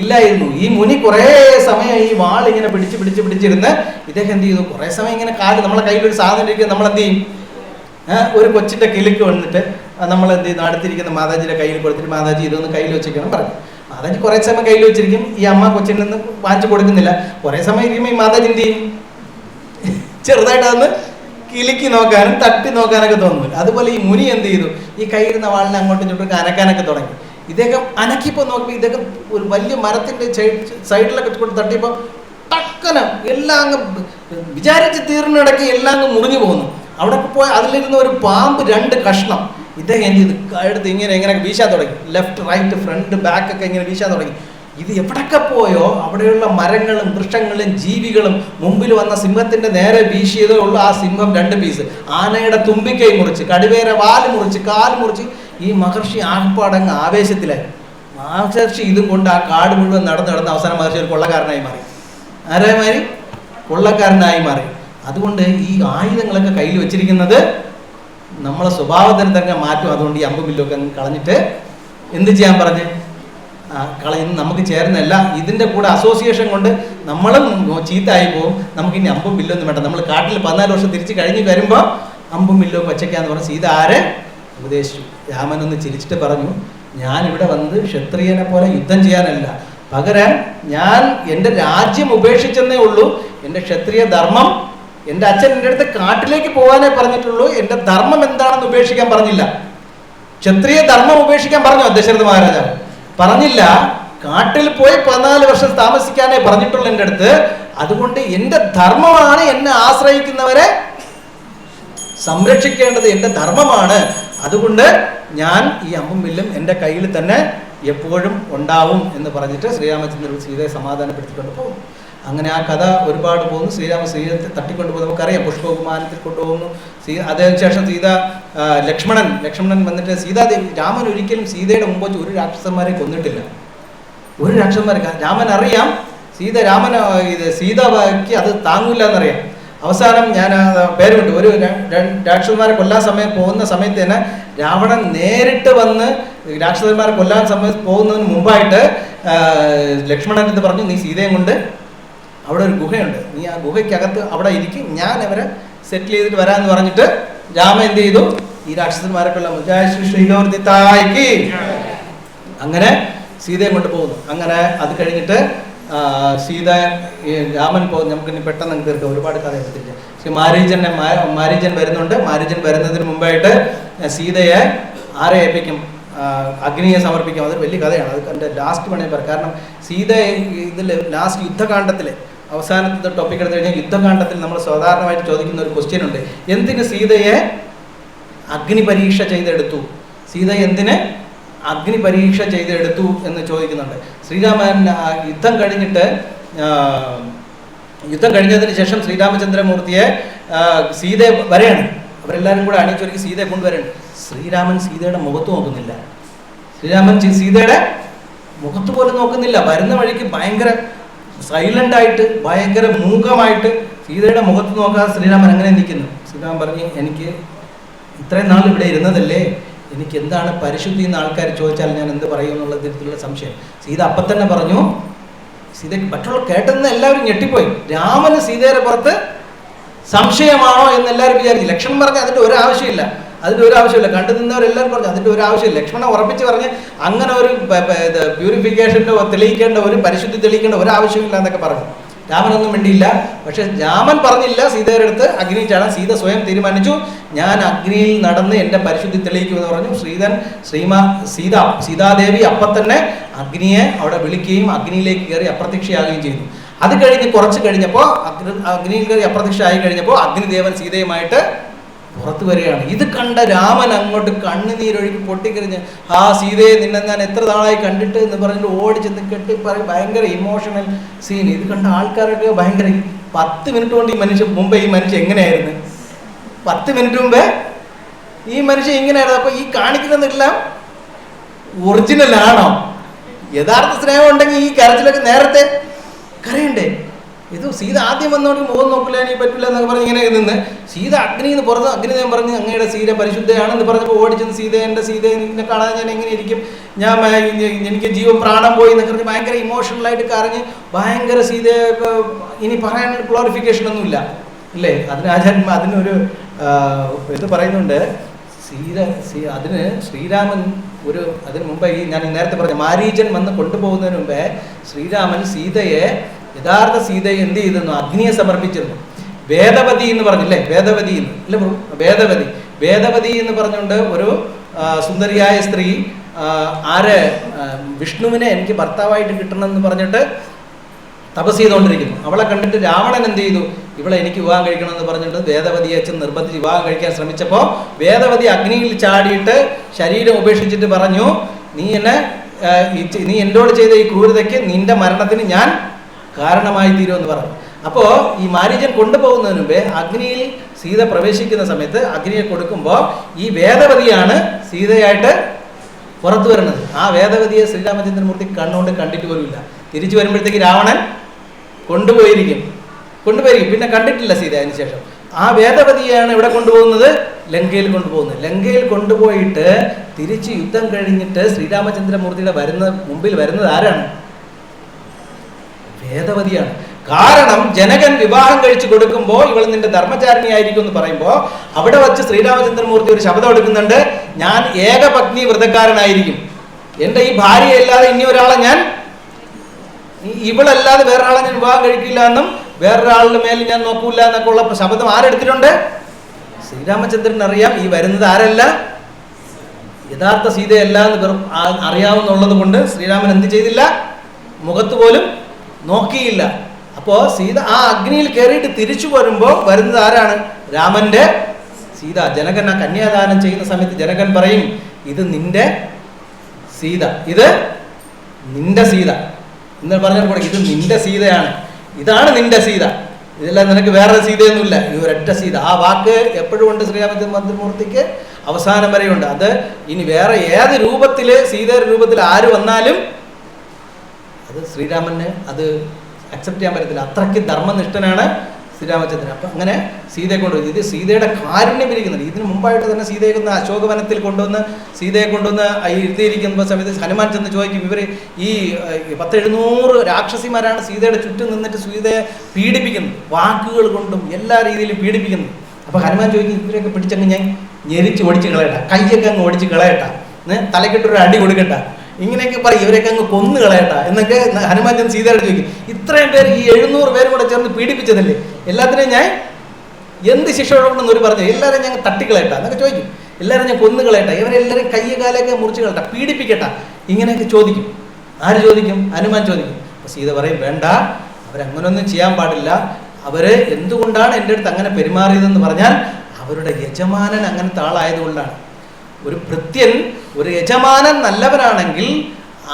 ഇല്ലായിരുന്നു. ഈ മുനി കുറേ സമയം ഈ വാൾ ഇങ്ങനെ പിടിച്ചിരുന്ന് ഇദ്ദേഹം എന്ത് ചെയ്തു? കുറേ സമയം ഇങ്ങനെ നമ്മളെ കയ്യിലൊരു സാധനം ഇരിക്കുക, നമ്മളെന്ത് ചെയ്യും? ഒരു കൊച്ചിൻ്റെ കിലുക്ക് വന്നിട്ട് നമ്മൾ എന്ത് ചെയ്യുന്നു? അടുത്തിരിക്കുന്ന മാതാജിയുടെ കയ്യിൽ കൊടുത്തിട്ട്, മാതാജി ഇതൊന്ന് കയ്യിൽ വെച്ചിരിക്കണം പറഞ്ഞു. മാതാജി കുറേ സമയം കയ്യിൽ വെച്ചിരിക്കും. ഈ അമ്മ കൊച്ചിൽ നിന്ന് വാങ്ങിച്ചു കൊടുക്കുന്നില്ല. കുറേ സമയം ഇരിക്കുമ്പോൾ ഈ മാതാജി എന്ത് ചെയ്യും? ചെറുതായിട്ട് അതൊന്ന് കിലുക്കി നോക്കാനും തട്ടി നോക്കാനൊക്കെ തോന്നുന്നില്ല. അതുപോലെ ഈ മുനി എന്ത് ചെയ്തു? ഈ കയ്യിരുന്ന വാളിനെ അങ്ങോട്ടും ഇങ്ങോട്ടും അനക്കാനൊക്കെ തുടങ്ങി. ഇദ്ദേഹം അനക്കിപ്പോൾ നോക്കിയപ്പോൾ ഇദ്ദേഹം ഒരു വലിയ മരത്തിൻ്റെ സൈഡിലൊക്കെ കൊണ്ട് തട്ടിയപ്പോൾ ടക്കനം എല്ലാം അങ്ങ് വിചാരിച്ച് തീർന്നിടയ്ക്ക് എല്ലാം അങ്ങ് മുറിഞ്ഞു പോകുന്നു. അവിടെ പോയി അതിലിരുന്ന ഒരു പാമ്പ് 2 കഷ്ണം ഇദ്ദേഹം എന്ത് ചെയ്ത് എടുത്ത് ഇങ്ങനെ വീശാൻ തുടങ്ങി. ലെഫ്റ്റ് റൈറ്റ് ഫ്രണ്ട് ബാക്ക് ഒക്കെ ഇങ്ങനെ വീശാൻ തുടങ്ങി. ഇത് എവിടൊക്കെ പോയോ അവിടെയുള്ള മരങ്ങളും വൃക്ഷങ്ങളും ജീവികളും മുമ്പിൽ വന്ന സിംഹത്തിന്റെ നേരെ വീശിയതേ ഉള്ളൂ. ആ സിംഹം 2 പീസ്. ആനയുടെ തുമ്പിക്കൈ മുറിച്ച്, കടുവേരെ വാല് മുറിച്ച്, കാല് മുറിച്ച്. ഈ മഹർഷി ആകപ്പാടങ്ങ് ആവേശത്തിലായി. മഹർഷി ഇതും കൊണ്ട് ആ കാട് മുഴുവൻ നടന്ന് അവസാനം മഹർഷി ഒരു കൊള്ളക്കാരനായി മാറി. ആരായി മാറി? കൊള്ളക്കാരനായി മാറി. അതുകൊണ്ട് ഈ ആയുധങ്ങളൊക്കെ കയ്യിൽ വെച്ചിരിക്കുന്നത് നമ്മളെ സ്വഭാവത്തിന് തന്നെ മാറ്റും. അതുകൊണ്ട് ഈ അമ്പും വില്ലൊക്കെ കളഞ്ഞിട്ട് എന്ത് ചെയ്യാൻ പറഞ്ഞ് കളയുന്നു. നമുക്ക് ചേർന്നല്ല, ഇതിൻ്റെ കൂടെ അസോസിയേഷൻ കൊണ്ട് നമ്മളും ചീത്തയായി പോകും. നമുക്കിനി അമ്പും വില്ലൊന്നും വേണ്ട. നമ്മൾ കാട്ടിൽ 14 വർഷം തിരിച്ച് കഴിഞ്ഞ് വരുമ്പോൾ അമ്പും വില്ലൊക്കെ വച്ചേക്കാന്ന് പറഞ്ഞ് സീത ആരെ ഉപദേശിച്ചു. രാമനൊന്ന് ചിരിച്ചിട്ട് പറഞ്ഞു, ഞാനിവിടെ വന്നത് ക്ഷത്രിയനെ പോലെ യുദ്ധം ചെയ്യാനല്ല, പകരം ഞാൻ എൻ്റെ രാജ്യം ഉപേക്ഷിച്ചെന്നേ ഉള്ളൂ. എൻ്റെ ക്ഷത്രിയ ധർമ്മം, എൻ്റെ അച്ഛൻ എൻ്റെ അടുത്ത് കാട്ടിലേക്ക് പോകാനേ പറഞ്ഞിട്ടുള്ളൂ. എൻ്റെ ധർമ്മം എന്താണെന്ന് ഉപേക്ഷിക്കാൻ പറഞ്ഞില്ല. ക്ഷത്രിയ ധർമ്മം ഉപേക്ഷിക്കാൻ പറഞ്ഞു ദശരഥ മഹാരാജാവ്, പറഞ്ഞില്ല. കാട്ടിൽ പോയി 14 വർഷം താമസിക്കാനേ പറഞ്ഞിട്ടുള്ളൂ എൻ്റെ അടുത്ത്. അതുകൊണ്ട് എൻ്റെ ധർമ്മമാണ് എന്നെ ആശ്രയിക്കുന്നവരെ സംരക്ഷിക്കേണ്ടത്, എൻ്റെ ധർമ്മമാണ്. അതുകൊണ്ട് ഞാൻ ഈ അമ്പും വില്ലും എൻ്റെ കയ്യിൽ തന്നെ എപ്പോഴും ഉണ്ടാവും എന്ന് പറഞ്ഞിട്ട് ശ്രീരാമചന്ദ്രൻ സീതയെ സമാധാനപ്പെടുത്തിക്കൊണ്ട് പോകും. അങ്ങനെ ആ കഥ ഒരുപാട് പോകുന്നു. സീതയെ തട്ടിക്കൊണ്ടുപോകും. നമുക്കറിയാം, പുഷ്പവിമാനത്തിൽ കൊണ്ടുപോകുന്നു. അതിനുശേഷം ലക്ഷ്മണൻ വന്നിട്ട് സീതാദേവി, രാമൻ ഒരിക്കലും സീതയുടെ മുമ്പ് വെച്ച് ഒരു രാക്ഷസന്മാരെ കൊന്നിട്ടില്ല. ഒരു രാക്ഷസന്മാരെ രാമൻ അറിയാം. സീതയ്ക്ക് അത് താങ്ങൂല്ല എന്നറിയാം. അവസാനം ഞാൻ പേര് വിട്ടു, ഒരു രാക്ഷസന്മാരെ കൊല്ലാൻ പോകുന്ന സമയത്ത് തന്നെ രാവണൻ നേരിട്ട് വന്ന് രാക്ഷസന്മാരെ കൊല്ലാൻ പോകുന്നതിന് മുമ്പായിട്ട് ലക്ഷ്മണൻ എന്ന് പറഞ്ഞു, നീ സീതയും കൊണ്ട് അവിടെ ഒരു ഗുഹയുണ്ട്, നീ ആ ഗുഹയ്ക്കകത്ത് അവിടെ ഇരിക്കും, ഞാൻ അവരെ സെറ്റിൽ ചെയ്തിട്ട് വരാമെന്ന് പറഞ്ഞിട്ട് രാമ എന്ത് ചെയ്തു? ഈ രാക്ഷസന്മാരെ കൊല്ലാൻ. അങ്ങനെ സീതയെ കൊണ്ട് പോകുന്നു. അങ്ങനെ അത് കഴിഞ്ഞിട്ട് സീത രാമൻ പോകും. നമുക്കിനി പെട്ടെന്ന് തീർക്കാം, ഒരുപാട് കഥ എടുത്തില്ല. പക്ഷെ മാരീചൻ വരുന്നുണ്ട്. മാരീചൻ വരുന്നതിന് മുമ്പായിട്ട് സീതയെ ആരെ ഏൽപ്പിക്കും? അഗ്നിയെ സമർപ്പിക്കും. അതൊരു വലിയ കഥയാണ്. അത് എൻ്റെ ലാസ്റ്റ് വേണമെങ്കിൽ പറയാം. കാരണം സീത ഇതിൽ ലാസ്റ്റ് യുദ്ധകാണ്ഡത്തിൽ അവസാനത്തെ ടോപ്പിക് എടുത്തു കഴിഞ്ഞാൽ യുദ്ധകാണ്ഡത്തിൽ നമ്മൾ സാധാരണമായിട്ട് ചോദിക്കുന്ന ഒരു ക്വസ്റ്റ്യൻ ഉണ്ട്. എന്തിന് സീതയെ അഗ്നി പരീക്ഷ ചെയ്തെടുത്തു? സീത എന്തിന് അഗ്നി പരീക്ഷ ചെയ്തെടുത്തു എന്ന് ചോദിക്കുന്നുണ്ട്. ശ്രീരാമൻ യുദ്ധം കഴിഞ്ഞതിന് ശേഷം ശ്രീരാമചന്ദ്രമൂർത്തിയെ സീത വരെയാണ് അവരെല്ലാവരും കൂടെ അണിയിച്ചൊരുക്കി സീതയെ കൊണ്ടുവരാണ്. ശ്രീരാമൻ സീതയുടെ മുഖത്ത് നോക്കുന്നില്ല. ശ്രീരാമൻ സീതയുടെ മുഖത്ത് പോലും നോക്കുന്നില്ല. വരുന്ന വഴിക്ക് ഭയങ്കര സൈലന്റ് ആയിട്ട്, ഭയങ്കര മൂകമായിട്ട് സീതയുടെ മുഖത്ത് നോക്കാതെ ശ്രീരാമൻ അങ്ങനെ നിൽക്കുന്നു. ശ്രീരാമൻ പറഞ്ഞു, എനിക്ക് ഇത്രയും നാൾ ഇവിടെ ഇരുന്നതല്ലേ, എനിക്ക് എന്താണ് പരിശുദ്ധി എന്ന് ആൾക്കാർ ചോദിച്ചാൽ ഞാൻ എന്ത് പറയും എന്നുള്ള തരത്തിലുള്ള സംശയം. സീത അപ്പം തന്നെ പറഞ്ഞു. സീത മറ്റുള്ള കേട്ടെന്ന് എല്ലാവരും ഞെട്ടിപ്പോയി. രാമന് സീതയുടെ പുറത്ത് സംശയമാണോ എന്ന് എല്ലാവരും വിചാരിച്ചു. ലക്ഷ്മണൻ പറഞ്ഞ അതിൻ്റെ ഒരു ആവശ്യമില്ല, കണ്ടു നിന്നവരെല്ലാവരും പറഞ്ഞു അതിൻ്റെ ഒരു ആവശ്യമില്ല. ലക്ഷ്മണൻ ഉറപ്പിച്ച് പറഞ്ഞ് അങ്ങനെ ഒരു പ്യൂരിഫിക്കേഷൻ്റെ തെളിയിക്കേണ്ട, ഒരു പരിശുദ്ധി തെളിയിക്കേണ്ട ഒരു ആവശ്യമില്ല എന്നൊക്കെ പറഞ്ഞു. രാമനൊന്നും വേണ്ടിയില്ല. പക്ഷെ രാമൻ പറഞ്ഞില്ല സീതയുടെ അടുത്ത് അഗ്നി ചാടാൻ. സീത സ്വയം തീരുമാനിച്ചു, ഞാൻ അഗ്നിയിൽ നടന്ന് എൻ്റെ പരിശുദ്ധി തെളിയിക്കുമെന്ന് പറഞ്ഞു. സീതാദേവി അപ്പം തന്നെ അഗ്നിയെ അവിടെ വിളിക്കുകയും അഗ്നിയിലേക്ക് കയറി അപ്രത്യക്ഷയാകുകയും ചെയ്തു. അത് കഴിഞ്ഞ് കുറച്ച് കഴിഞ്ഞപ്പോൾ അഗ്നിയിൽ കയറി അപ്രത്യക്ഷമായി കഴിഞ്ഞപ്പോൾ അഗ്നിദേവൻ സീതയുമായിട്ട് പുറത്തു വരികയാണ്. ഇത് കണ്ട രാമൻ അങ്ങോട്ട് കണ്ണുനീരൊഴുകി പൊട്ടിക്കറിഞ്ഞ്, സീതയെ നിന്നെ ഞാൻ എത്ര നാളായി കണ്ടിട്ട് എന്ന് പറഞ്ഞിട്ട് ഓടിച്ചെന്ന് കെട്ടി പറയും. ഭയങ്കര ഇമോഷണൽ സീൻ. ഇത് കണ്ട ആൾക്കാരൊക്കെ ഭയങ്കര 10 മിനിറ്റ് കൊണ്ട് ഈ മനുഷ്യൻ എങ്ങനെയായിരുന്നു? 10 മിനിറ്റ് മുമ്പേ ഈ മനുഷ്യൻ ഇങ്ങനെയായിരുന്നു. അപ്പൊ ഈ കാണിക്കുന്നതെല്ലാം ഒറിജിനൽ ആണോ? യഥാർത്ഥ സ്നേഹം ഉണ്ടെങ്കിൽ ഈ കരച്ചിലൊക്കെ നേരത്തെ കരയണ്ടേ? ഇത് സീത ആദ്യം വന്നോണ്ട് മുഖം നോക്കില്ല, എനിക്ക് പറ്റില്ല എന്നൊക്കെ പറഞ്ഞ് ഇങ്ങനെ നിന്ന് സീത അഗ്നിന്ന് പുറത്ത് അഗ്നിദേവൻ പറഞ്ഞ് അങ്ങയുടെ സീത പരിശുദ്ധയാണെന്ന് പറഞ്ഞപ്പോൾ ഓടിച്ചെന്ന് സീതയെ നിന്നെ കാണാൻ ഞാൻ എങ്ങനെ ഇരിക്കും, എനിക്ക് ജീവൻ പ്രാണം പോയി എന്നൊക്കെ പറഞ്ഞ് ഭയങ്കര ഇമോഷണലായിട്ട് കരഞ്ഞ് ഭയങ്കര സീതയെ ഇനി പറയാൻ ഗ്ലോറിഫിക്കേഷൻ ഒന്നുമില്ല അല്ലേ? അതിനൊരു ഇത് പറയുന്നുണ്ട്. അതിന് ശ്രീരാമൻ അതിന് മുമ്പേ ഞാൻ നേരത്തെ പറഞ്ഞ മാരീചൻ വന്ന് കൊണ്ടുപോകുന്നതിന് മുമ്പേ ശ്രീരാമൻ സീതയെ യഥാർത്ഥ സീതയെ എന്ത് ചെയ്തിരുന്നു? അഗ്നിയെ സമർപ്പിച്ചിരുന്നു. വേദവതി എന്ന് പറഞ്ഞില്ലേ? വേദവതി എന്ന് പറഞ്ഞുകൊണ്ട് ഒരു സുന്ദരിയായ സ്ത്രീ വിഷ്ണുവിനെ എനിക്ക് ഭർത്താവായിട്ട് കിട്ടണം എന്ന് പറഞ്ഞിട്ട് തപസ് ചെയ്തുകൊണ്ടിരിക്കുന്നു. അവളെ കണ്ടിട്ട് രാവണൻ എന്ത് ചെയ്തു? ഇവളെ എനിക്ക് വിവാഹം കഴിക്കണം എന്ന് പറഞ്ഞിട്ട് വേദവതിയെ അച്ഛൻ നിർബന്ധിച്ച് വിവാഹം കഴിക്കാൻ ശ്രമിച്ചപ്പോൾ വേദവതി അഗ്നിയിൽ ചാടിയിട്ട് ശരീരം ഉപേക്ഷിച്ചിട്ട് പറഞ്ഞു, നീ എന്നോട് ചെയ്ത ഈ ക്രൂരതയ്ക്ക് നിന്റെ മരണത്തിന് ഞാൻ കാരണമായി തീരുമെന്ന് പറഞ്ഞു. അപ്പോൾ ഈ മാരീചൻ കൊണ്ടുപോകുന്നതിന് മുമ്പേ അഗ്നിയിൽ സീത പ്രവേശിക്കുന്ന സമയത്ത് അഗ്നിയെ കൊടുക്കുമ്പോൾ ഈ വേദവതിയാണ് സീതയായിട്ട് പുറത്തു വരുന്നത്. ആ വേദവതിയെ ശ്രീരാമചന്ദ്രമൂർത്തി കണ്ണുകൊണ്ട് കണ്ടിട്ട് പോലുമില്ല. തിരിച്ചു വരുമ്പോഴത്തേക്ക് രാവണൻ കൊണ്ടുപോയിരിക്കും. പിന്നെ കണ്ടിട്ടില്ല സീത. അതിന് ശേഷം ആ വേദവതിയാണ് ഇവിടെ കൊണ്ടുപോകുന്നത്, ലങ്കയിൽ കൊണ്ടുപോകുന്നത്. ലങ്കയിൽ കൊണ്ടുപോയിട്ട് തിരിച്ച് യുദ്ധം കഴിഞ്ഞിട്ട് ശ്രീരാമചന്ദ്രമൂർത്തിയുടെ മുമ്പിൽ വരുന്നത് ആരാണ്? വേദവതിയാണ്. കാരണം ജനകൻ വിവാഹം കഴിച്ചു കൊടുക്കുമ്പോൾ ഇവൾ നിന്റെ ധർമ്മചാരിണി ആയിരിക്കും എന്ന് പറയുമ്പോൾ അവിടെ വച്ച് ശ്രീരാമചന്ദ്രമൂർത്തി ഒരു ശബ്ദം എടുക്കുന്നുണ്ട്, ഞാൻ ഏകപത്നി വ്രതക്കാരനായിരിക്കും, എൻ്റെ ഈ ഭാര്യയല്ലാതെ ഇനി ഒരാളെ ഇവളല്ലാതെ വേറൊരാളെ ഞാൻ വിവാഹം കഴിക്കില്ല എന്നും വേറൊരാളുടെ മേലിൽ ഞാൻ നോക്കൂല എന്നൊക്കെ ഉള്ള ശബ്ദം ആരെടുത്തിട്ടുണ്ട്? ശ്രീരാമചന്ദ്രൻ അറിയാം ഈ വരുന്നത് ആരല്ല, യഥാർത്ഥ സീതയല്ല എന്ന് അറിയാവുന്നുള്ളത് കൊണ്ട് ശ്രീരാമൻ എന്ത് ചെയ്തില്ല? മുഖത്ത് പോലും നോക്കിയില്ല. അപ്പോൾ സീത ആ അഗ്നിയിൽ കയറിയിട്ട് തിരിച്ചു വരുമ്പോൾ വരുന്നത് ആരാണ്? രാമന്റെ സീത. ജനകൻ ആ കന്യാദാനം ചെയ്യുന്ന സമയത്ത് ജനകൻ പറയും, ഇത് നിന്റെ സീത, ഇത് നിന്റെ സീത എന്ന് പറഞ്ഞാൽ കൂടെ ഇത് നിന്റെ സീതയാണ്, ഇതാണ് നിന്റെ സീത, ഇതെല്ലാം നിനക്ക് വേറെ സീതയൊന്നുമില്ല, ഇത് ഒരൊറ്റ സീത. ആ വാക്ക് എപ്പോഴും ഉണ്ട് ശ്രീരാമചന്ദ്രമൂർത്തിക്ക്, അവസാനം വരെയുണ്ട്. അത് ഇനി വേറെ ഏത് രൂപത്തിൽ സീതയുടെ രൂപത്തിൽ ആര് വന്നാലും അത് ശ്രീരാമന് അത് അക്സെപ്റ്റ് ചെയ്യാൻ പറ്റത്തില്ല. അത്രയ്ക്ക് ധർമ്മനിഷ്ഠനാണ് ശ്രീരാമചന്ദ്രൻ. അപ്പം അങ്ങനെ സീതയെ കൊണ്ടുപോയി. ഇത് സീതയുടെ കാരുണ്യം ഇരിക്കുന്നുണ്ട്. ഇതിന് മുമ്പായിട്ട് തന്നെ സീതയെ അശോകവനത്തിൽ സീതയെ കൊണ്ടുവന്ന് ഇരുത്തിയിരിക്കുന്ന സമയത്ത് ഹനുമാൻ ചെന്ന് ചോദിക്കും, ഇവർ ഈ 10-700 രാക്ഷസിമാരാണ് സീതയുടെ ചുറ്റും നിന്നിട്ട് സീതയെ പീഡിപ്പിക്കുന്നത്, വാക്കുകൾ കൊണ്ടും എല്ലാ രീതിയിലും പീഡിപ്പിക്കുന്നത്. അപ്പോൾ ഹനുമാൻ ചോദിക്കും, ഇവരെയൊക്കെ പിടിച്ചങ്ങ് ഞാൻ ഞെരിച്ച് ഓടിച്ച് കളയട്ട, കൈയൊക്കെ അങ്ങ് ഓടിച്ച് കളയട്ട, തലക്കെട്ടൊരു അടി കൊടുക്കട്ട, ഇങ്ങനെയൊക്കെ പറയും, ഇവരെയൊക്കെ അങ്ങ് കൊന്നു കളയട്ടാ എന്നൊക്കെ ഹനുമാൻ ചെന്ന് സീതയോട് ചോദിക്കും. ഇത്രയും പേര്, ഈ 700 പേരും കൂടെ ചേർന്ന് പീഡിപ്പിച്ചതല്ലേ, എല്ലാത്തിനെയും ഞാൻ എന്ത് ശിക്ഷ കൊടുക്കണമെന്ന് ഒരു പറഞ്ഞു, എല്ലാവരും ഞങ്ങൾ തട്ടിക്കളയട്ടാ എന്നൊക്കെ ചോദിക്കും. എല്ലാവരും ഞാൻ കൊന്നു കളയട്ടെ, ഇവരെല്ലാവരും കയ്യ കാലൊക്കെ മുറിച്ച് കളയട്ടെ, പീഡിപ്പിക്കട്ടെ, ഇങ്ങനെയൊക്കെ ചോദിക്കും. ആര് ചോദിക്കും? ഹനുമാൻ ചോദിക്കും. അപ്പോൾ സീത പറയും, വേണ്ട, അവരങ്ങനൊന്നും ചെയ്യാൻ പാടില്ല. അവര് എന്തുകൊണ്ടാണ് എൻ്റെ അടുത്ത് അങ്ങനെ പെരുമാറിയതെന്ന് പറഞ്ഞാൽ അവരുടെ യജമാനൻ അങ്ങനത്തെ ആളായതുകൊണ്ടാണ്. ഒരു ഭൃത്യൻ, ഒരു യജമാനൻ നല്ലവനാണെങ്കിൽ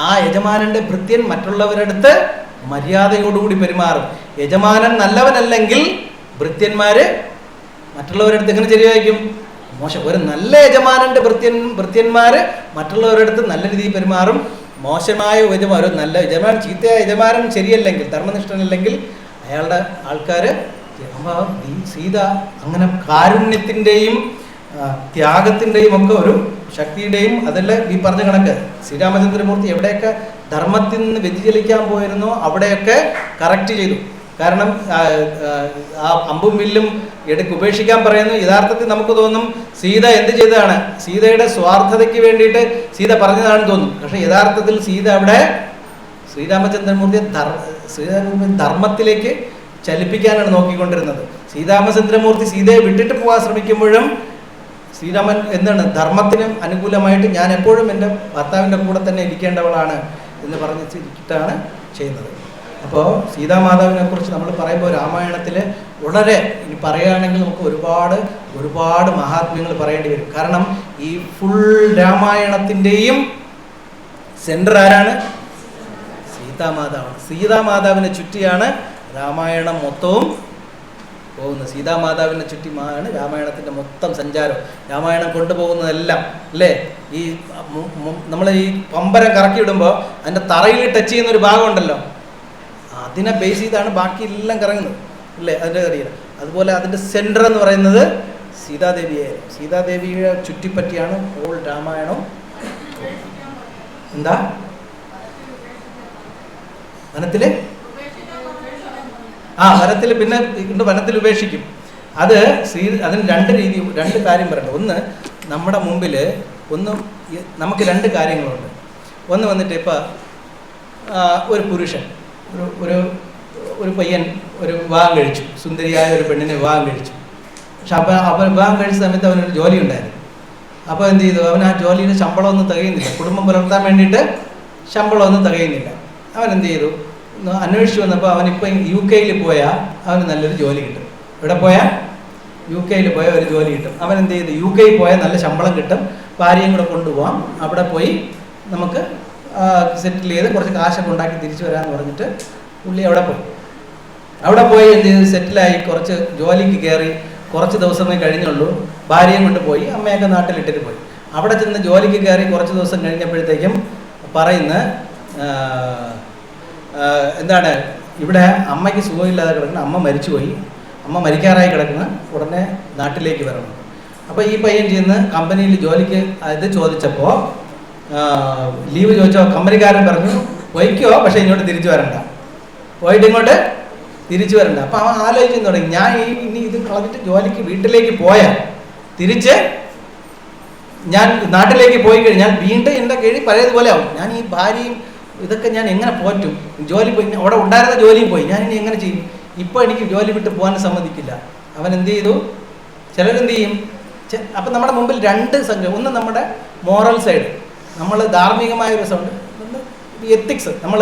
ആ യജമാനന്റെ ഭൃത്യൻ മറ്റുള്ളവരടുത്ത് മര്യാദയോടുകൂടി പെരുമാറും. യജമാനൻ നല്ലവനല്ലെങ്കിൽ ഭൃത്യന്മാര് മറ്റുള്ളവരടുത്ത് എങ്ങനെ ശരിയായിരിക്കും? മോശം. ഒരു നല്ല യജമാനന്റെ ഭൃത്യന്മാര് മറ്റുള്ളവരടുത്ത് നല്ല രീതിയിൽ പെരുമാറും. മോശമായ ഒരു നല്ല യജമാനൻ, ചീത്തയായ യജമാനൻ ശരിയല്ലെങ്കിൽ, ധർമ്മനിഷ്ഠനല്ലെങ്കിൽ അയാളുടെ ആൾക്കാര്. സീത അങ്ങനെ കാരുണ്യത്തിൻ്റെയും ത്യാഗത്തിൻ്റെയും ഒക്കെ ഒരു ശക്തിയുടെയും, അതെല്ലാം ഈ പറഞ്ഞ കണക്ക് ശ്രീരാമചന്ദ്രമൂർത്തി എവിടെയൊക്കെ ധർമ്മത്തിൽ നിന്ന് വ്യതിചലിക്കാൻ പോയിരുന്നോ അവിടെയൊക്കെ കറക്റ്റ് ചെയ്തു. കാരണം ആ അമ്പും വില്ലും ഉപേക്ഷിക്കാൻ പറയുന്നു. യഥാർത്ഥത്തിൽ നമുക്ക് തോന്നും സീത എന്ത് ചെയ്തതാണ്, സീതയുടെ സ്വാർത്ഥതയ്ക്ക് വേണ്ടിയിട്ട് സീത പറഞ്ഞതാണെന്ന് തോന്നും. പക്ഷെ യഥാർത്ഥത്തിൽ സീത അവിടെ ശ്രീരാമചന്ദ്രമൂർത്തിയെ ധർമ്മത്തിലേക്ക് ചലിപ്പിക്കാനാണ് നോക്കിക്കൊണ്ടിരുന്നത്. ശ്രീരാമചന്ദ്രമൂർത്തി സീതയെ വിട്ടിട്ട് പോകാൻ ശ്രമിക്കുമ്പോഴും ശ്രീരാമൻ എന്താണ്, ധർമ്മത്തിന് അനുകൂലമായിട്ട് ഞാൻ എപ്പോഴും എൻ്റെ ഭർത്താവിൻ്റെ കൂടെ തന്നെ ഇരിക്കേണ്ടവളാണ് എന്ന് പറഞ്ഞിട്ടാണ് ചെയ്യുന്നത്. അപ്പോൾ സീതാമാതാവിനെ കുറിച്ച് നമ്മൾ പറയുമ്പോൾ രാമായണത്തിൽ വളരെ, ഇനി പറയുകയാണെങ്കിൽ നമുക്ക് ഒരുപാട് മഹാത്മ്യങ്ങൾ പറയേണ്ടി വരും. കാരണം ഈ ഫുൾ രാമായണത്തിൻ്റെയും സെൻറ്റർ ആരാണ്? സീതാമാതാവാണ്. സീതാമാതാവിനെ ചുറ്റിയാണ് രാമായണം മൊത്തവും പോകുന്നത്. സീതാമാതാവിനെ ചുറ്റിമാണ് രാമായണത്തിൻ്റെ മൊത്തം സഞ്ചാരം. രാമായണം കൊണ്ടുപോകുന്നതെല്ലാം അല്ലേ, ഈ നമ്മൾ ഈ പമ്പരം കറക്കി വിടുമ്പോൾ അതിൻ്റെ തറയിൽ ടച്ച് ചെയ്യുന്ന ഒരു ഭാഗമുണ്ടല്ലോ, അതിനെ ബേസ് ചെയ്താണ് ബാക്കി എല്ലാം കറങ്ങുന്നത് അല്ലേ, അതിൻ്റെ അറിയില്ല. അതുപോലെ അതിൻ്റെ സെൻറ്റർ എന്ന് പറയുന്നത് സീതാദേവിയായിരുന്നു. സീതാദേവിയെ ചുറ്റിപ്പറ്റിയാണ് ഹോൾ രാമായണം. എന്താ വനത്തില് വനത്തിൽ പിന്നെ വനത്തിൽ ഉപേക്ഷിക്കും. അതിന് രണ്ട് കാര്യം പറയണം. ഒന്ന്, നമ്മുടെ മുമ്പിൽ നമുക്ക് രണ്ട് കാര്യങ്ങളുണ്ട്. ഒന്ന് വന്നിട്ട് ഇപ്പം ഒരു പുരുഷൻ, ഒരു പയ്യൻ ഒരു വിവാഹം കഴിച്ചു, സുന്ദരിയായ ഒരു പെണ്ണിനെ വിവാഹം കഴിച്ചു. പക്ഷെ അവൻ വിവാഹം കഴിച്ച സമയത്ത് അവനൊരു ജോലി ഉണ്ടായിരുന്നു. അപ്പോൾ എന്ത് ചെയ്തു, അവൻ ആ ജോലിയുടെ ശമ്പളമൊന്നും തികയുന്നില്ല, കുടുംബം പുലർത്താൻ വേണ്ടിയിട്ട് ശമ്പളമൊന്നും തികയുന്നില്ല. അവൻ എന്ത് ചെയ്തു, അന്വേഷിച്ച് വന്നപ്പോൾ അവനിപ്പം UK പോയാൽ അവന് നല്ലൊരു ജോലി കിട്ടും. ഇവിടെ പോയാൽ UK പോയാൽ ഒരു ജോലി കിട്ടും. അവൻ എന്ത് ചെയ്തു, UK പോയാൽ നല്ല ശമ്പളം കിട്ടും, ഭാര്യയും കൂടെ കൊണ്ടുപോകാം, അവിടെ പോയി നമുക്ക് സെറ്റിൽ ചെയ്ത് കുറച്ച് കാശൊക്കെ ഉണ്ടാക്കി തിരിച്ചു വരാമെന്ന് പറഞ്ഞിട്ട് പുള്ളി അവിടെ പോയി എന്ത് ചെയ്ത് സെറ്റിലായി, കുറച്ച് ജോലിക്ക് കയറി. കുറച്ച് ദിവസമേ കഴിഞ്ഞുള്ളൂ, ഭാര്യയും കൊണ്ട് പോയി, അമ്മയൊക്കെ നാട്ടിലിട്ടിട്ട് പോയി. അവിടെ ചെന്ന് ജോലിക്ക് കയറി കുറച്ച് ദിവസം കഴിഞ്ഞപ്പോഴത്തേക്കും പറയുന്ന എന്താണ്, ഇവിടെ അമ്മയ്ക്ക് സുഖമില്ലാതെ കിടക്കുന്ന, അമ്മ മരിച്ചുപോയി, അമ്മ മരിക്കാറായി കിടക്കുന്ന, ഉടനെ നാട്ടിലേക്ക് വരണം. അപ്പോൾ ഈ പയ്യൻ ചെന്ന് കമ്പനിയിൽ ജോലിക്ക് ഇത് ചോദിച്ചപ്പോൾ ലീവ് ചോദിച്ചോ, കമ്പനിക്കാരൻ പറഞ്ഞു പോയിക്കോ, പക്ഷേ ഇങ്ങോട്ട് തിരിച്ചു വരണ്ട, പോയിട്ട് ഇങ്ങോട്ട് തിരിച്ചു വരണ്ട. അപ്പോൾ അവൻ ആലോചിച്ചു തുടങ്ങി, ഞാൻ ഇനി ഇത് കളഞ്ഞിട്ട് ജോലിക്ക് വീട്ടിലേക്ക് പോയാൽ തിരിച്ച് ഞാൻ നാട്ടിലേക്ക് പോയി കഴിഞ്ഞാൽ വീണ്ടും എൻ്റെ കീഴിൽ പഴയതുപോലെ ആവും. ഞാൻ ഈ ഭാര്യയും ഇതൊക്കെ ഞാൻ എങ്ങനെ പോറ്റും, ജോലി പോയി, അവിടെ ഉണ്ടായിരുന്ന ജോലിയും പോയി, ഞാൻ ഇനി എങ്ങനെ ചെയ്യും? ഇപ്പോൾ എനിക്ക് ജോലി വിട്ട് പോകാൻ സമ്മതിക്കില്ല. അവൻ എന്ത് ചെയ്തു, ചിലരെന്ത് ചെയ്യും, അപ്പം നമ്മുടെ മുമ്പിൽ രണ്ട് സംഘം. ഒന്ന് നമ്മുടെ മോറൽ സൈഡ്, നമ്മൾ ധാർമ്മികമായ ഒരു സൗണ്ട്, എത്തിക്സ്, നമ്മൾ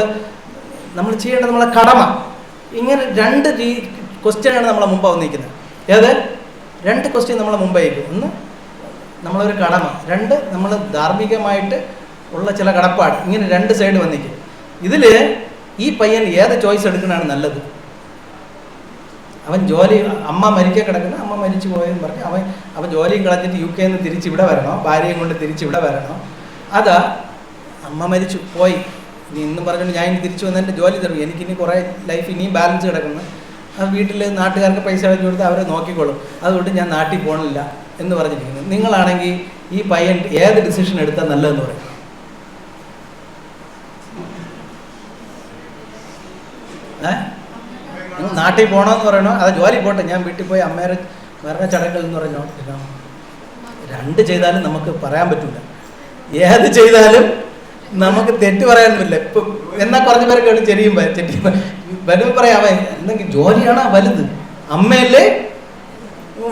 ചെയ്യേണ്ടത് നമ്മളെ കടമ. ഇങ്ങനെ രണ്ട് ക്വസ്റ്റ്യനാണ് നമ്മളെ മുമ്പ് വന്നിരിക്കുന്നത്. ഏത് രണ്ട് ക്വസ്റ്റ്യൻ നമ്മളെ മുമ്പായിരിക്കും? ഒന്ന് നമ്മളൊരു കടമ, രണ്ട് നമ്മൾ ധാർമ്മികമായിട്ട് ഉള്ള ചില കടപ്പാട്. ഇങ്ങനെ രണ്ട് സൈഡ് വന്നിരിക്കും. ഇതിൽ ഈ പയ്യൻ ഏത് ചോയ്സ് എടുക്കണതാണ് നല്ലത്? അവൻ ജോലി, അമ്മ മരിക്കാൻ കിടക്കുന്ന, അമ്മ മരിച്ചു പോയെന്ന് പറഞ്ഞ് അവൻ ജോലിയും കളഞ്ഞിട്ട് UK തിരിച്ചിവിടെ വരണോ, ഭാര്യയും കൊണ്ട് തിരിച്ചിവിടെ വരണോ? അതാ അമ്മ മരിച്ചു പോയി, ഇനി ഇന്നും പറഞ്ഞിട്ട് ഞാൻ ഇനി തിരിച്ചു വന്ന് എൻ്റെ ജോലി തരും, എനിക്കിനി കുറേ ലൈഫ് ഇനിയും ബാലൻസ് കിടക്കുന്നു, അത് വീട്ടിൽ നാട്ടുകാർക്ക് പൈസ വെച്ച് കൊടുത്ത് അവരെ നോക്കിക്കോളും, അതുകൊണ്ട് ഞാൻ നാട്ടിൽ പോകണില്ല എന്ന് പറഞ്ഞിരിക്കുന്നു. നിങ്ങളാണെങ്കിൽ ഈ പയ്യൻ ഏത് ഡിസിഷൻ എടുത്താൽ നല്ലതെന്ന് പറയും? നിങ്ങൾ നാട്ടിൽ പോകണമെന്ന് പറയണോ, അത് ജോലി പോട്ടെ, ഞാൻ വീട്ടിൽ പോയി അമ്മേരെ മരണ ചടങ്ങുകൾ എന്ന് പറഞ്ഞോ? രണ്ട് ചെയ്താലും നമുക്ക് പറയാൻ പറ്റില്ല. ഏത് ചെയ്താലും നമുക്ക് തെറ്റ് പറയാനൊന്നുമില്ല. ഇപ്പൊ എന്നാ കുറഞ്ഞ പേരൊക്കെ ചെരിയുമ്പോ തെറ്റി വലുത് പറയാം, അവൻ എന്തെങ്കിലും ജോലിയാണോ വലുത്, അമ്മയല്ലേ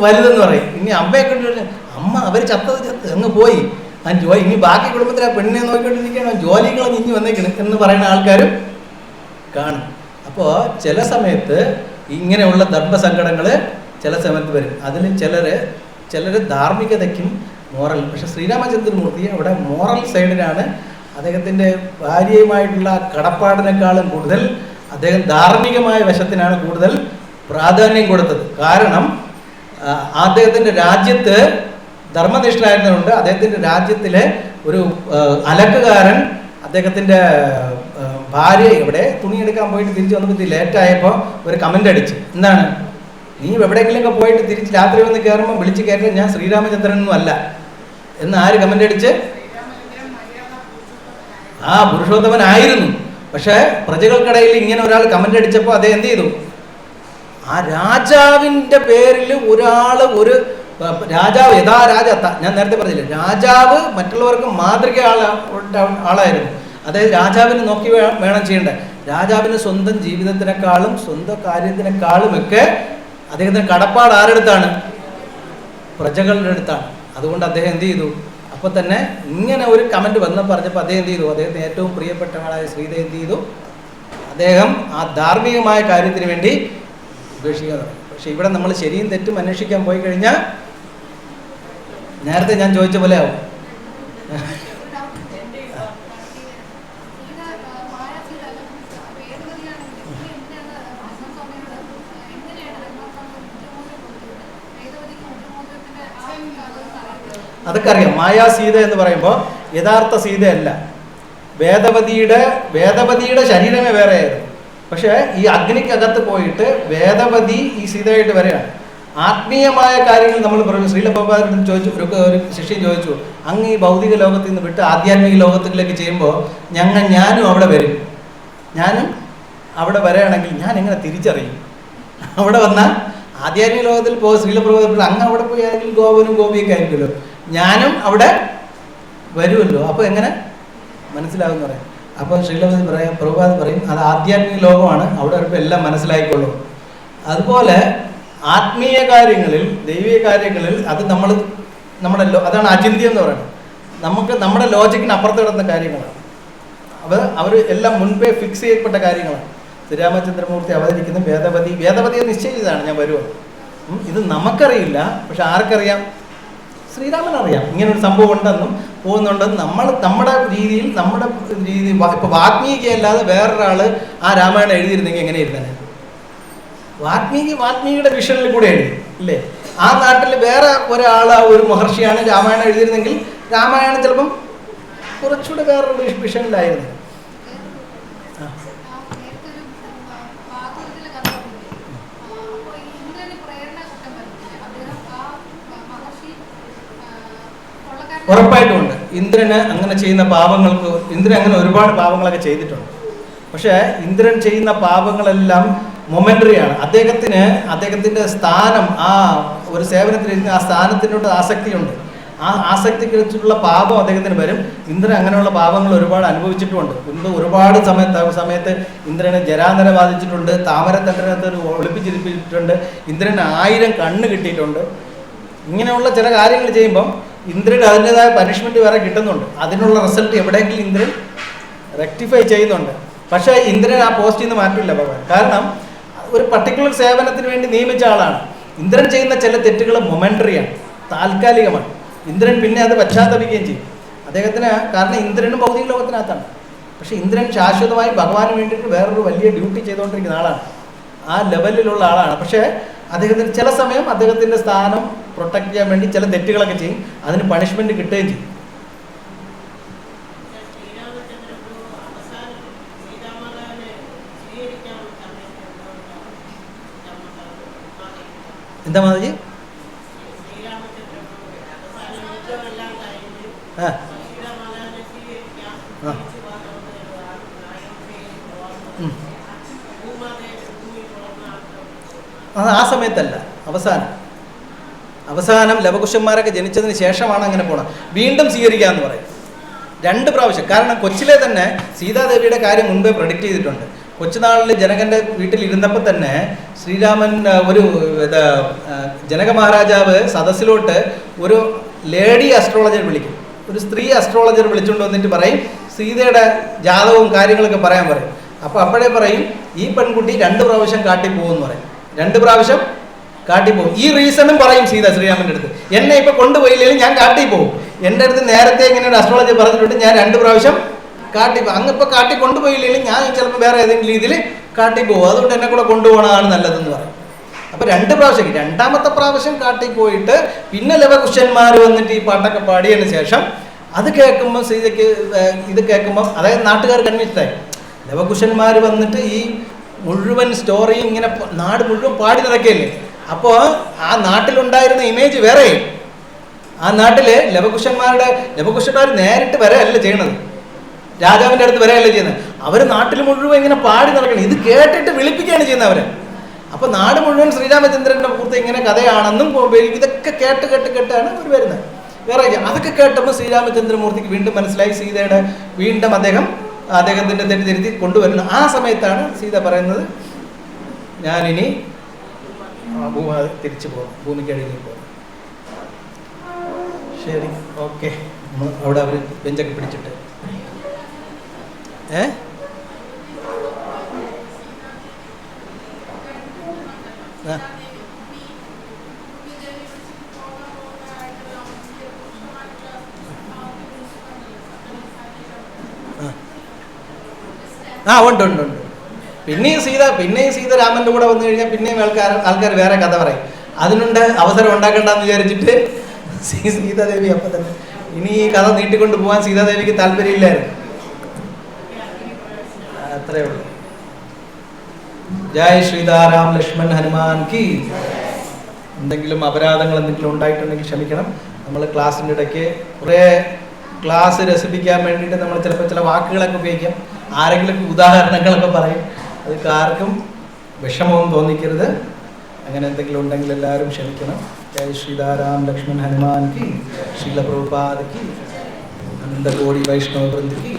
വലുതെന്ന് പറയും. ഇനി അമ്മയൊക്കെ അമ്മ അവർ ചത്തത് അങ്ങ് പോയി, ആ ജോലി ഇനി ബാക്കി കുടുംബത്തിൽ ആ പെണ്ണിനെ നോക്കിക്കൊണ്ടിരിക്കുകയാണ്, ജോലികളൊന്നും ഇനി വന്നേക്കണം എന്ന് പറയുന്ന ആൾക്കാരും കാണും. അപ്പോൾ ചില സമയത്ത് ഇങ്ങനെയുള്ള ധർമ്മസങ്കടങ്ങൾ ചില സമയത്ത് വരും. അതിൽ ചിലർ ധാർമ്മികതയ്ക്കും മോറൽ, പക്ഷെ ശ്രീരാമചന്ദ്രമൂർത്തി അവിടെ മോറൽ സൈഡിലാണ് അദ്ദേഹത്തിൻ്റെ ഭാര്യയുമായിട്ടുള്ള കടപ്പാടിനേക്കാളും കൂടുതൽ അദ്ദേഹം ധാർമ്മികമായ വശത്തിനാണ് കൂടുതൽ പ്രാധാന്യം കൊടുത്തത്. കാരണം അദ്ദേഹത്തിൻ്റെ രാജ്യത്ത് ധർമ്മനിഷ്ഠനായിരുന്നതുകൊണ്ട് അദ്ദേഹത്തിൻ്റെ രാജ്യത്തിലെ ഒരു അലക്കുകാരൻ അദ്ദേഹത്തിൻ്റെ ഭാര്യ ഇവിടെ തുണിയെടുക്കാൻ പോയിട്ട് തിരിച്ച് വന്നിട്ട് ലേറ്റായപ്പോൾ ഒരു കമൻ്റ് അടിച്ച്, എന്താണ്, നീ എവിടെയെങ്കിലുമൊക്കെ പോയിട്ട് തിരിച്ച് രാത്രി വന്ന് കയറുമ്പോൾ വിളിച്ച് കയറ്റുന്നത് ഞാൻ ശ്രീരാമചന്ദ്രനൊന്നും അല്ല എന്ന് ആര് കമൻ്റ് അടിച്ച്? ആ പുരുഷോത്തമനായിരുന്നു. പക്ഷേ പ്രജകൾക്കിടയിൽ ഇങ്ങനെ ഒരാൾ കമൻ്റ് അടിച്ചപ്പോൾ അദ്ദേഹം എന്ത് ചെയ്തു? ആ രാജാവിൻ്റെ പേരിൽ ഒരു രാജാവ് യഥാ രാജ, ഞാൻ നേരത്തെ പറഞ്ഞില്ലേ, രാജാവ് മറ്റുള്ളവർക്ക് മാതൃക ആളായിരുന്നു. അതായത് രാജാവിനെ നോക്കി വേണം ചെയ്യേണ്ടത്. രാജാവിന് സ്വന്തം ജീവിതത്തിനേക്കാളും സ്വന്തം കാര്യത്തിനേക്കാളും ഒക്കെ അദ്ദേഹത്തിന് കടപ്പാട് ആരെടുത്താണ്? പ്രജകളുടെ അടുത്താണ്. അതുകൊണ്ട് അദ്ദേഹം എന്ത് ചെയ്തു? അപ്പോൾ തന്നെ ഇങ്ങനെ ഒരു കമൻറ്റ് വന്ന് പറഞ്ഞപ്പോൾ അദ്ദേഹം എന്ത് ചെയ്തു? അദ്ദേഹത്തിന് ഏറ്റവും പ്രിയപ്പെട്ട ആളായ സീത എന്ത് ചെയ്തു? അദ്ദേഹം ആ ധാർമ്മികമായ കാര്യത്തിന് വേണ്ടി ഉപേക്ഷിക്കാൻ തുടങ്ങി. പക്ഷെ ഇവിടെ നമ്മൾ ശരിയും തെറ്റും അന്വേഷിക്കാൻ പോയി കഴിഞ്ഞാൽ നേരത്തെ ഞാൻ ചോദിച്ച പോലെ ആവും. അതൊക്കെ അറിയാം. മായാ സീത എന്ന് പറയുമ്പോൾ യഥാർത്ഥ സീതയല്ല, വേദവതിയുടെ ശരീരമേ വേറെയായിരുന്നു. പക്ഷേ ഈ അഗ്നിക്കകത്ത് പോയിട്ട് വേദവതി ഈ സീതയായിട്ട് വരെയാണ്. ആത്മീയമായ കാര്യങ്ങൾ നമ്മൾ പറഞ്ഞു. ശ്രീലപ്രഭുപാദൻ ചോദിച്ചു, ഒരു ശിഷ്യൻ ചോദിച്ചു, അങ്ങ് ഈ ഭൗതിക ലോകത്തിൽ നിന്ന് വിട്ട് ആധ്യാത്മിക ലോകത്തിലേക്ക് ചെയ്യുമ്പോൾ ഞാനും അവിടെ വരും, ഞാനും അവിടെ വരികയാണെങ്കിൽ ഞാൻ എങ്ങനെ തിരിച്ചറിയും? അവിടെ വന്നാൽ ആധ്യാത്മിക ലോകത്തിൽ പോകും. ശ്രീലപ്രഭുപാദൻ അങ്ങ് അവിടെ പോയി ആരെങ്കിലും ഗോപനും ഗോപിയൊക്കെ ആയിരിക്കുമല്ലോ, ഞാനും അവിടെ വരുമല്ലോ, അപ്പോൾ എങ്ങനെ മനസ്സിലാകുമെന്ന് പറയാം. അപ്പോൾ പ്രഭുപാദൻ പറയും അത് ആധ്യാത്മിക ലോകമാണ്, അവിടെ വരുമ്പോൾ എല്ലാം മനസ്സിലായിക്കൊള്ളും. അതുപോലെ ആത്മീയ കാര്യങ്ങളിൽ, ദൈവിക കാര്യങ്ങളിൽ അത് അതാണ് അചിന്ത്യം എന്ന് പറയുന്നത്. നമ്മുടെ ലോജിക്കിന് അപ്പുറത്ത് കിടന്ന കാര്യങ്ങളാണ്. അവർ എല്ലാം മുൻപേ ഫിക്സ് ചെയ്യപ്പെട്ട കാര്യങ്ങളാണ്. ശ്രീരാമചന്ദ്രമൂർത്തി അവതരിക്കുന്ന വേദവതിയെ നിശ്ചയിച്ചതാണ് ഞാൻ വരുമോ. ഇത് നമുക്കറിയില്ല, പക്ഷെ ആർക്കറിയാം? ശ്രീരാമൻ അറിയാം ഇങ്ങനൊരു സംഭവം ഉണ്ടെന്നും പോകുന്നുണ്ടെന്നും. നമ്മുടെ രീതിയിൽ ഇപ്പൊ വാൽമീകിയല്ലാതെ വേറൊരാൾ ആ രാമായണം എഴുതിയിരുന്നെങ്കിൽ എങ്ങനെ ഇരുന്നേ? വാൽമീകിയുടെ വിഷനിൽ കൂടെ എഴുതി ഇല്ലേ? ആ നാട്ടിൽ വേറെ ഒരു മഹർഷിയാണ് രാമായണം എഴുതിയിരുന്നെങ്കിൽ രാമായണം ചിലപ്പം കുറച്ചുകൂടെ വേറൊരു വിഷനിലായിരുന്നു. ഉറപ്പായിട്ടുമുണ്ട്. ഇന്ദ്രന് അങ്ങനെ ചെയ്യുന്ന പാപങ്ങൾക്ക്, ഇന്ദ്രൻ അങ്ങനെ ഒരുപാട് പാപങ്ങളൊക്കെ ചെയ്തിട്ടുണ്ട്. പക്ഷേ ഇന്ദ്രൻ ചെയ്യുന്ന പാപങ്ങളെല്ലാം മൊമെന്ററിയാണ്. അദ്ദേഹത്തിൻ്റെ സ്ഥാനം, ആ ഒരു സേവനത്തിലിരുന്ന് ആ സ്ഥാനത്തിനോട് ആസക്തിയുണ്ട്. ആ ആസക്തിക്കുള്ള പാപം അദ്ദേഹത്തിന് വരും. ഇന്ദ്രൻ അങ്ങനെയുള്ള പാപങ്ങൾ ഒരുപാട് അനുഭവിച്ചിട്ടുമുണ്ട്. ഒരുപാട് സമയത്ത് ഇന്ദ്രന് ജരാന്തര ബാധിച്ചിട്ടുണ്ട്, താമരത്തണ്ടനകത്ത് ഒളിപ്പിച്ചിരിപ്പിച്ചിട്ടുണ്ട്, ഇന്ദ്രന് 1000 കണ്ണ് കിട്ടിയിട്ടുണ്ട്. ഇങ്ങനെയുള്ള ചില കാര്യങ്ങൾ ചെയ്യുമ്പം ഇന്ദ്രന് അതിൻ്റെതായ പനിഷ്മെൻറ്റ് വേറെ കിട്ടുന്നുണ്ട്. അതിനുള്ള റിസൾട്ട് എവിടെയെങ്കിലും ഇന്ദ്രൻ റെക്ടിഫൈ ചെയ്യുന്നുണ്ട്. പക്ഷേ ഇന്ദ്രൻ ആ പോസ്റ്റിൽ നിന്ന് മാറ്റില്ല ഭഗവാൻ. കാരണം ഒരു പർട്ടിക്കുലർ സേവനത്തിന് വേണ്ടി നിയമിച്ച ആളാണ്. ഇന്ദ്രൻ ചെയ്യുന്ന ചില തെറ്റുകൾ മൊമെന്ററിയാണ്, താൽക്കാലികമാണ്. ഇന്ദ്രൻ പിന്നെ അത് പശ്ചാത്തപിക്കുകയും ചെയ്യും അദ്ദേഹത്തിന്. കാരണം ഇന്ദ്രനും ഭൗതിക ലോകത്തിനകത്താണ്. പക്ഷേ ഇന്ദ്രൻ ശാശ്വതമായി ഭഗവാന് വേണ്ടിയിട്ട് വേറൊരു വലിയ ഡ്യൂട്ടി ചെയ്തുകൊണ്ടിരിക്കുന്ന ആളാണ്, ആ ലെവലിലുള്ള ആളാണ്. പക്ഷേ അദ്ദേഹത്തിന് ചില സമയം അദ്ദേഹത്തിൻ്റെ സ്ഥാനം പ്രൊട്ടക്ട് ചെയ്യാൻ വേണ്ടി ചില തെറ്റുകളൊക്കെ ചെയ്യും, അതിന് പണിഷ്മെൻറ്റ് കിട്ടുകയും ചെയ്യും. എന്താ മാതാജി? ആ സമയത്തല്ല, അവസാനം ലവകുശന്മാരൊക്കെ ജനിച്ചതിന് ശേഷമാണ് അങ്ങനെ പോകണം. വീണ്ടും സ്വീകരിക്കാമെന്ന് പറയും. 2 പ്രാവശ്യം. കാരണം കൊച്ചിലെ തന്നെ സീതാദേവിയുടെ കാര്യം മുൻപേ പ്രഡിക്റ്റ് ചെയ്തിട്ടുണ്ട്. കൊച്ചുനാളിൽ ജനകൻ്റെ വീട്ടിലിരുന്നപ്പോൾ തന്നെ ശ്രീരാമൻ ജനക മഹാരാജാവ് സദസ്സിലോട്ട് ഒരു ലേഡി അസ്ട്രോളജർ വിളിക്കും, ഒരു സ്ത്രീ അസ്ട്രോളജർ വിളിച്ചുകൊണ്ട് വന്നിട്ട് പറയും സീതയുടെ ജാതകവും കാര്യങ്ങളൊക്കെ പറയാൻ പറയും. അപ്പോൾ അപ്പോഴേ പറയും ഈ പെൺകുട്ടി 2 പ്രാവശ്യം കാട്ടിപ്പോകുമെന്ന് പറയും. 2 പ്രാവശ്യം കാട്ടിപ്പോകും. ഈ റീസണും പറയും സീത ശ്രീരാമൻ്റെ അടുത്ത്, എന്നെ ഇപ്പോൾ കൊണ്ടുപോയില്ലെങ്കിൽ ഞാൻ കാട്ടിപ്പോകും. എൻ്റെ അടുത്ത് നേരത്തെ ഇങ്ങനെ ഒരു അസ്ട്രോളജർ പറഞ്ഞിട്ടുണ്ട്, ഞാൻ 2 പ്രാവശ്യം കാട്ടിപ്പോകും. അങ്ങിപ്പോൾ കാട്ടി കൊണ്ടുപോയില്ലെങ്കിൽ ഞാൻ ചിലപ്പോൾ വേറെ ഏതെങ്കിലും രീതിയിൽ കാട്ടിപ്പോകും, അതുകൊണ്ട് എന്നെ കൂടെ കൊണ്ടുപോകണതാണ് നല്ലതെന്ന് പറയും. അപ്പോൾ 2 പ്രാവശ്യം, 2ാമത്തെ പ്രാവശ്യം കാട്ടിപ്പോയിട്ട് പിന്നെ ലവകുശന്മാർ വന്നിട്ട് ഈ പാട്ടൊക്കെ പാടിയതിന് ശേഷം അത് കേൾക്കുമ്പോൾ സീതയ്ക്ക് ഇത് കേൾക്കുമ്പോൾ, അതായത് നാട്ടുകാർ കൺവിൻസ്ഡായി. ലവകുശന്മാർ വന്നിട്ട് ഈ മുഴുവൻ സ്റ്റോറിയും ഇങ്ങനെ നാട് മുഴുവൻ പാടി നടക്കുകയല്ലേ. അപ്പോൾ ആ നാട്ടിലുണ്ടായിരുന്ന ഇമേജ് വേറെ. ആ നാട്ടില് ലവകുശന്മാർ നേരിട്ട് വരെയല്ല ചെയ്യണത്, രാജാവിൻ്റെ അടുത്ത് വരെയല്ല ചെയ്യുന്നത്. അവർ നാട്ടിൽ മുഴുവൻ ഇങ്ങനെ പാടി നടക്കണം, ഇത് കേട്ടിട്ട് വിളിപ്പിക്കുകയാണ് ചെയ്യുന്നത് അവരെ. അപ്പോൾ നാട് മുഴുവൻ ശ്രീരാമചന്ദ്രൻ്റെ പൂർത്തി ഇങ്ങനെ കഥയാണെന്നും ഇതൊക്കെ കേട്ടാണ് അവർ വരുന്നത്. വേറെ അതൊക്കെ കേട്ടപ്പോൾ ശ്രീരാമചന്ദ്രമൂർത്തിക്ക് വീണ്ടും മനസ്സിലായി സീതയുടെ വീണ്ടും അദ്ദേഹത്തിൻ്റെ തെറ്റിദ്ധരുത്തി കൊണ്ടുവരുന്നു. ആ സമയത്താണ് സീത പറയുന്നത് ഞാനിനി തിരിച്ചു പോകും, ഭൂമിക്കടിയിൽ പോകും. ശരി, ഓക്കെ. അവിടെ അവർ ബെഞ്ചൊക്കെ പിടിച്ചിട്ട് ഉണ്ട്. പിന്നെയും സീത രാമൻ്റെ കൂടെ വന്നു കഴിഞ്ഞാൽ പിന്നെയും ആൾക്കാർ വേറെ കഥ പറയും. അതിനുണ്ട് അവസരം ഉണ്ടാക്കണ്ടെന്ന് വിചാരിച്ചിട്ട് സീതാദേവി അപ്പം തന്നെ ഇനി ഈ കഥ നീട്ടിക്കൊണ്ട് പോകാൻ സീതാദേവിക്ക് താല്പര്യമില്ലായിരുന്നു. അത്രേ ഉള്ളൂ. ജയ് ശ്രീതാരാം ലക്ഷ്മൺ ഹനുമാൻ കി. എന്തെങ്കിലും അപരാധങ്ങൾ എന്തെങ്കിലും ഉണ്ടായിട്ടുണ്ടെങ്കിൽ ക്ഷമിക്കണം. നമ്മൾ ക്ലാസ്സിൻ്റെ ഇടയ്ക്ക് കുറേ ക്ലാസ് രസിപ്പിക്കാൻ വേണ്ടിയിട്ട് നമ്മൾ ചിലപ്പോൾ ചില വാക്കുകളൊക്കെ ഉപയോഗിക്കാം, ആരെങ്കിലും ഉദാഹരണങ്ങളൊക്കെ പറയും. അതൊക്കെ ആർക്കും വിഷമവും തോന്നിക്കരുത്. അങ്ങനെ എന്തെങ്കിലും ഉണ്ടെങ്കിൽ എല്ലാവരും ക്ഷമിക്കണം. ജയ് ശ്രീതാരാം ലക്ഷ്മൺ ഹനുമാൻ കി. ശീല പ്രഭുപാദ് കി. അനന്തകോടി വൈഷ്ണവ വൃന്ദ കി.